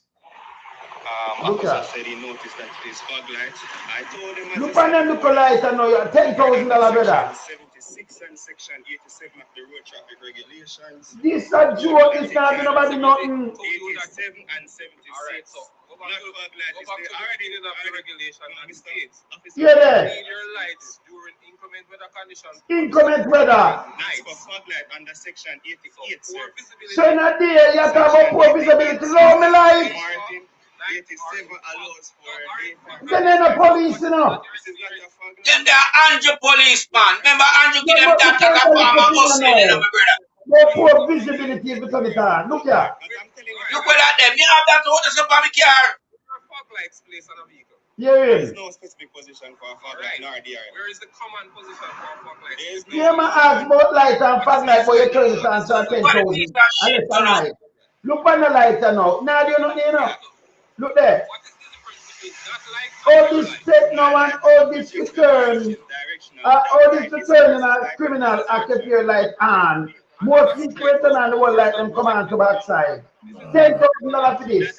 Officer said he noticed that it is fog lights. I told him. Look on them look light and now you're $10,000 brother. 76 and section 87 of the road traffic regulations. This a joke. It's not nobody nothing. 87 and 76. Alright, so go back to the regulation and the states. Yeah, there. Need your lights during inclement weather conditions. Inclement weather. Nice for fog light under section 88, sir. So in a day you have to have a poor visibility. Low me light. 87 allows for Then there's no police, you know. Then there are Andrew policeman. Remember Andrew give them that like a farmer hustling, you know, my brother. No poor visibility is becoming time. Look here. Look at them. You have that to hold us up on the car. Fog lights placed on a vehicle. Yeah, There is no specific position for a fog light nor DRM. Where is the common position for a fog light? There is no. yeah, man, ask about light and fog light, but you turn it on so 10,000. And it's a light. Look on the light now. Now you know, you know. Look there. What is the difference between that light All this take now and all this return. All this return in a criminal activity light on. Most people return on the whole light and come on to backside. $10,000 for this.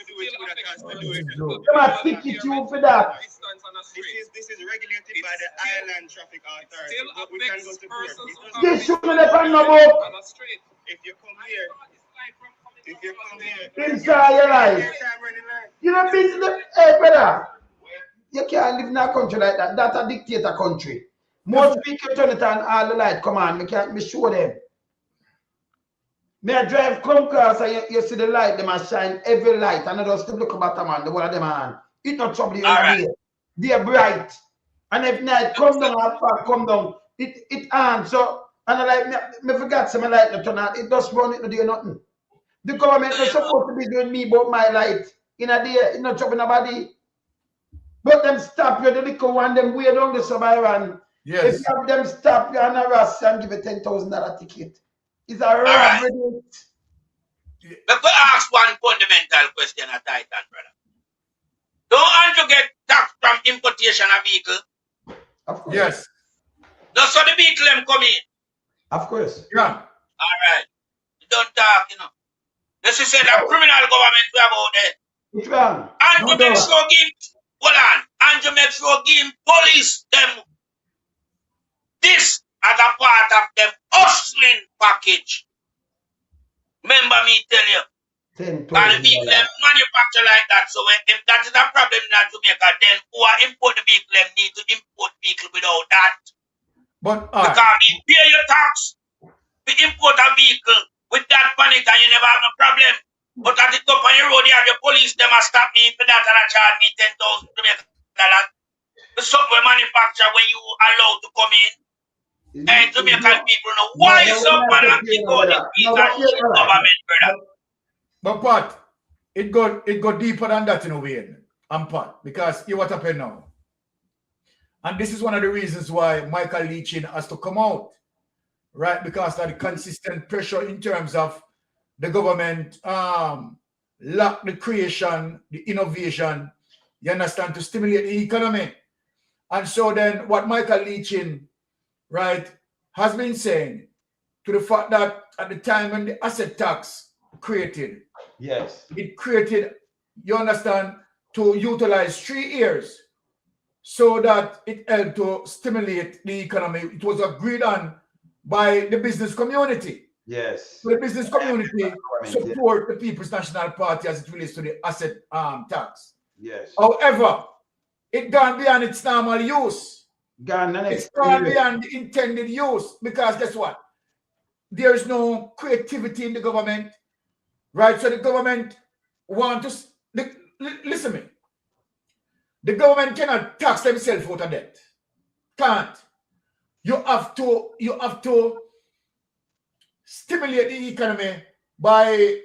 You must stick it you for that. This is regulated by the Island Traffic Authority. We can go to court. This shouldn't depend no book. If you come here, Inside your life. You know, business, hey brother. You can't live in a country like that. That's a dictator country. Most people turn it on, all the light come on. Me can't be show them. Me I drive come across and you see the light, them a shine every light. And I just look about them man, the one of them on. It not trouble you right. They're bright. And if night come down, after come down, it on. So and I like me forgot some light to turn on. It just run, it no do nothing. The government is supposed to be doing me about my light. In a day, it not trouble nobody. But them stop you, the little one, them way down the survivor. Yes. If you have them stop you and harass you and give you $10,000 ticket. It's a robbery. Let me ask one fundamental question at Titan, brother. Don't Andrew get tax from importation of vehicle? Of course. Yes. That's how the vehicle them come in. Of course. Yeah. All right. You don't talk, you know. This is that criminal government we have out there. It's wrong. And No to make doubt. sure give, hold on, and to make sure give police them this as a part of them hustling package. Remember me tell you. $10,000. And the vehicle them manufacture like that. So if that is a problem in Jamaica, then who are import the vehicle them need to import vehicle without that. But Because you pay your tax, we import a vehicle with that panic and you never have no problem. But at the top on your road, you have the police, them a stop me for that and a charge me $10,000 Jamaican. The software manufacturer where you allowed to come in. And Jamaican people know why is up and kick out the piece of shit government, brother. But Pat, it go deeper than that in a way, Pat, because you what happened now. And this is one of the reasons why Michael Leachin has to come out, right? Because of the consistent pressure in terms of the government lack the creation, the innovation, you understand, to stimulate the economy. And so then what Michael Leachin, right, has been saying to the fact that at the time when the asset tax created, yes, it created, you understand, to utilize 3 years so that it helped to stimulate the economy. It was agreed on by the business community. Yes. So the business community support the People's National Party as it relates to the asset tax. Yes. However, it gone beyond its normal use. It's gone beyond the intended use, because guess what? There is no creativity in the government, right? So the government want to listen to me. The government cannot tax themselves out of debt. Can't. You have to stimulate the economy by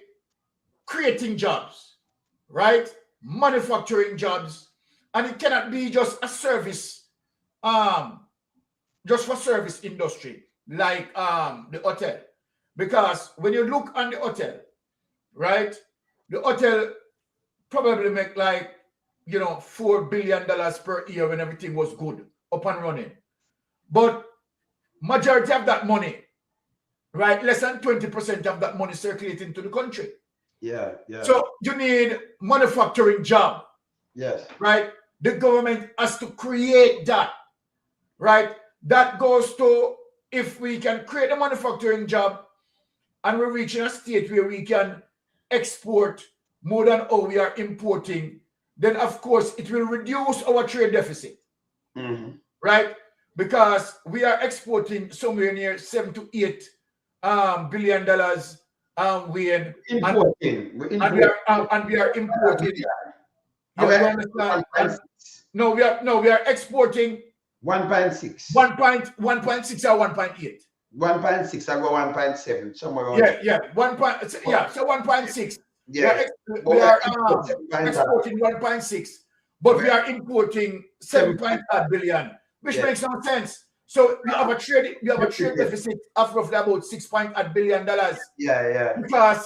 creating jobs, right? Manufacturing jobs. And it cannot be just a service, just for service industry, like the hotel. Because when you look on the hotel, right, the hotel probably make like, $4 billion per year when everything was good, up and running. But majority of that money, right, less than 20% of that money circulating to the country. Yeah. So you need manufacturing job. Yes. Right? The government has to create that. Right? That goes to, if we can create a manufacturing job and we're reaching a state where we can export more than how we are importing, then of course it will reduce our trade deficit. Mm-hmm. Right? Because we are exporting somewhere near $7 to $8 billion. We are importing. We are exporting 1.6. 1.6 or 1.8. 1.6, I go 1.7, somewhere around. So 1.6. Yeah. We are exporting 1.6, but we are importing 7.8 billion, which makes no sense. So we have a trade deficit of roughly about $6.8 billion. Yeah. Because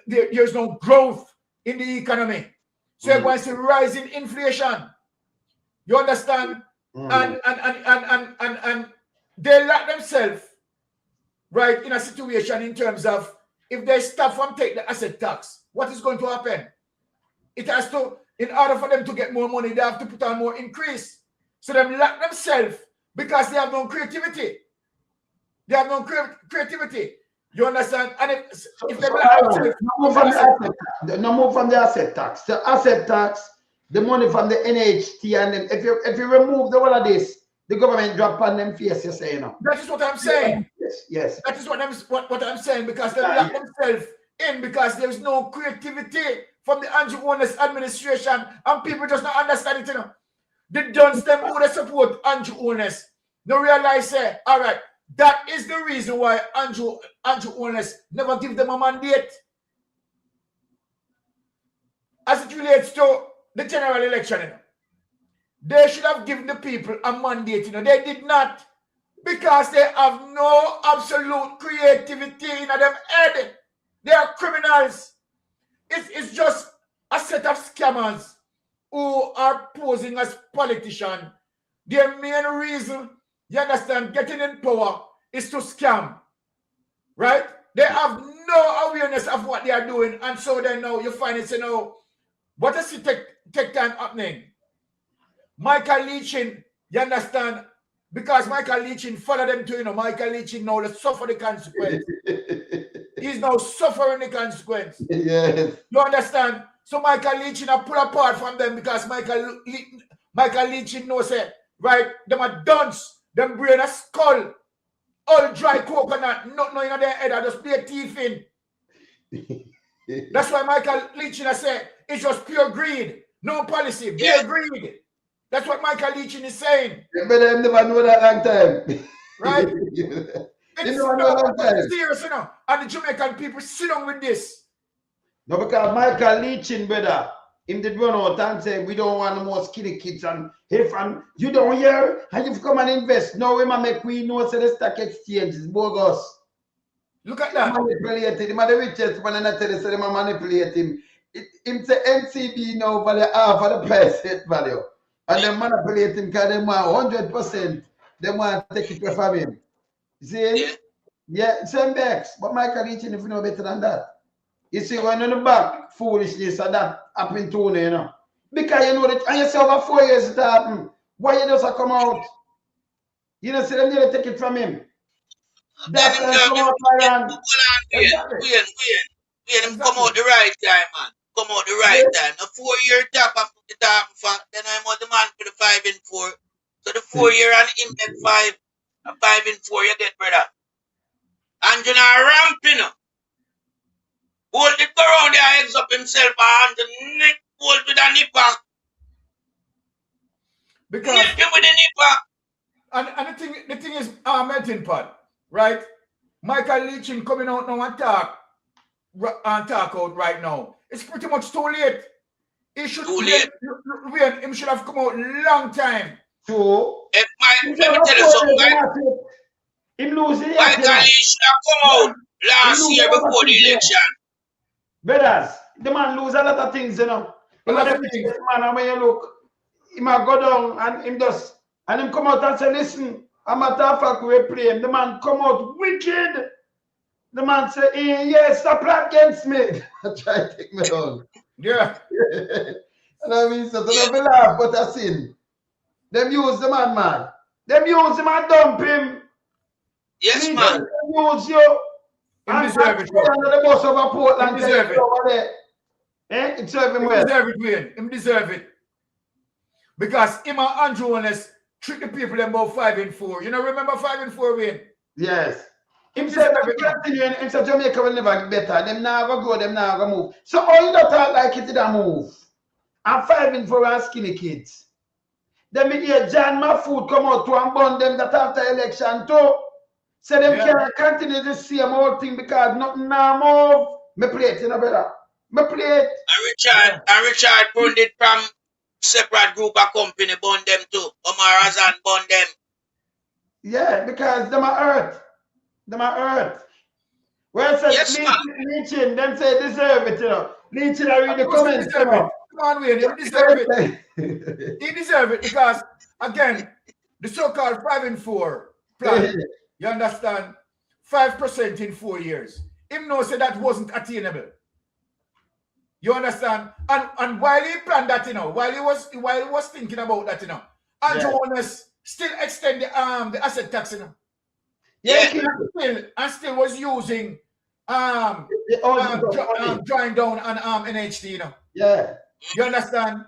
there's no growth in the economy. So you're going to see rising inflation. You understand? And they lock themselves right in a situation in terms of, if they stop from taking the asset tax, what is going to happen? It has to, in order for them to get more money, they have to put on more increase. So they lock themselves because they have no creativity. They have no creativity. You understand? And if they no move from the asset tax. The asset tax, the money from the NHT, and then if you remove the all of this, the government drop on them face, you say, That is what I'm saying. Yes. That is what I'm saying, because they lock themselves in because there is no creativity from the Andrew Holness administration, and people just not understand it, The Duns them who they support Andrew Holness. They realize, all right, that is the reason why Andrew Holness never give them a mandate. As it relates to the general election, they should have given the people a mandate, They did not, because they have no absolute creativity in their head. They are criminals. It's just a set of scammers who are posing as politicians. Their main reason, you understand, getting in power is to scam. Right? They have no awareness of what they are doing. And so then now you find it, what does it take time happening? Michael Leachin, you understand? Because Michael Leachin follow them to, Michael Leachin now to suffer the consequence. He's now suffering the consequence. Yes. You understand? So Michael Leachin are pull apart from them because Michael Leachin knows it, right? Them are dunce, them brain a skull, all dry coconut, not knowing their head, I just play teeth in. That's why Michael Leachin has said it's just pure greed, no policy, pure greed. That's what Michael Leachin is saying. You better never know that long time. Right? It's serious, And the Jamaican people sit down with this. No, because Michael Leachin, brother, him did run out and say, we don't want no more skinny kids. And if you don't hear, and you've come and invest. Now we make we know so the stock exchange is bogus. Look at that. Manipulated. Him are the richest man, and I tell you, so they manipulate him. Him say NCB now value half of the price set value. And they manipulate him because they want 100%. They want to take it away from him. You see? Yeah, same backs. But Michael Leachin, if you know better than that. You see, when on the back, foolishness and that happened to you, Because you know that, and you say over 4 years it happened. Why you just come out? You know, see them nearly take it from him. That's come out, Ryan. Come out the right time, man. Come out the right time. A 4-year tap after the tap, then I'm on the man for the 5 and 4. So the 4 year and him at 5 and 5 and 4, you get brother. And you know, ramping up. Hold it around their heads up himself and the neck hold with a nipper. Because nip him with a nipper. And the thing is, melting pot, right? Michael Leachin coming out now and talk out right now. It's pretty much too late. He should him should have come out long time. So let me tell you something. Him losing Michael Leachin should have come out last year before the election. Brothers, the man lose a lot of things, A lot of things. Man, and when you look, he might go down and him come out and say, listen, I'm a tough fuck we play him. The man come out wicked. The man say, yes, stop against me. Try to take me down. Yeah. And I mean, so don't laugh, but I sin. Them use the man. Them use him and dump him. Yes, man. Them use you. Him deserve it, bro. The boss of a Portland. Him deserve it. Over there. It serve him well. Deserve it, Wayne. Him deserve it. Because him and Andrew Holness treat the people them about 5 and 4. You know, remember 5 and 4, Wayne? Yes. Him said continuing, him said Jamaica will never get better. Them never grow, them never move. So all you don't talk like it didn't move. I'm 5 and 4 are skinny kids. Then me hear John Mahfood come out to and burn them that after election too. So them can't continue the same old thing because nothing now move. Me play it, brother. Me play it. And Richard burned it from separate group of company, burn them too. Omar Hazan burn them. Yeah, because them are earth. Them are earth. Where it says Leachin, them say deserve it, Leachin, I read the comments. Come on, Wayne, he deserve it. He deserve it because, again, the so-called 5 and 4 plan, you understand, 5% in 4 years. Him knows that wasn't attainable. You understand? And while he planned that, while he was thinking about that, Andrew Holness still extend the asset tax, and still was using drawing down on NHT, Yeah. You understand?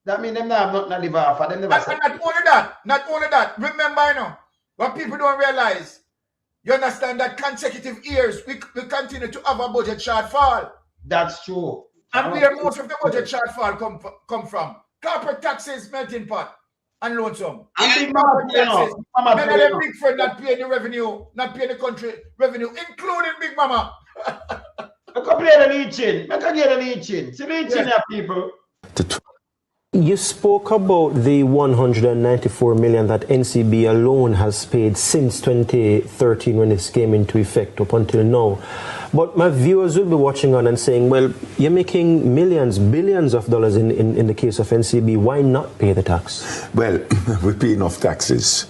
That means them have nothing to live off of. Them never And not only that, remember, what people don't realize, you understand that consecutive years we continue to have a budget shortfall. That's true. And where most of the budget shortfall come from? Corporate taxes, melting pot, and lonesome. And big mama taxes. None of them big friend not paying the revenue, not paying the country revenue, including Big Mama. I can play the Leachin. I can get the Leachin. See Leachin, people. You spoke about the 194 million that NCB alone has paid since 2013 when this came into effect up until now. But my viewers will be watching on and saying, well, you're making millions, billions of dollars in the case of NCB. Why not pay the tax? Well, we pay enough taxes.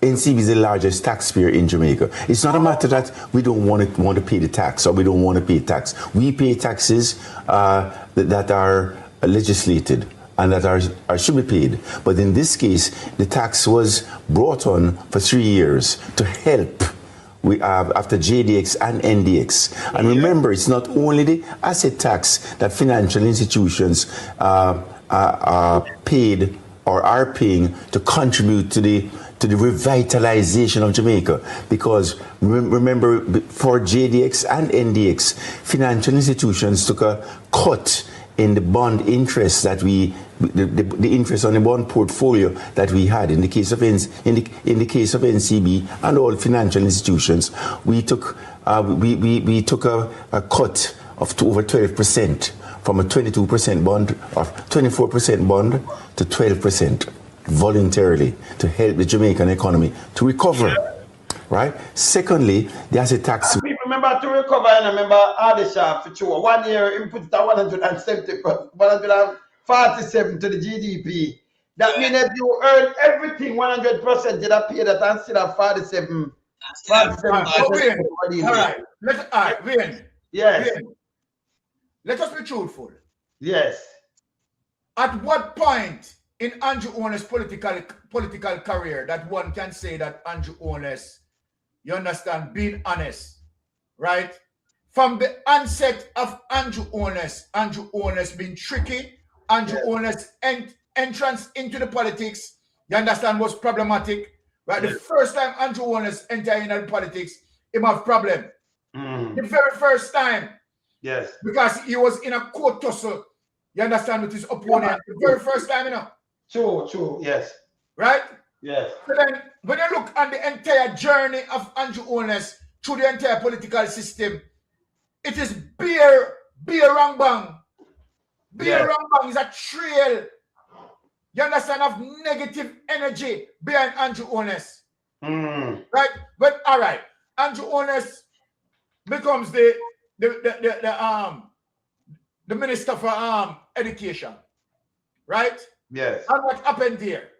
NCB is the largest taxpayer in Jamaica. It's not a matter that we don't want to pay the tax or we don't want to pay tax. We pay taxes that are legislated and that should be paid. But in this case, the tax was brought on for 3 years to help. We have after JDX and NDX. And remember, it's not only the asset tax that financial institutions paid or are paying to contribute to the revitalization of Jamaica. Because remember, for JDX and NDX, financial institutions took a cut in the bond interest that the interest on the bond portfolio that we had. In the case of NCB and all financial institutions, we took a cut of over 12%, from a 22% bond or 24% bond to 12% voluntarily, to help the Jamaican economy to recover. Right? Secondly, the asset tax. People remember to recover, and remember Adesha for sure. 1 year input 147 to the GDP. That means if you earn everything 100%, you have paid that and still have 47. All right. Wayne. Yes. Wayne. Let us be truthful. Yes. At what point in Andrew Holness' political career that one can say that Andrew Holness, you understand, being honest, right? From the onset of Andrew Holness being tricky, Andrew Holness entrance into the politics, you understand, was problematic, right? The first time Andrew Holness entered into politics, he have problem. The very first time. Yes. Because he was in a court tussle, you understand, with his opponent. The very first time, you know. True, yes. Right? Yes. So then, when you look at the entire journey of Andrew Holness through the entire political system, it is beer rangbang. Beer rangbang is a trail, you understand, of negative energy behind Andrew Holness. Right? But all right, Andrew Holness becomes the minister for education. Right? Yes. And what happened there?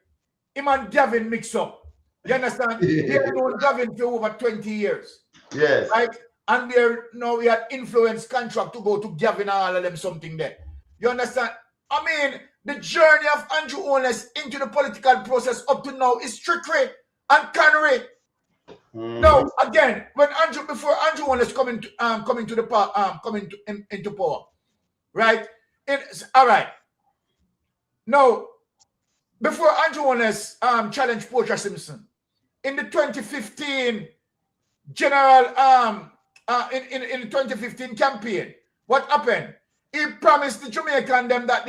Him and Gavin mix up. You understand? They've known Gavin for over 20 years. Yes. Right? And now we had influence contract to go to Gavin and all of them something there. You understand? I mean, the journey of Andrew Holness into the political process up to now is trickery and cannery. Now, again, before Andrew Holness coming into power, right? All right. Now, before Andrew Holness challenged Portia Simpson in the 2015 general in the 2015 campaign, what happened? He promised the Jamaican them that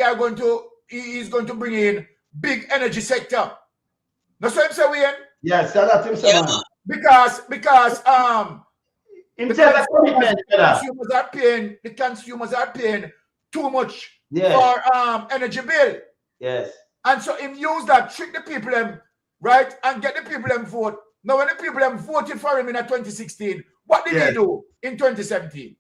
he's going to bring in big energy sector. That's what I'm saying. Yes, that's him saying. Because the consumers are paying too much for energy bill. Yes. And so him use that, trick the people them, right, and get the people them vote. Now when the people them voted for him in 2016, what did he do in 2017?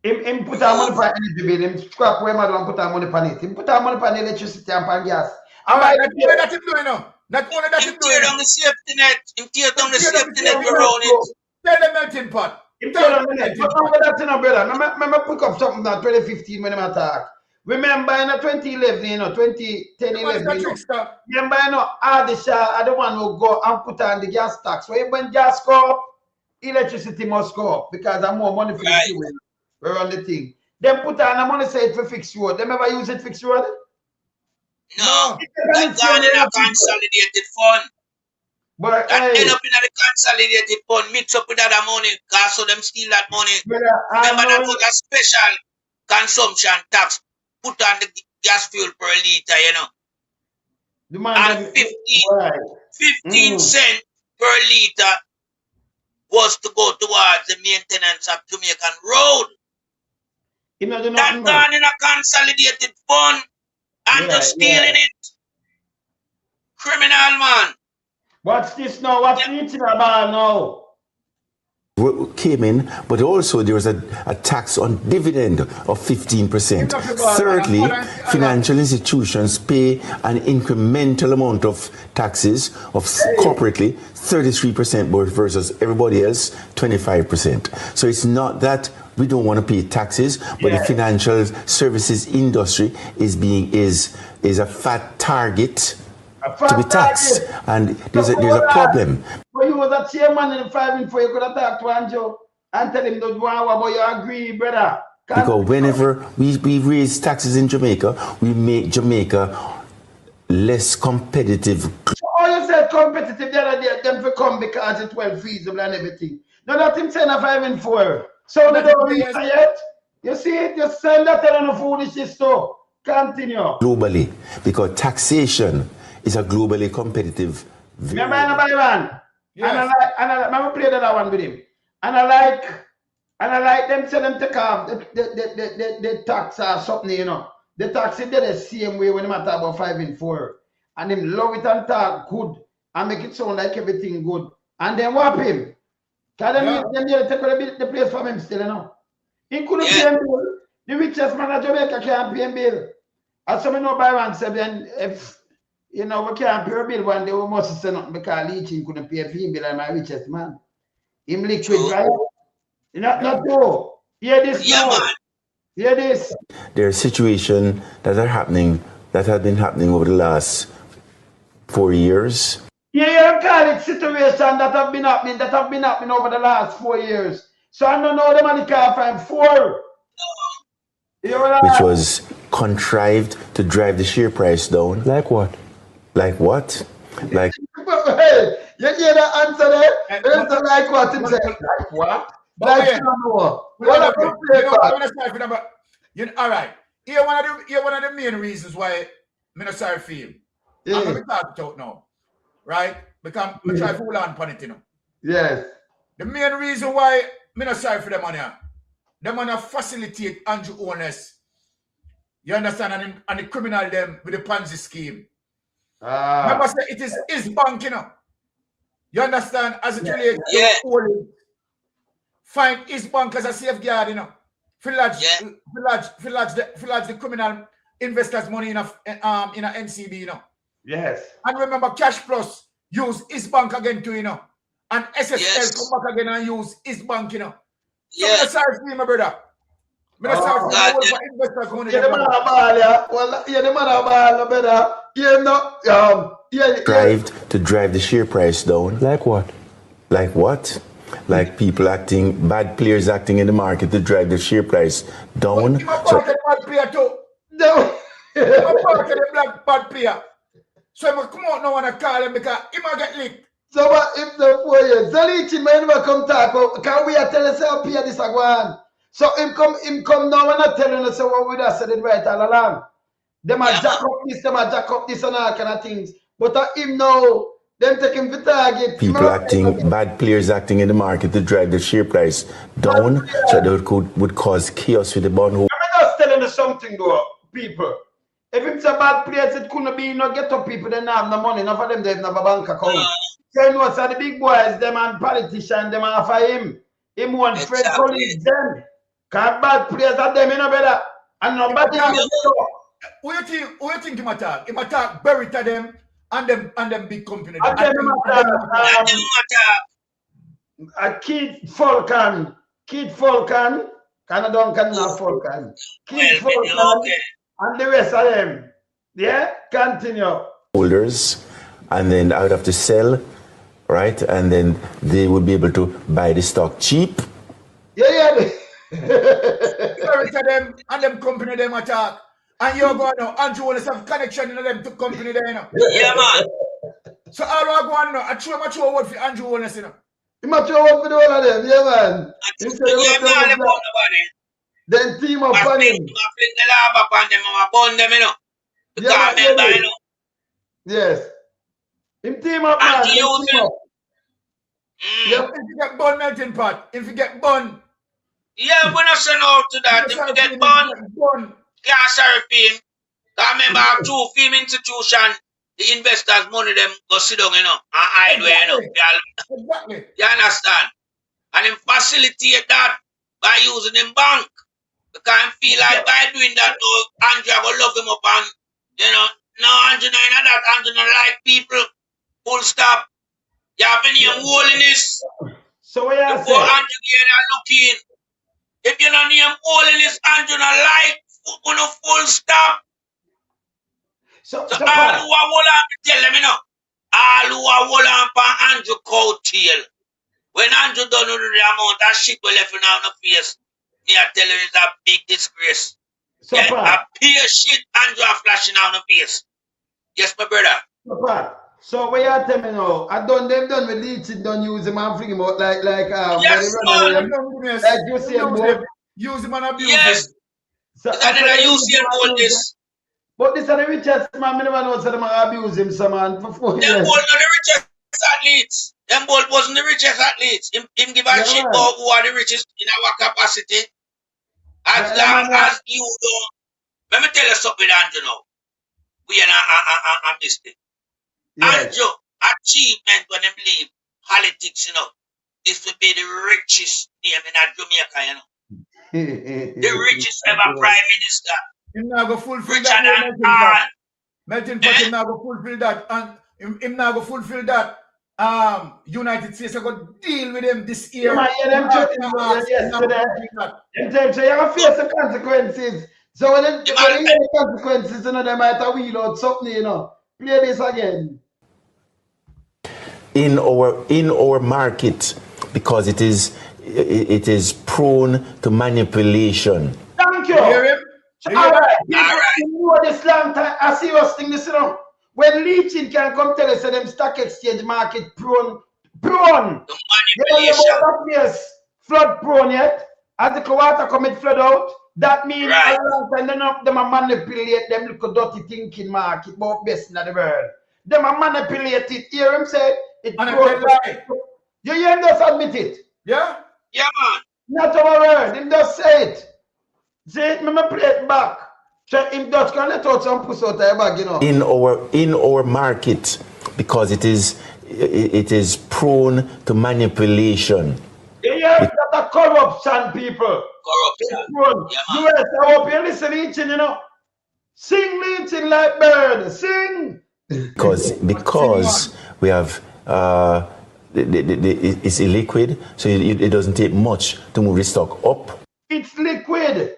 Him put our money for energy bill, him scrap where man don't put our money for it. Him put our money for electricity and for gas. All right, that's only that him doing now. Not only that him doing. Tear down the safety net. Him tear down the safety net around it. Tell them melting pot. Tell them melting pot. Remember pick up something in 2015 when him attack. Remember in 2011, 2010, 11, remember, Adesha, I don't want to go and put on the gas tax. So when gas go up, electricity must go up because there's more money for the fuel. We're on the thing. Then put on the money say it for fixed road. Them ever use it fixed road? No, that gone in a consolidated fund. But that end up in a consolidated fund, mix up with other money, cause so them steal that money. Remember that was a special consumption tax. Put on the gas fuel per liter, you know. And 15 cents per liter was to go towards the maintenance of Jamaican road. That gone in a consolidated fund and just stealing it. Criminal man. What's this now? What's eating about now? came in, but also there was a tax on dividend of 15%. Thirdly, financial institutions pay an incremental amount of taxes of corporately 33% versus everybody else 25%. So it's not that we don't want to pay taxes, but the financial services industry is a fat target to be taxed, and there's a problem. When you was a chairman in the 5 and 4, you could have talked to Anjo and tell him don't want but you agree, brother. Because whenever we raise taxes in Jamaica, we make Jamaica less competitive. So all you said competitive the other day, them for come because it's well feasible and everything. Now that him saying a 5 and 4. So they don't reach yet. You see it, you send that on the foolishness too. Continue. Globally, because taxation is a globally competitive. Remember Byron? Yes. And I remember play that one with him. And I like them tell them take off the tax or something, you know. The tax is the same way when they talk about 5 and 4. And them love it and talk good and make it sound like everything good. And then whap him. Because them take the place from him still, you know. He couldn't pay him bill. The richest man of Jamaica can't pay him bill. As some know Byron said, then if you know we can't pay a bill one day, we must say nothing because Leaching couldn't pay a fee bill and my richest man. Him liquid, right? Not true. Hear this now. Man. Hear this. There are situations that are happening, that have been happening over the last 4 years. Yeah, you call it situation that have been happening over the last 4 years. So I don't know the money can't find 4. Which was contrived to drive the share price down. Like what? Like what? Like hey, you hear the answer there? Answer like what? Like what? Like all right. Here one of the main reasons why I'm not sorry for him. I'm going to talk about now. Right? Because I try to hold on on it, you know. Yes. The main reason why I'm not sorry for them money. Them money facilitate Andrew Holness. You understand? And the criminal them with the Ponzi scheme. Remember, say it is his bank, you know. You understand? As it relates to holding. Find his bank as a safeguard, you know. Lodge the criminal investors' money in a NCB, you know. Yes. And remember, Cash Plus use his bank again too, you know. And SSL come back again and use his bank, you know. So I'm sorry for you, my brother. I'm sorry for investors' money. Yeah, the man a ball, yeah. Well, yeah, the man a ball, brother. Yeah, no, Strived to drive the share price down. Like what? Like what? Like people acting, bad players acting in the market to drive the share price down. So, bad player too. No. Bad player. So I'm come out now and call him because he might get licked. So what if the 4 years? Zalichi man never come talk about, can we tell us how pay this again? So him come now and not telling us what we have said it right all along. Them a jack up this and all kind of things. But him now, them take him for target. People acting, bad players acting in the market to drive the share price down, so that would cause chaos with the bond. I'm just telling you something though, people. If it's a bad place, it couldn't be no get up people, they don't have no money, none of them they have no bank account. So you know, so the big boys, them and politicians, them are for him. Him want Fred Collins, them. Cause bad players are them, you know, better. And nobody Who you think him attack? Him attack Berita them and them big company. A Kid Falcon. Canada can not Falcon. Kid Falcon and the rest of them. Yeah? Continue. Holders, and then I would have to sell, right? And then they would be able to buy the stock cheap. Yeah. Berita them and them company them attack. And you're going now, Andrew Holness have connection in them to company there, you know. Yeah, man. So all I go on now, I throw word for Andrew Holness, you know. You must throw word for the whole of them, yeah, man. Then team up on him. I flick the lava upon them, I burn them, you know. Because remember, you know. Yes. Him team up, man. And team up. Yeah, if you get bun melting pot, if you get bun. Yeah, we're not saying no to that. If you get bun. Can't sorry for him. Because remember, our two film institution, the investors' money them go sit down, you know, and hide where, you know. Exactly. You understand? and him facilitate that by using him bank. Because I feel like by doing that, though, Andrew will love him up and, you know, no, Andrew, no, that Andrew don't like people. Full stop. You have any holiness. So what you Before say? Andrew get a looking. If you don't name holiness, Andrew not like, full stop. So all who are hold on, tell them, you know, all who are hold on for Andrew coattail. When Andrew don't know the amount of shit we left in our face, me I tell you it's a big disgrace. So A pure shit Andrew are flashing out the face. Yes, my brother. So what you tell me now? Them done with leeching, don't use him and fling him out like yes, man. Like you see him use him and abuse yes. him. So it's another UCN all this. But this is the richest man, I never know so them abuse him, some man for 4 years. Them both not the richest athletes. Them both wasn't the richest athletes. Him give a shit about who are the richest in our capacity. As long as you don't. Let me tell you something, Andrew now. We are a mistake. Andrew, achievement when them leave politics, you know. This will be the richest name in Jamaica, you know. The richest ever prime minister. Him not go fulfill Richer that. than all. Melting pot, him not go fulfill that. And him not go fulfill that. United States are going to deal with them this year. Them yesterday. Them so you're going to face the consequences. So when you hear the consequences, you know, they might have wheel out something, you know. Play this again. In our market, because it is prone to manipulation. Thank you. All right. You know this long time, a serious thing, this, you know. When leeching can come tell us that them stock exchange market prone. The manipulation. Yes, flood prone yet. As the water come it flood out, that means a long time them a manipulate them little dirty thinking market about best in the world. Them a manipulate it. Hear him say it prone. You hear him just admit it. Yeah? Yeah, man. Not our word. Him just say it. Say it, me play it back. So him just can let out some pussy out of bag, you know. In our market, because it is prone to manipulation. Yeah, that's a corruption, people. Corruption. US, I hope you listen eating, you know. Sing leeching like bird. Sing. Because we have it's illiquid, so it doesn't take much to move the stock up. It's liquid.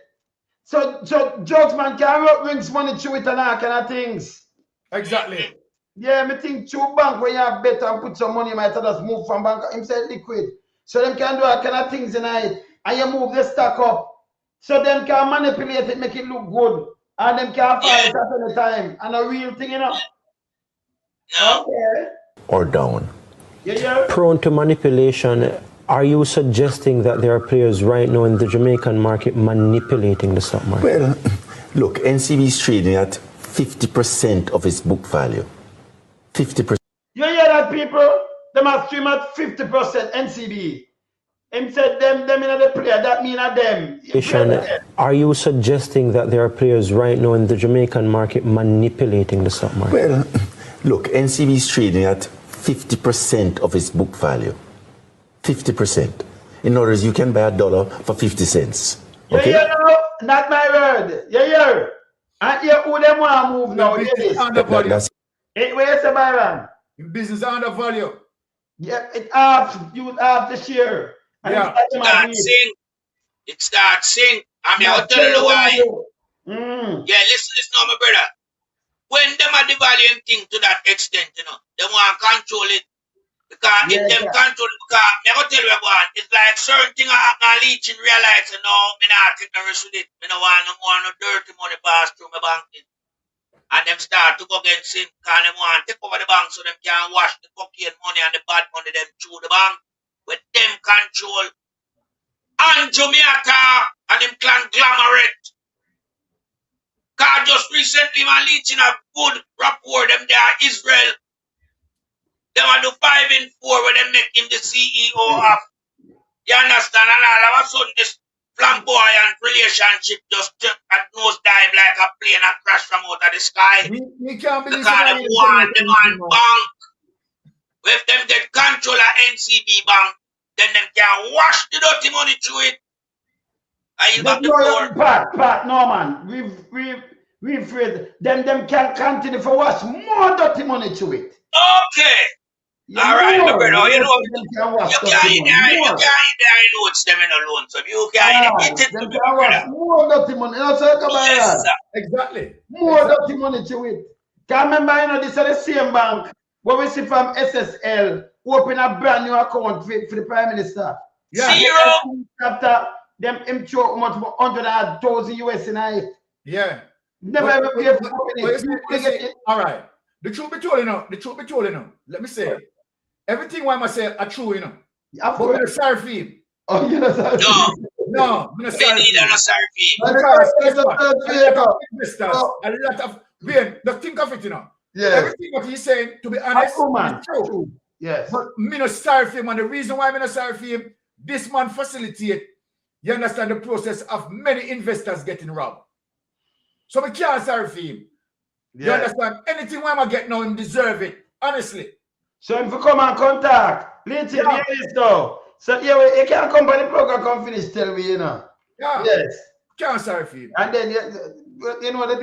So judgment can brings money through it and all kind of things. Exactly. Yeah, me think through bank when you have bet and put some money, you might just move from bank. Him say liquid. So them can do all kind of things in it. And you move the stock up. So them can manipulate it, make it look good. And them can find it at any time. And a real thing, you know. No. Okay. Or down. Yeah. Prone to manipulation. Are you suggesting that there are players right now in the Jamaican market manipulating the stock market? Well, look, NCB is trading at 50% of its book value. 50%. You hear that, people? They must stream at 50% NCB. Him said them in the player, that mean at them. Are you suggesting that there are players right now in the Jamaican market manipulating the stock market? Well, look, NCB is trading at 50% of its book value. 50%. In other words, you can buy $1 for 50 cents. Okay? Yeah, not my word. Yeah. And you who them want to move now? That's where is the Byron? Business under value. Yeah, it half, you half the share. Yeah. It starts sing. I mean, I'll tell you why. Yeah, listen now, my brother. When them are devaluing thing to that extent, you know, they want to control it. Because if them control it, because I'm going to tell you about it's like certain things are leeching, realize, you know, I'm not taking the risk with it. I don't want no dirty money pass through my banking. And them start to go against it because they want to take over the bank so them can wash the cocaine money and the bad money them through the bank. With them control and Jamaica and them conglomerate. Because just recently man leeching a good rapport them there Israel. They want to do 5 and 4 when they make him the CEO of. You understand? And all of a sudden this flamboyant relationship just took a nosedive like a plane that crashed from out of the sky. We can't believe because they want them on bank. If them get control of NCB bank, then them can wash the dirty money through it. And you got the floor. Pat, no man. We've afraid them can continue for wash more dirty money to it. Okay. All right, my brother. You know, you can't eat there notes them in alone. So you can't eat it. Them can wash more dirty money. You know, so come Yes, sir. Exactly. More dirty money to it. Can remember, you know, this is the same bank where we see from SSL open a brand new account for the Prime Minister. Yeah. Zero. After them him throw much more 100,000 US in it. Yeah. Never ever pay for it. All right. The truth be told, you know. Let me say, everything why I say are true, you know. But I'm a sorry for him. Oh, you know, sorry. No. I'm a Me sorry neither for sorry for him. Because a lot of the think of it, you know. Yeah. Everything what he's saying, to be honest, man. is true. Yes. But me not sorry for him, and the reason why I'm not sorry for him, this man facilitate, you understand, the process of many investors getting robbed. So we can't sorry for him. Yeah. You understand? Anything why I get now, him deserve it. Honestly. So if you come and contact, let's see this though. So yeah, you can't come by the program, come finish, tell me, you know. Yeah. Yes. Can't sorry for him. And then you know the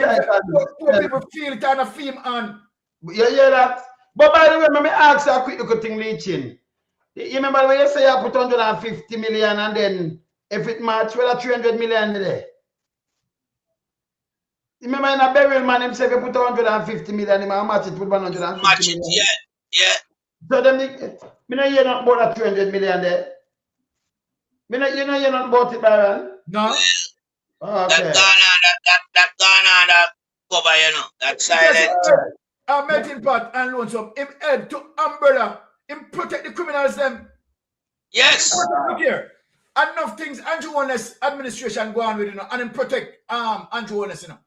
Poor people feel kind of film and you hear that? But by the way, let me ask you a quick little thing, leeching. You remember when you say you put 150 million and then if it match, well, 300 million there. You remember in a burial man himself, you put 150 million, he match it with 150 Match million. it, yeah. So then, me know you're not about that 300 million there. You know you're not about it, Baron? no. Okay. That gone on that cover, you know. That silent. A melting pot and loans up. Him head to umbrella. Him protect the criminals them. Yes. Look here. Enough things Andrew Holness administration go on with, you know, and him protect Andrew Holness, you know.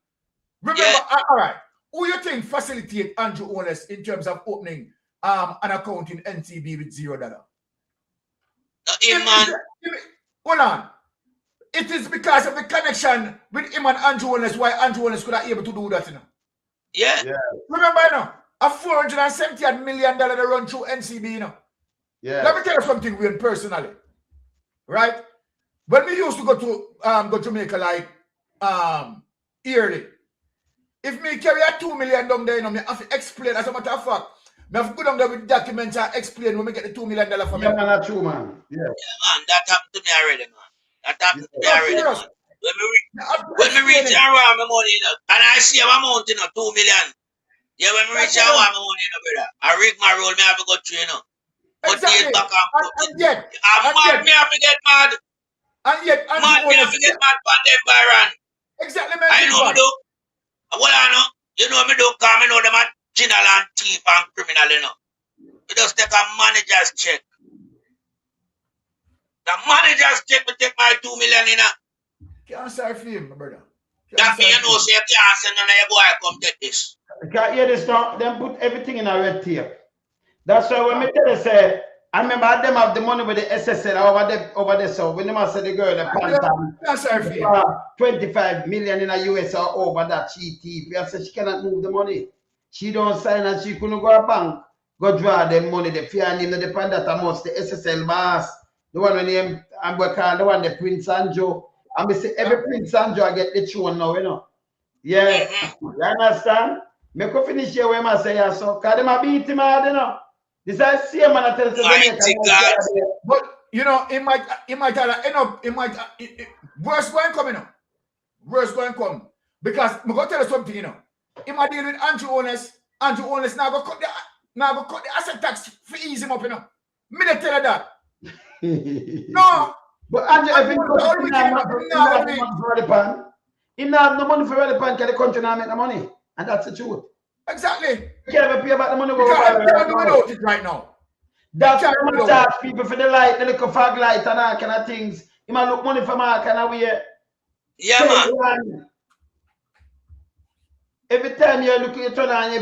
Remember, all right. Who you think facilitate Andrew Holness in terms of opening an account in NCB with $0? Hold on. It is because of the connection with him and Andrew Holness why Andrew Holness could have able to do that, you know. Yeah. Remember, you know, a $470 million they run through NCB, you know. Yeah. Let me tell you something weird personally. Right? When we used to go to Jamaica like yearly, if me carry a $2 million down there, you know, me have to explain. As a matter of fact, me have to go down there with documents and explain when we get the $2 million from me. Yeah, man, that's true, man. Yeah. Man, that happened to me already, man. That happened to me already, man. When we reach around my money, you know, and I see my amount, you know, 2 million. Yeah, when we reach around my money, you know, brother, I rig my roll, me have to go through, you know. But Exactly. back And yet, me have to get mad. And yet, Mad, me have to get mad for them, Byron. Exactly, man. I know me do. What I know, you know me do, because I know them are general and thief and criminal, you know. You just take a manager's check. The manager's check will take my 2 million, you know. Can't sorry for him, my brother. That means you know, say you can't send none of your boy come get this. You can't hear this now. Them put everything in a red tape. That's why when me tell you, say, I remember them have the money with the SSL over there. So when them say the girl, the pants 25 million in a US or over that she thief. I said she cannot move the money. She don't sign and she couldn't go to bank, go draw them money. The fear name the depend that amongst the SSL boss, the one name I'm working, the one the Prince Anjo. And we say every Prince Anjo I get the tune now, you know. Yeah, you understand? Make you finish here where I say yeah, so cause them a beat him hard, you know. This is the same man I tell you. But you know, it might end up, worse going come, you know. Worse going come. Because I'm gonna tell you something, you know. He might deal with Andrew Holness now go cut the asset tax for ease him up, you know. Me not tell you that. No. But Andrew, if he have no money for the pan, can the country not make the money? And that's the truth. Exactly. You can't even pay about the money. Can't do without it right now. That's why I'm charge people for the light, the little fog light and all kind of things. You might look money for my kind of way. Yeah, man. Every time you look at your turn on, you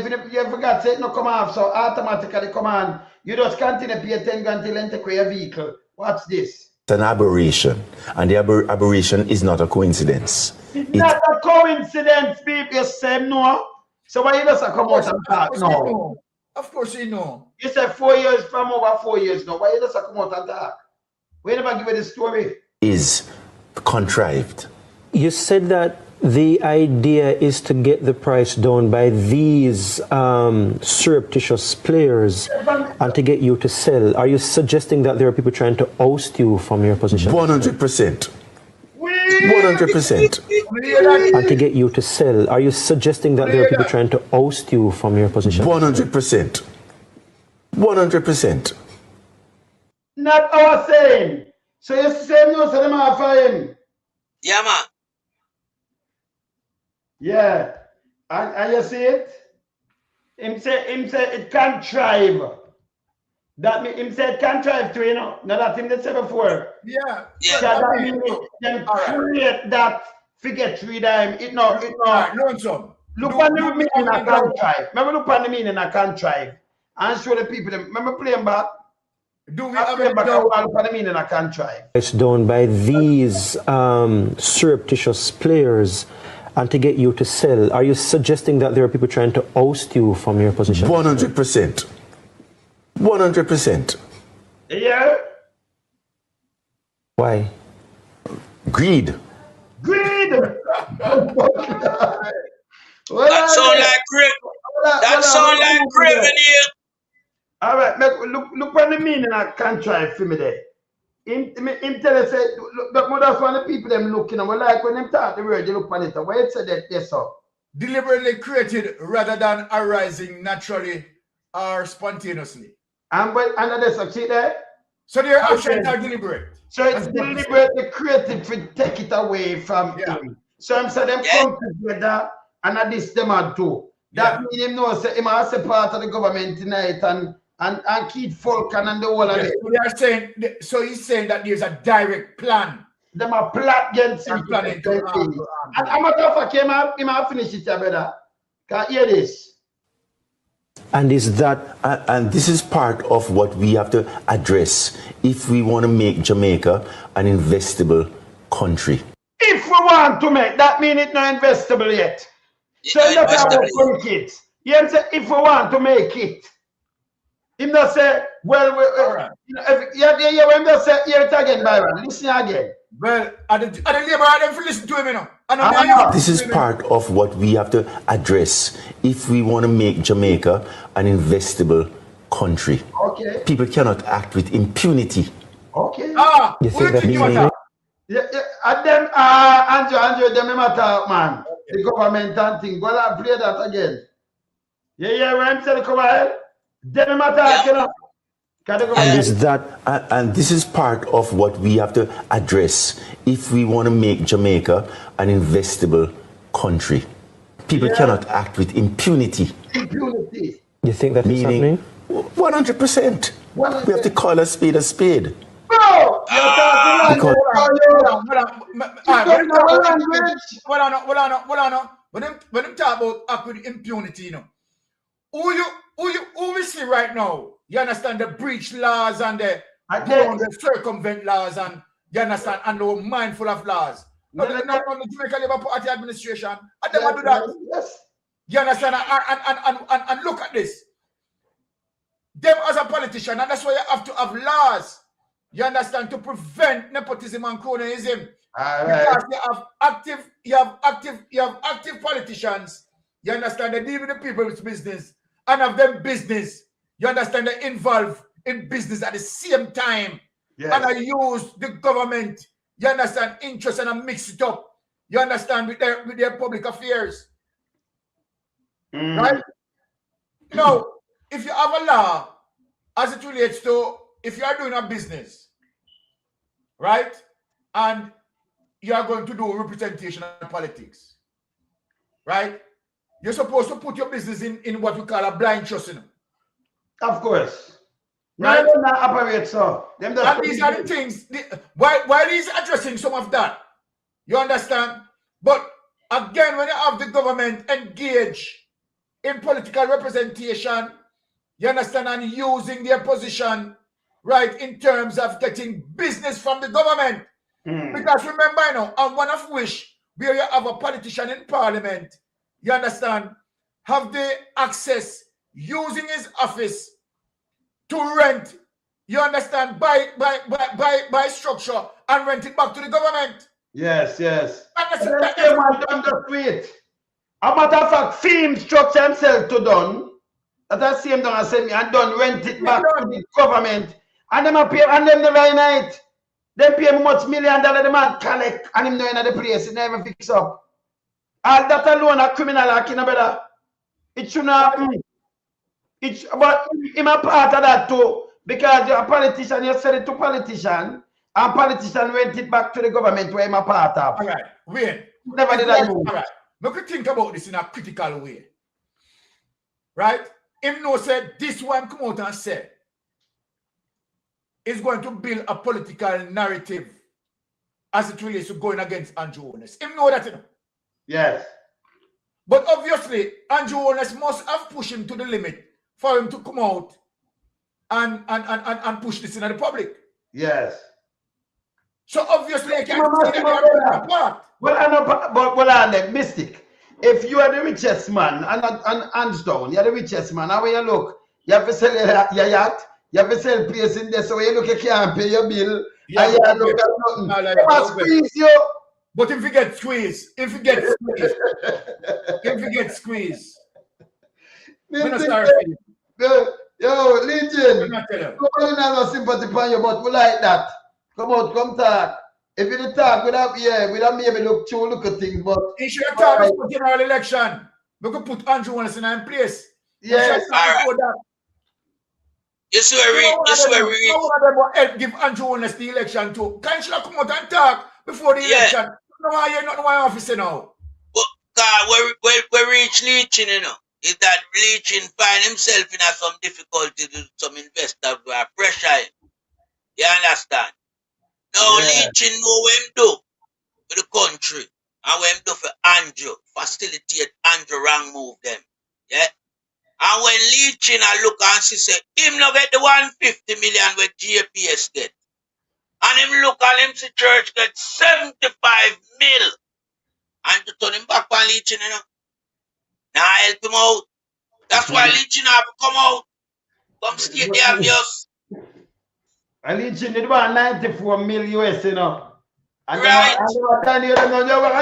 forgot to no come off, so automatically come on. You just continue to pay 10 grand till you take away your vehicle. Watch this. It's an aberration, and the aberration is not a coincidence. It's not a coincidence, people. You say no. So why you just come out and talk now? Of course you know. You said 4 years from over 4 years now. Why you just come out and talk? We never give you the story. Is contrived. You said that the idea is to get the price down by these surreptitious players and to get you to sell. Are you suggesting that there are people trying to oust you from your position? 100%. 100%. And to get you to sell. Are you suggesting that there are people trying to oust you from your position? 100%. 100%. Not our saying. So you say no, so them are fine. Yeah, man. Yeah. And you see it? Him say it can't thrive. That mean him say it can't thrive too, you know. Now that him did say before. Yeah. Yeah. So that means them create that forget read him. It no. Lonesome. Look on the meaning I can't thrive. Remember look on the meaning I can't thrive. And show the people them. Remember playing back? Do we I have play back no? and look on the meaning I can't thrive. It's done by these surreptitious players and to get you to sell. Are you suggesting that there are people trying to oust you from your position? 100%. 100%. Yeah? Why? Greed. Greed! That sound like grip. That sound like grip in here. All right, look what the meaning I can't try for me there. Him tell us, say, look, that's one of the people them looking and we like when them talk the word, they look on it. Why it said that yes, sir? Deliberately created rather than arising naturally or spontaneously. And that's see there? So their actions are deliberate. So it's deliberately created to take it away from him. So I'm saying them come together and at this them are do. That means him know say him has a part of the government tonight and keep Falcon and the whole of it. So they are saying, so he's saying that there's a direct plan. Them are plot against him. Planning to and I'm matter of fact, him have finish it, brother. Can you hear this? And is that and this is part of what we have to address if we want to make Jamaica an investable country. If we want to make that mean it not investable yet. So that's how we make it. You say if we want to make it. Him just say, well, right. you know, when they say hear it again, Byron. Listen again. Well, are the labor them for listen to him, you know. This is part of what we have to address if we want to make Jamaica an investable country. Okay. People cannot act with impunity. Okay. You think that meaning? Yeah, and them Andrew, them matter, man. The government and thing. Go and play that again. Yeah, when I'm saying come ahead. Them matter, you know. And this is part of what we have to address if we want to make Jamaica an investable country. People cannot act with impunity. Impunity. You think that is happening? 100%. We have to call a spade a spade. Bro, you're talking Hold on. When them talk about act with impunity, you know. Who we see right now? You understand the breach laws and the circumvent laws and you understand and we're mindful of laws. Not on the Jamaica Labour Party administration. And they want to do that. Yes. You understand? And look at this. Them as a politician, and that's why you have to have laws. You understand, to prevent nepotism and cronyism. Because you have active politicians. You understand, they deal with the people's business and have them business. You understand, they involved in business at the same time. Yes. And I use the government, you understand, interest and I mix it up. You understand, with their public affairs. Right? Now, if you have a law as it relates to if you are doing a business, right, and you are going to do representation and politics, right, you're supposed to put your business in what we call a blind trust, you know. Of course. Right? No, not operate so. And these are the things, why he's addressing some of that, you understand? But again, when you have the government engage in political representation, you understand, and using their position, right, in terms of getting business from the government. Because remember, you know, on one of which, where you have a politician in parliament, you understand, have the access using his office to rent You understand? Buy structure and rent it back to the government. Yes, yes. And That's the one done the street. A matter of fact, film structure himself to done. That I see him done and send me and done rent it back to the government. And them appear and them never in it. They pay him much $1 million the man collect and him knowing at the place. It never fix up. All that alone a criminal like you know better. It shouldn't happen. But him a part of that too. Because you're a politician, you said it to politician, and politician rent it back to the government where I'm a part of. All right, wait. Never did I move. All right, we could think about this in a critical way. Right? Him no said this one come out and said is going to build a political narrative as it relates to going against Andrew Holness. Him know that, you know. Yes. But obviously, Andrew Holness must have pushed him to the limit for him to come out and push this into the public. Yes. So obviously, I can't see that apart. Well, I know, but I mystic. If you are the richest man, and hands down, you're the richest man, how you look? You have to sell your yacht, you have to sell place in there, so when you look, you can't pay your bill, Yeah, and you look at nothing. No, like, They must squeeze you. But if you get squeezed, if you get squeezed, I'm not sorry for you. Yo, Legion, I'm not telling you. nobody has no sympathy for you, but we like that. Come out, come talk. If you talk, we don't maybe look at things, but He should have talked about general election. We could put Andrew Holness in place. yes. You see where we reach. One of them will help give Andrew Holness the election too. Can't you come out and talk before the election? No, you're not in my office now. But God, where reach Leaching, you know, is that Leaching find himself in some difficulty with some investors who are pressure him. You understand? Now Leaching know what him do for the country and what him do for Andrew, facilitate Andrew wrong move them. Yeah. And when Leaching I look and she say, him no get the 150 million with GPS get. And him look and him see church get 75 mil. And to turn him back on Leaching, you know. Now help him out. That's why Leaching have to come out. Come stay there, just. And Leaching did about 94 million US, you know. And right. I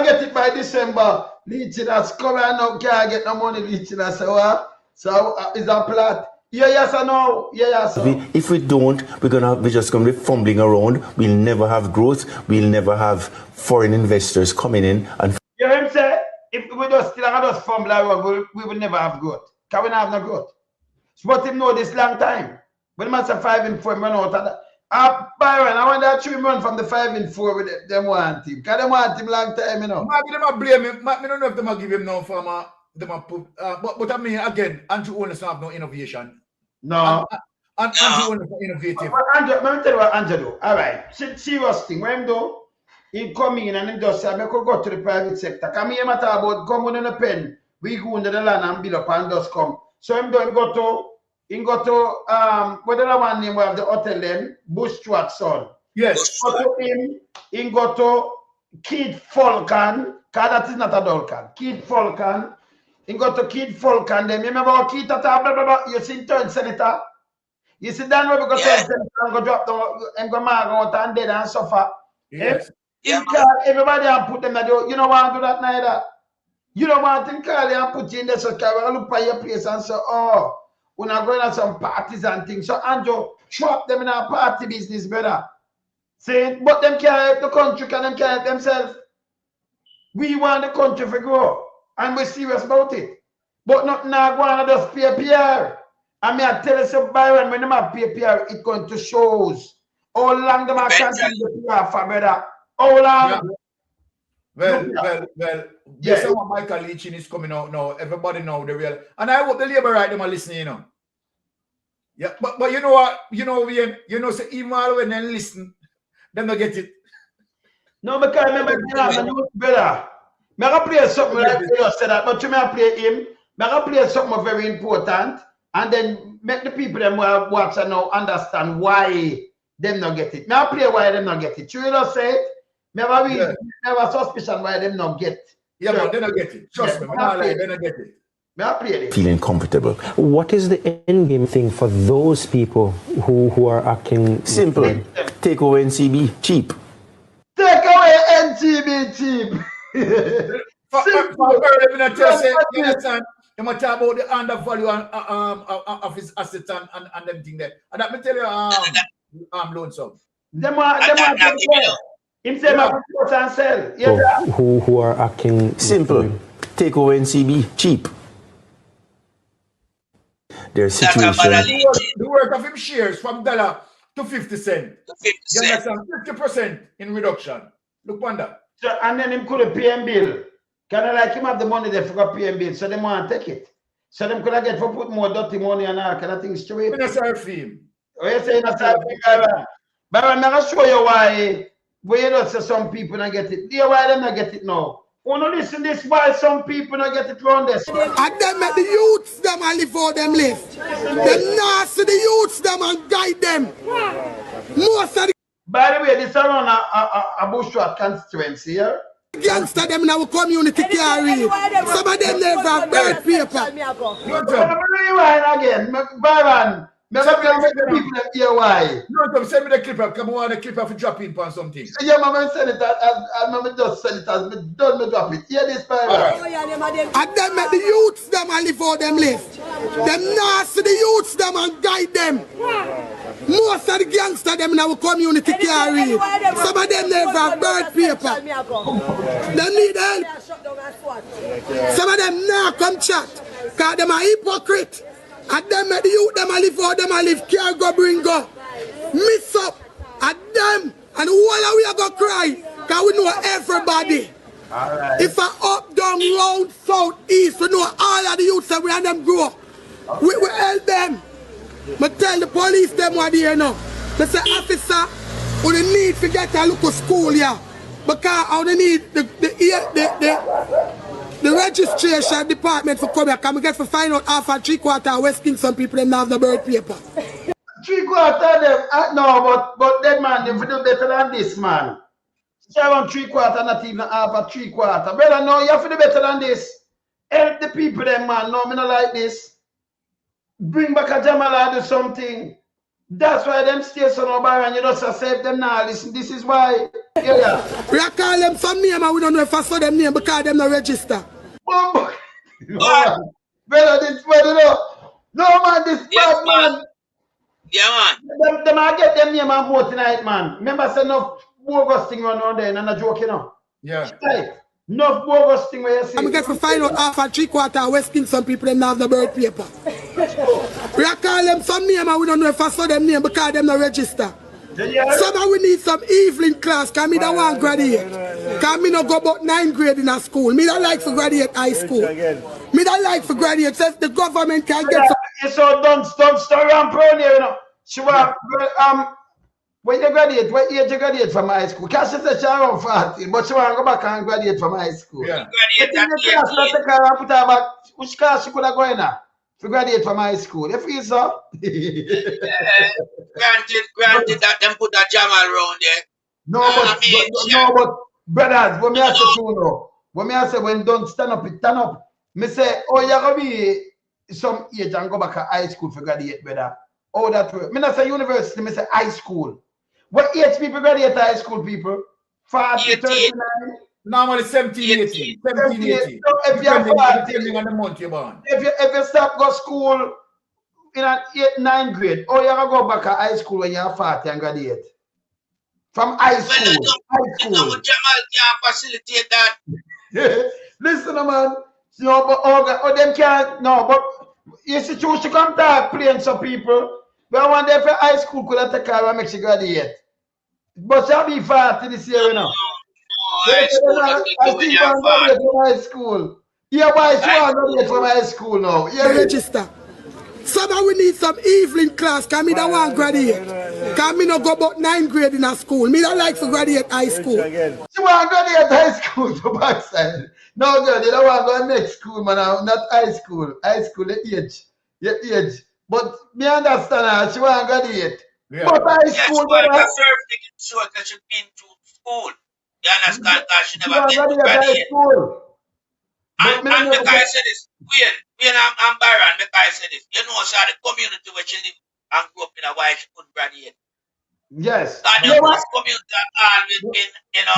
get it by December. Leaching has come and now can't get no money. Leaching has said, what? So is that plot? Yeah, yes or no? Yeah, yes. If we don't, we're just gonna be fumbling around. We'll never have growth. We'll never have foreign investors coming in and. You know what I'm saying? If we just still just fumble around, we will never have growth. Can we not have no growth? So but him know this long time. When man say 5 and 4, run out of that. Byron, I want that 3 run from the 5 and 4 with them want him. Because they want him long time, you know. Maybe them blame him. I don't know if them give him no for but I mean again, Andrew Holness don't have no innovation. No. And Andrew Holness is innovative. Let me tell you what Andrew do. All right. Serious thing. When him do, he come in and him just say, I could go to the private sector. Come here, matter about come on in a pen. We go into the land and build up and just come. So him do, he go to what the one name we have the hotel then, Bush Stewart son. Yes. Go to him, he go to Kid Falcon, because that is not a Dolcan. Kid Falcon. He got to Kid Falcon. Then remember how Kid blah blah blah. You see turn senator. You see Dan we go turn senator and go drop down and go mag out and dead and suffer. Yes. Everybody and put them there. You don't want to do that neither. You don't want to call you and put you in there so can look by your place and say, oh, we're not going to some parties and things. So Andrew, trap them in our party business, brother. See, but them can't help the country, can them can't help themselves. We want the country to grow. And we're serious about it. But not now going to just pay PR. I mean, I tell you so, Byron, when they have pay PR, it's going to shows how long they have continue to PR for, brother. How long? Yeah. Well. Yes, what Michael Leaching is coming out now. Everybody know the real. And I hope the labor right them are listening, you know. Yeah, but you know what? You know, so even when they listen, they don't get it. No, because remember, brother. I'm going to play something like you just said that, but you may play him. I'm going to play something very important and then make the people them watch and now understand why them not get it. I'll play why them not get it. You just say it. Never suspicion why them not get. Yeah, but they don't get it. Trust me, they don't get it. Me I play this. feeling comfortable. What is the end game thing for those people who are acting Simple. Take away NCB, cheap. Take away NTB cheap. You understand? You must talk about the undervalue of his assets and everything there. And that me tell you, lonesome. Them are him say my report and sell. Yeah. Who are acting Simple. Take away NCB, cheap. Their situation. The worth of him shares from $1 to 50 cents. You understand? 50% in reduction. Look on that. So, and then him could pay him bill. Kind of like him have the money there for pay him bill, so they want to take it. So them could have get for put more dirty money and all kind of things straight. I'm not fee. Oh, you say that's Byron? Byron, I'm gonna show you why. Where you don't say some people not get it. Yeah, why them not get it now? Oh no, listen this why some people not get it round this. And them make the youths them and live how them live. Them not see the youths them and guide them. Most of the By the way, this around a Bushwa constituency here. gangster them in our community carry. Some of them never have birth paper. Rewind again, Byron. Make the people hear why. No, send me the clip up. Come on, the clip up for drop in on something. Yeah, Mama send it as just send it as me done me drop it. Hear this, Byron. And them make the youths them and live how them live. Them not see the youths them and guide them. Most of the gangster them in our community carry. Some of them never have birth paper. They need help. Some of them not come chat. Cause them are hypocrite. And them make the youth them a live how them a live. Care go bring go. Miss up. And them and all we are gonna cry. Cause we know everybody. Alright. If I up, down, round, south, east, we know all of the youths that we and them grow. We help them. But tell the police them what they know. They say, officer, we need to get a local school here. Because I need the registration department for come here. Can we get to find out half and 3/4 West Kingston people them have the birth paper. 3/4 them no, but that man they do better than this man. 3/4 not even half a 3/4. Brother, no, you have to do better than this. Help the people them man. No, me not like this. Bring back a Jamal or do something. That's why them stay so no bar and you just save them now. Listen, this is why. Yeah. We are calling them some name and we don't know if I saw them name because them not register. Brother, this brother, no man, this bad man. Yeah, man. Them I get them name and vote tonight, man. Remember, say no bogus thing run on there and a joke, you know. Yeah. Right. No bogus thing where you see. And we get to find out half and 3/4 West Kingston people them have the birth paper. We are calling them some name and we don't know if I saw them name because them not register. Yeah. Somehow we need some evening class because me don't want to graduate. Because me not go about 9th grade in a school. Me don't like to graduate high school. Me don't like to graduate. So if the government can get some... You so don't story and proud here, you know. She was, when you graduate, what age you graduate from high school? Because she said she around 40, but she want to go back and graduate from high school. Yeah. Graduate at Let's take her and put her back. Which class she could have gone in to graduate from high school? You feel so? Granted that them put a Jamal around there. No, but brothers, when me I say to know, when me I say when don't stand up, it stand up. Me say, oh, you're gonna be some age and go back to high school for graduate, brother. Oh, that way. Me not say university, me say high school. What age people graduate high school, people? 40, 39? Normally 17, 18. 17, 18. So if you're 40, depending on the month you're born. if you stop go school in an 8th, 9th grade, or you're gonna go back to high school when you're 40 and graduate. From high school. Jamal can't facilitate that. Listen, man. No, but them can't. No, but you see, choose to come talk, playing some people. But I want them for high school could have take her and make she graduate. But she'll be 40 this year, you know. High school, High school. Yeah, why she want to graduate from high school now? Yeah, register. Somehow we need some evening class because me don't want to graduate. Because me not go about 9th grade in a school. Me don't like to graduate high school. She want to graduate high school to backside. No, girl, they don't want to go next school, man. Not high school. High school, your age. But me understand her. She want to graduate. Yeah. But high school, she want to serve ticket so that she been to school. You understand? Because she never been to graduate. School. And because I say this, we and Baron, because I say this, you know, so the community where she live and grew up in a why she couldn't graduate. Yes. And the most community always been, you know,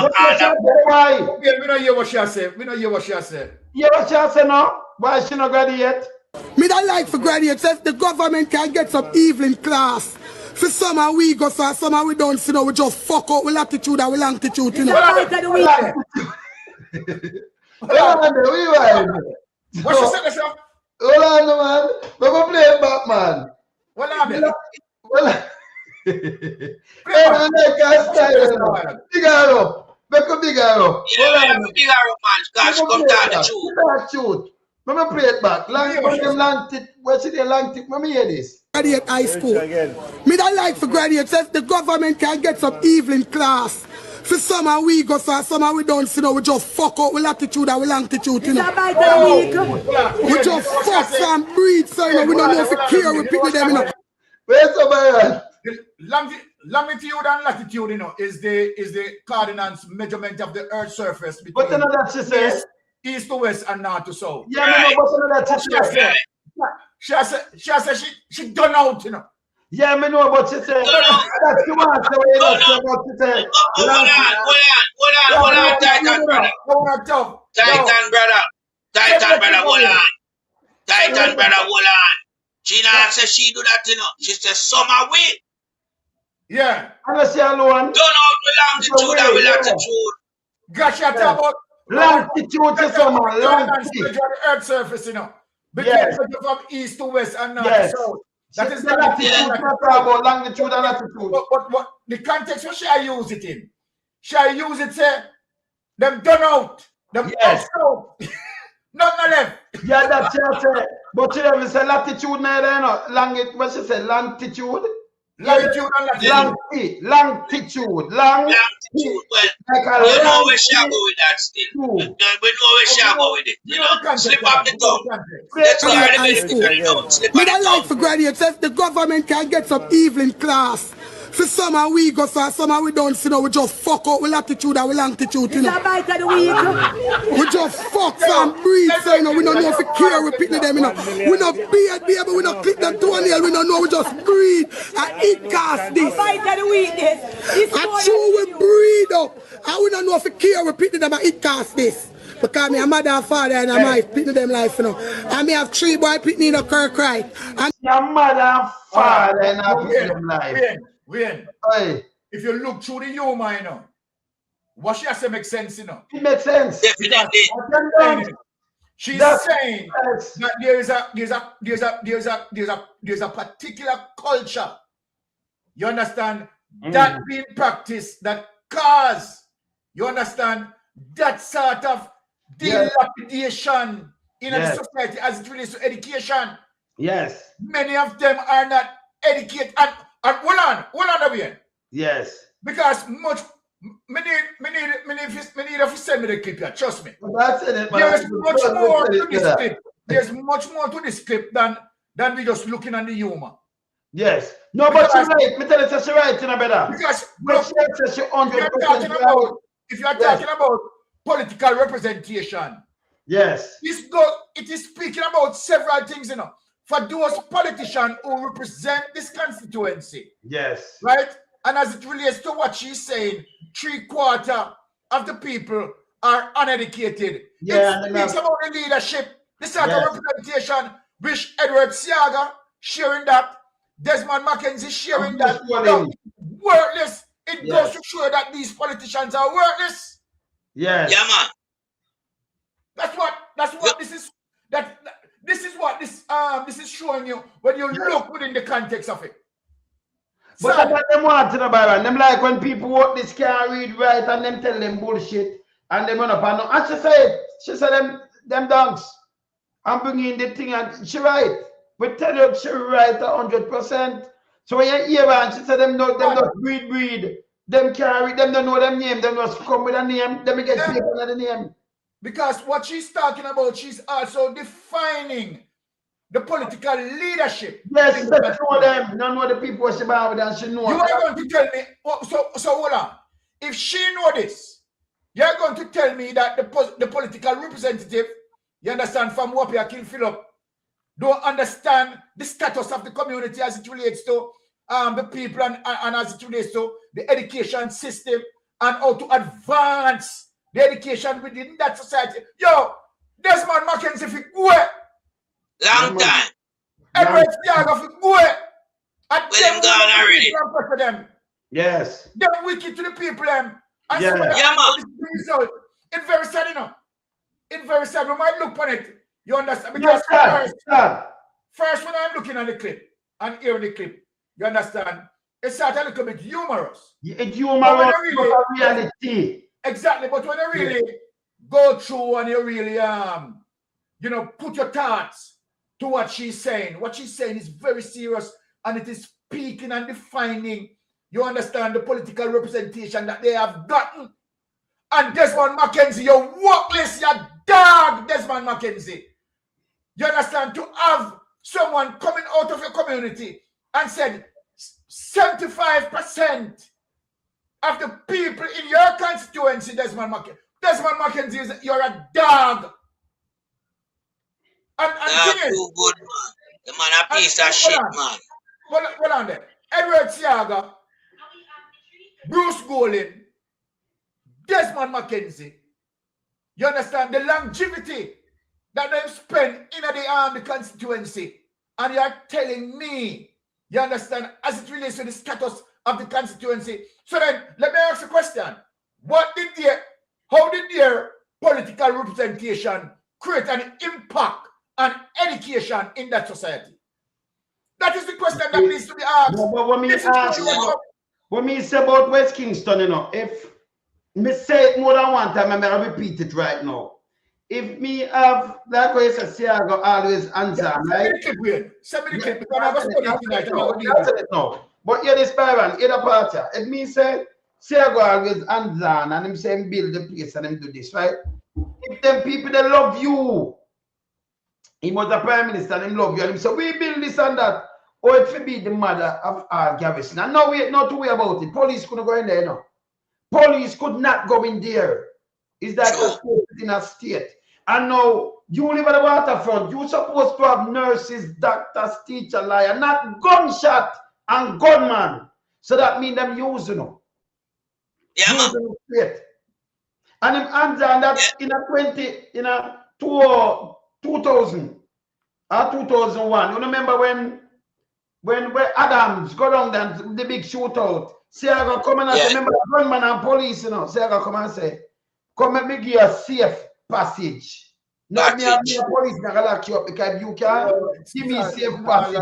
why? We don't hear what she said. We don't hear what she said. Yeah, what she say now? Why she not graduate? Me don't like for graduates if the government can get some evening class. For summer we go, so summer we don't see, you know, we just fuck out with latitude and with longitude, you know. What she said, sir? Hold on, man. We're going to play it back, man. What happened? Hey, man, I can't style. Big arrow. Make a big arrow. Yeah, a big arrow, man. Because come down the truth. Let me play it back. Long tip. What's it, long tip? Let me hear this. Graduate high school. Me don't like for graduates if the government can get some evening class. For summer we go, so summer we don't see, you know, we just fuck out with latitude and with longitude, you know. We just fuck some breed, so you know, we don't know if we care, we pick with them, you know. Where's the man? Longitude and latitude, you know, is the coordinates measurement of the Earth's surface between What's another she says? East to west and north to south. Yeah, right. What's another she says? She done out, you know. Yeah, me know what she said. That's the one. So what she said. Hold on, Titan brother. Titan brother, hold on. Titan brother, hold on. She not say she do that, you know. She said summer week. Yeah. Unless you alone. Don't know the longitude and the latitude. Gosh, you talk about longitude to summer. Longitude. The Earth's surface, you know. Between from east to west and north to south. That is the latitude. About longitude and latitude. But the context what shall I use it in? Shall I use it say them done out? Them out. Not left. Yeah, that's what I say. But you have say latitude now there, no? What she say? Longitude? Latitude and latitude. Longitude. Well, like we know where she go with that still. We know where she go with it. You know, slip up the tongue. Let's go. Me don't like for graduates if the government can get some evening class. For summer we go, so summer we don't see, you know, we just fuck out with latitude and with longitude, you know. We just fuck some breed, so you know, we don't know if we care, we pick them, you know. We not beard, baby, we not clip them toenail, we don't know, we just breed and eat cast this. And true we breed up, and we don't know if we care, we pick them and eat cast this. Because me a mother and father and I might pick them life, you know. And me have 3 boys picking in a Kirk right. And your mother and father and I pick them life. When if you look through the humor, you know, what she has to make sense, you know. It makes sense. Definitely. She's saying that there's a particular culture, you understand, that being practiced that cause, you understand, that sort of dilapidation in the society as it relates to education. Yes. Many of them are not educated. And hold on again. Yes. Because much me need to send me the clip here, trust me. There's much more to this clip. There's much more to this clip than we just looking at the humor. Yes. No, but she's right. Me tell you, she's right, you know, better. Because if you are talking about political representation, yes, it is speaking about several things, you know. For those politicians who represent this constituency. Yes. Right? And as it relates to what she's saying, 3/4 of the people are uneducated. Yeah, it speaks about the leadership, the sort of representation, which Edward Siaga sharing that, Desmond Mackenzie sharing that. Worthless. It goes to show that these politicians are worthless. Yes. Yeah, man. That's what this is. This is what this is showing you when you look within the context of it. But that's what them want to know, Byron. Them like when people work this can't read right and them tell them bullshit and them run up and no. And she said them donks. I'm bringing the thing and she right. We tell you she right 100%. So when you hear her and she said them not breed. Them can't read, them don't know them name, them just come with a name, them get paid under the name. Because what she's talking about, she's also defining the political leadership. Yes, she know them. None of the people she bow with and she know. You are going to tell me, so hold on. If she know this, you're going to tell me that the political representative, you understand, from Wapia, Kill Philip, don't understand the status of the community as it relates to the people and as it relates to the education system and how to advance the education within that society. Yo, Desmond Mackenzie fi go. Long time. Edward Thiago fi go. And Well, him gone already. for them. Yes. Them wicked to the people them. And Yeah. some of them Yeah, man. result. It's very sad, you know. It's very sad. We might look on it. You understand? Yes, Because sir. first when I'm looking at the clip and hearing the clip, you understand? It started a little bit humorous. It's humorous, really, but reality. Exactly. But when you really go through and you really you know, put your thoughts to what she's saying is very serious and it is speaking and defining, you understand, the political representation that they have gotten. And Desmond Mackenzie, you're worthless, you dog, Desmond Mackenzie. You understand? To have someone coming out of your community and said 75% of the people in your constituency, Desmond Mackenzie, you're a dog. And That's too good, man. The man a piece of shit, man. Hold on there. Edward Thiago, Bruce Golding, Desmond Mackenzie. You understand the longevity that they've spent in the constituency. And you're telling me, you understand, as it relates to the status of the constituency. So then, let me ask a question. How did their political representation create an impact on education in that society? That is the question that needs to be asked. No, but what me say about West Kingston, you know, if me say it more than one time, I'm going to repeat it right now. If me have, like what you say, Thiago always answer, right? Send me the clip, because I'm going to study tonight. But here this Byron, here the party. If me say, Thiago always answer, and him say him build the place and him do this, right? If them people, they love you, he was the prime minister and him love you, and him say, we build this and that. Or it should be the mother of Garrison. And no, wait, not to worry about it. Police couldn't go in there, no. Police could not go in there. It's like a state in a state. And now, you live at the waterfront. You're supposed to have nurses, doctors, teacher, lawyer, not gunshot and gunman. So that means them using them. Yeah, man. And him answer that in a 2000 or 2001. You remember when Adams go down there, the big shootout. Say I go come and say, remember gunman and police, you know. Say I go come and say, come let me give you a safe passage. Not me and me police gonna lock you up because you can't give me safe passage.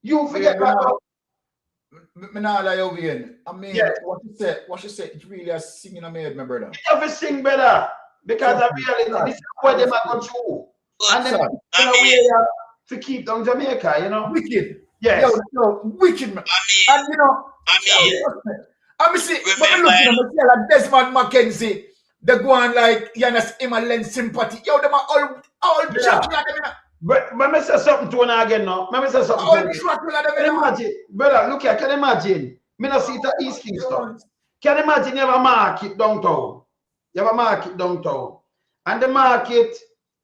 You forget that. Me not lie over here. I mean, what you say, it's really a singing a maid, my brother. You have to sing better because of reality. This is what they might go through. And then to keep down Jamaica, you know. Wicked. Yes. Yo, wicked, man. And you know, I mean, see, but me looking at me, like Desmond Mackenzie, they go on like, you know, him and lend sympathy. Yo, them are all chatting like them, you know. But let me say something to you again now. Let me say something to you. Can you imagine, brother, look here, can you imagine? Me not see it at East Kingston. Can you imagine you have a market downtown? You have a market downtown. And the market,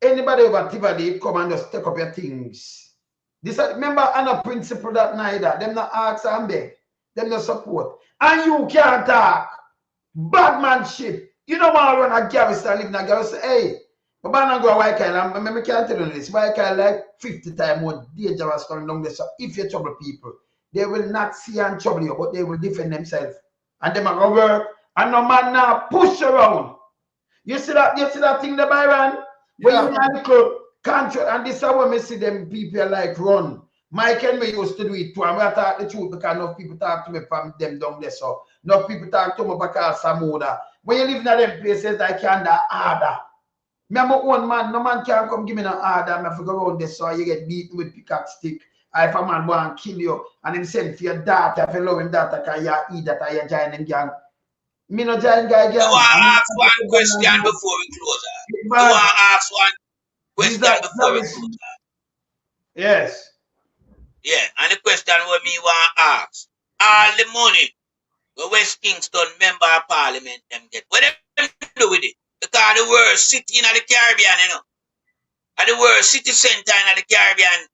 anybody over Tivoli come and just take up your things. This, remember, on a principle that neither. Them not ask and beg. Them not support. And you can't talk. Badmanship. You don't want to run a garrison, live in a garrison. Hey, but I go a white kind, I can't tell you this. White kind like 50 times more dangerous coming down there. So if you trouble people, they will not see and trouble you, but they will defend themselves. And they are going to work. And no man now push around. You see that thing the Byron? When you have the country, and this is how we see them people like run. Mike and me used to do it too, and we talk the truth because enough people talk to me from them down there. So enough people talk to me because Samoda. When you live in them places, I can't order. Me am one man, no man can come give me no order. I have to go around there so you get beaten with pickaxe stick. If a man want to kill you and him send for your daughter, if you love him daughter, because you eat that or you join them gang. Me no join guy gang. I want to ask one question before we close. I want to ask one question before we close. Yes. Yeah, and the question what me want to ask. All the money the West Kingston member of parliament them get. What them do with it? Because the world city in the Caribbean, you know. are the world city center in the Caribbean.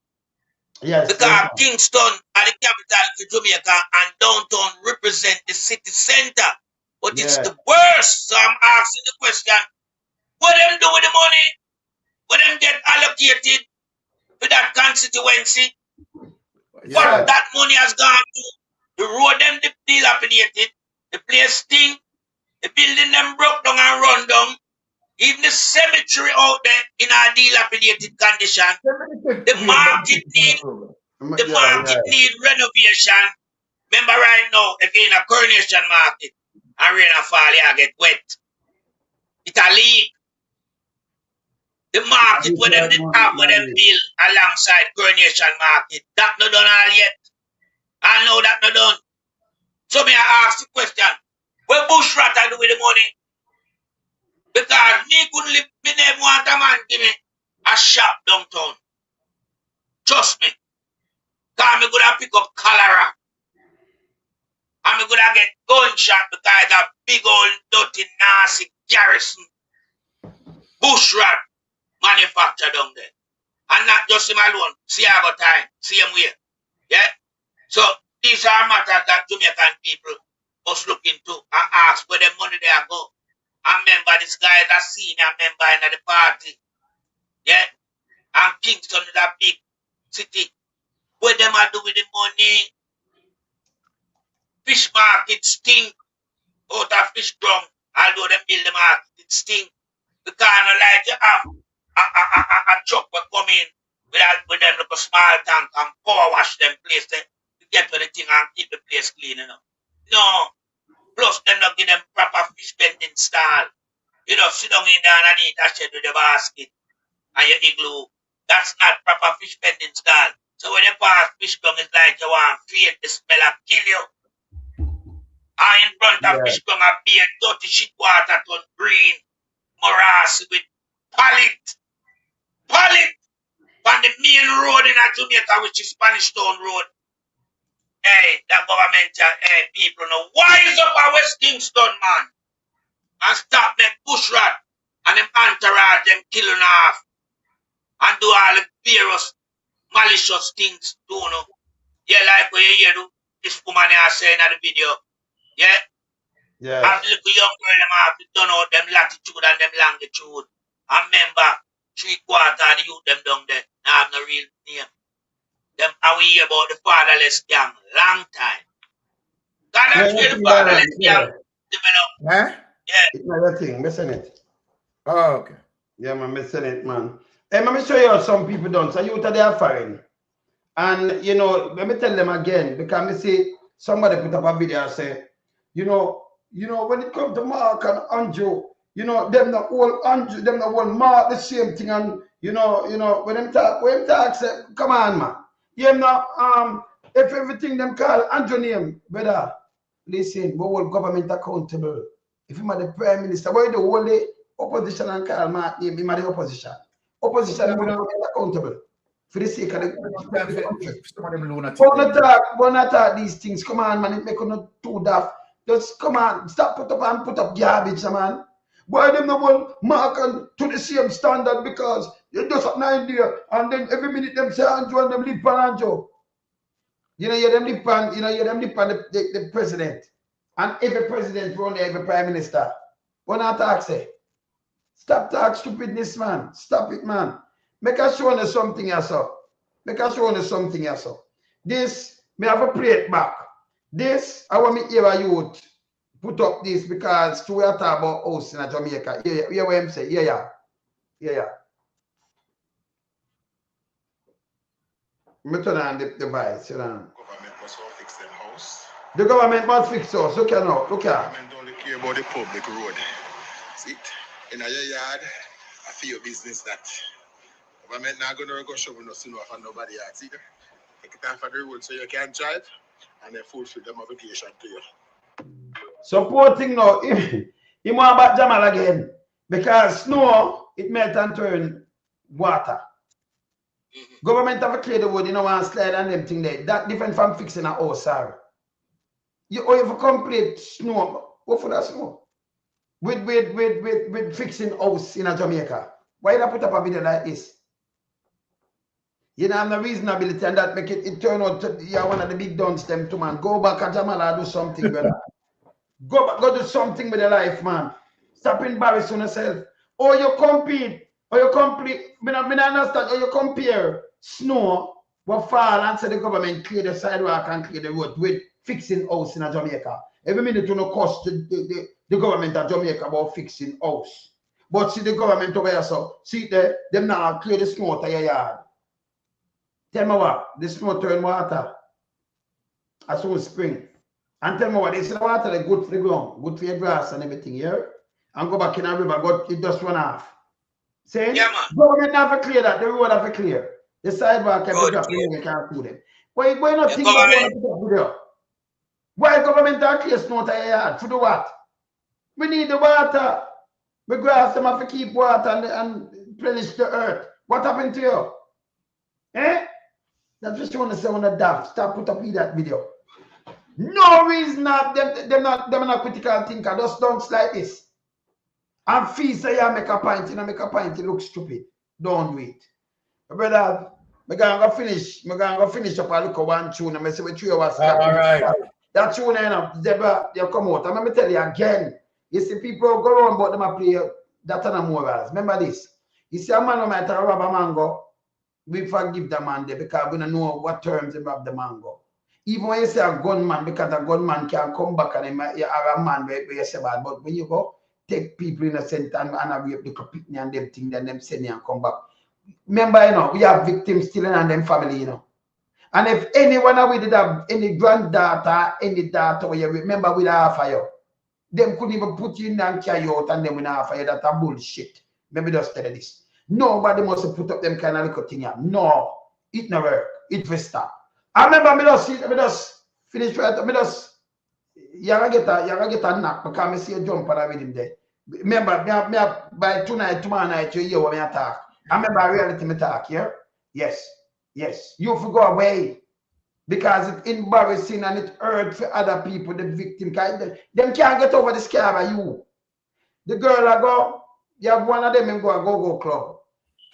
Yes. Because Kingston are the capital of Jamaica and downtown represent the city center. But it's the worst. So I'm asking the question, what them do with the money? What them get allocated to that constituency? What that money has gone to? The road them dilapidated, the place stink, the building them broke down and run down. Even the cemetery out there in a dilapidated condition. The market need renovation. Remember right now, if you're in a Coronation Market and rain and fall, you get wet. It a leak. The market where them did have where them build alongside Coronation Market, that not done all yet. I know that not done. So me I ask the question, what Bushrat do with the money? Because me couldn't live, me never want a man give me a shop downtown. Trust me. Because me gonna pick up cholera. And me gonna get gunshot because that big old dirty nasty garrison Bushrat manufacture down there. And not just him alone. See I got time. See him where. Yeah? So these are matters that Jamaican people must look into and ask where the money they are go. And remember this guy is a senior member in the party. Yeah? And Kingston is a big city. What them are do with the money? Fish market stink out of fish ground. Although them build the market, it stink. Because no like you have a truck will come in with them like a small tank and power wash them place to get to the thing and keep the place clean, you know. No. Plus them not give them proper fish pending stall. You know, sit down in there and eat that shit with the basket and your igloo. That's not proper fish pending stall. So when you pass fish gum, it's like you want to feel the smell and kill you. And in front of fish gum, a beer, dirty shit water turn green, morass with pallet on the main road in Jamaica, which is Spanish Town Road. Hey, the government, people know. Wise up our West Kingston, man. And stop make Bushrat and them entourage, them killing off. And do all the various malicious things, do you know. Yeah, like what you hear, this woman here saying in the video. Yeah? Yeah. As little young girl, them have to done out them latitude and them longitude. And remember, 3/4 of the youth them down there, now have no real name. Them how we hear about the fatherless gang, long time. God, that's where the fatherless gang develop. Huh? Yeah. It's another thing, missing it. Oh, okay. Yeah, man, missing it, man. Hey, let me show you how some people done. So you they are foreign. And you know, let me tell them again, because I see somebody put up a video and say, you know, when it comes to Mark and Andrew, you know, them the whole Andrew, them the whole Mark, the same thing, and you know, when them talk, say, come on, man. You know, if everything them call Andrew name, brother, listen, we hold government accountable. If you are the prime minister, why the whole opposition and call Mark name, him are the opposition. Opposition will not be accountable. For the sake of the wanna talk these things. Come on, man, it make you too daft. Just come on, stop put up garbage, man. Why them no one mark to the same standard because you just have an idea and then every minute them say Andrew and them lip on Andrew. You know, them lip on, the president. And every president run there, every prime minister. Wanna talk say? Stop talk stupidness, man. Stop it, man. Make us show you something else. Make us show you something else. This, may have a plate back. This, I want me hear a youth put up this because we are talking about house in Jamaica. Yeah, what I'm saying. Yeah. Me turn on the device. You know. Government must fix them house. The government must fix us. Look here now. Look here. Government only care about the public road. See, in your yard, I feel your business that. Government not gonna go shovel nothing off and nobody else either. Take it off of the road so you can drive and then fulfill them obligation to you. Supporting now, he want about Jamal again because snow it melt and turn water. Government have a clear the road, you know, and slide and them thing there. That different from fixing a house, sorry. You have a complete snow. What for that snow? With fixing house in a Jamaica. Why did I put up a video like this? You know, have no reasonability, and that make it turn out to you're one of the big dons them too, man. Go back at Jamala, do something, brother. Go back, go do something with your life, man. Stop embarrassing yourself. Or you compete, or you complete. Me not understand. Or you compare snow what fall and say the government clear the sidewalk and clear the road with fixing house in Jamaica. Every minute you know cost the government of Jamaica about fixing house. But see the government over here, so see there, them now clear the snow out of your yard. Tell me what, the snow turn water as soon as spring. And tell me what, they say the water they good for the ground, good for your grass and everything, yeah? And go back in a river, go, it just run off. Saying, Yeah, man. government have to clear that, the road have to clear. The sidewalk can be dropped, you can't do them. Why not think of government? Why government are clear snow to your yard? For the what? We need the water. The grass them have to keep water and replenish the earth. What happened to you? Eh? That's just want to say on the daft. Stop put up in that video. No reason of them not critical thinker. Just don't like this. And feel say you make a point, you know, make a point, you look stupid. Don't do it. Brother, I'm gonna finish up a look at one tune and I say with 3 hours. All right. That tune, you know, Zebra, you come out. And let me tell you again. You see, people go around but them a play that and morals. Remember this. You see, a man who might rob a mango, we forgive the man there because we don't know what terms they rob the mango. Even when you say a gunman, because a gunman can come back and you are a man where you say bad. But when you go take people innocent and rape the pitney and them thing, then them send you and come back. Remember, you know, we have victims still in them family, you know. And if anyone with have any granddaughter, any daughter, where you remember with half of you, them couldn't even put you in and carry you out and them with half of you. That's a bullshit. Maybe just tell you this. Nobody must put up them kind of little thing here. No, it never work. It will stop. I remember me just finish right. Me just you gonna get a knock because I see you jump and with him there. Remember, me by tomorrow night you hear what me talk. I remember reality me talk, yeah? Yes. You have to go away. Because it's embarrassing and it hurts for other people, the victim. Them can't get over the scare by you. The girl I go, you have one of them in go club.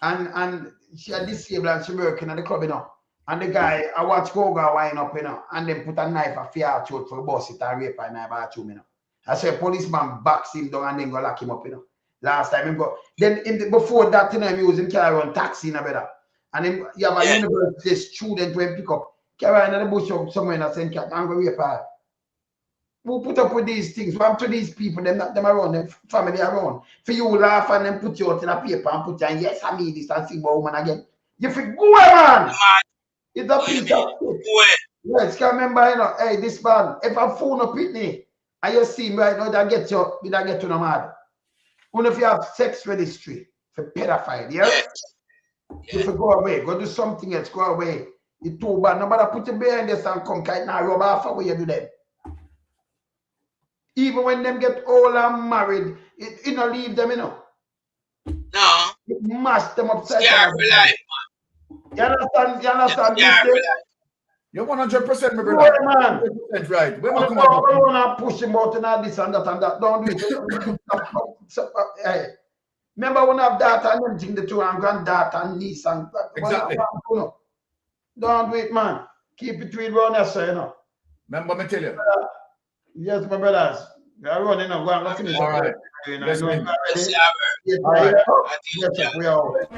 And she are disabled and she working at the club, you know. And the guy, I watch go wind up, you know, and then put a knife a fear throat for the boss it and rape a knife bathroom, you know. I say a policeman backs him down and then go lock him up, you know. Last time him go. Then before that, you know, he was in carry on taxi in a better. And then you have a university student when pick up. Carry in the bush of somewhere in a St. Cat and go rape her. Who put up with these things? What to these people? Them around, them family around. For you laugh and then put you out in a paper and put you and yes, I mean this and see about woman again. You feel go man. It's a piece of shit. Yes, can remember, you know, hey, this man, if I phone up with me and you see me right now, that get you no mad. Only if you have sex registry for pedophile, yeah? If you go away, go do something else, go away. It's too bad. Nobody put your behind this and come kite now rub off how you do them. Even when them get old and married, it don't leave them, you know. No. It mash them upside down. Life, man. You understand? You're 100%, my brother. Man. 100% right. We're not going to push him out and this and that and that. Don't do it. Hey. Remember when I have daughter and everything, the two and granddaughter and niece and exactly. Don't do it, man. Keep it real around us, you know. Remember me tell you. Yes, my brothers. We are running now. Go and finish. All right. Yes, all right. Yes, we are.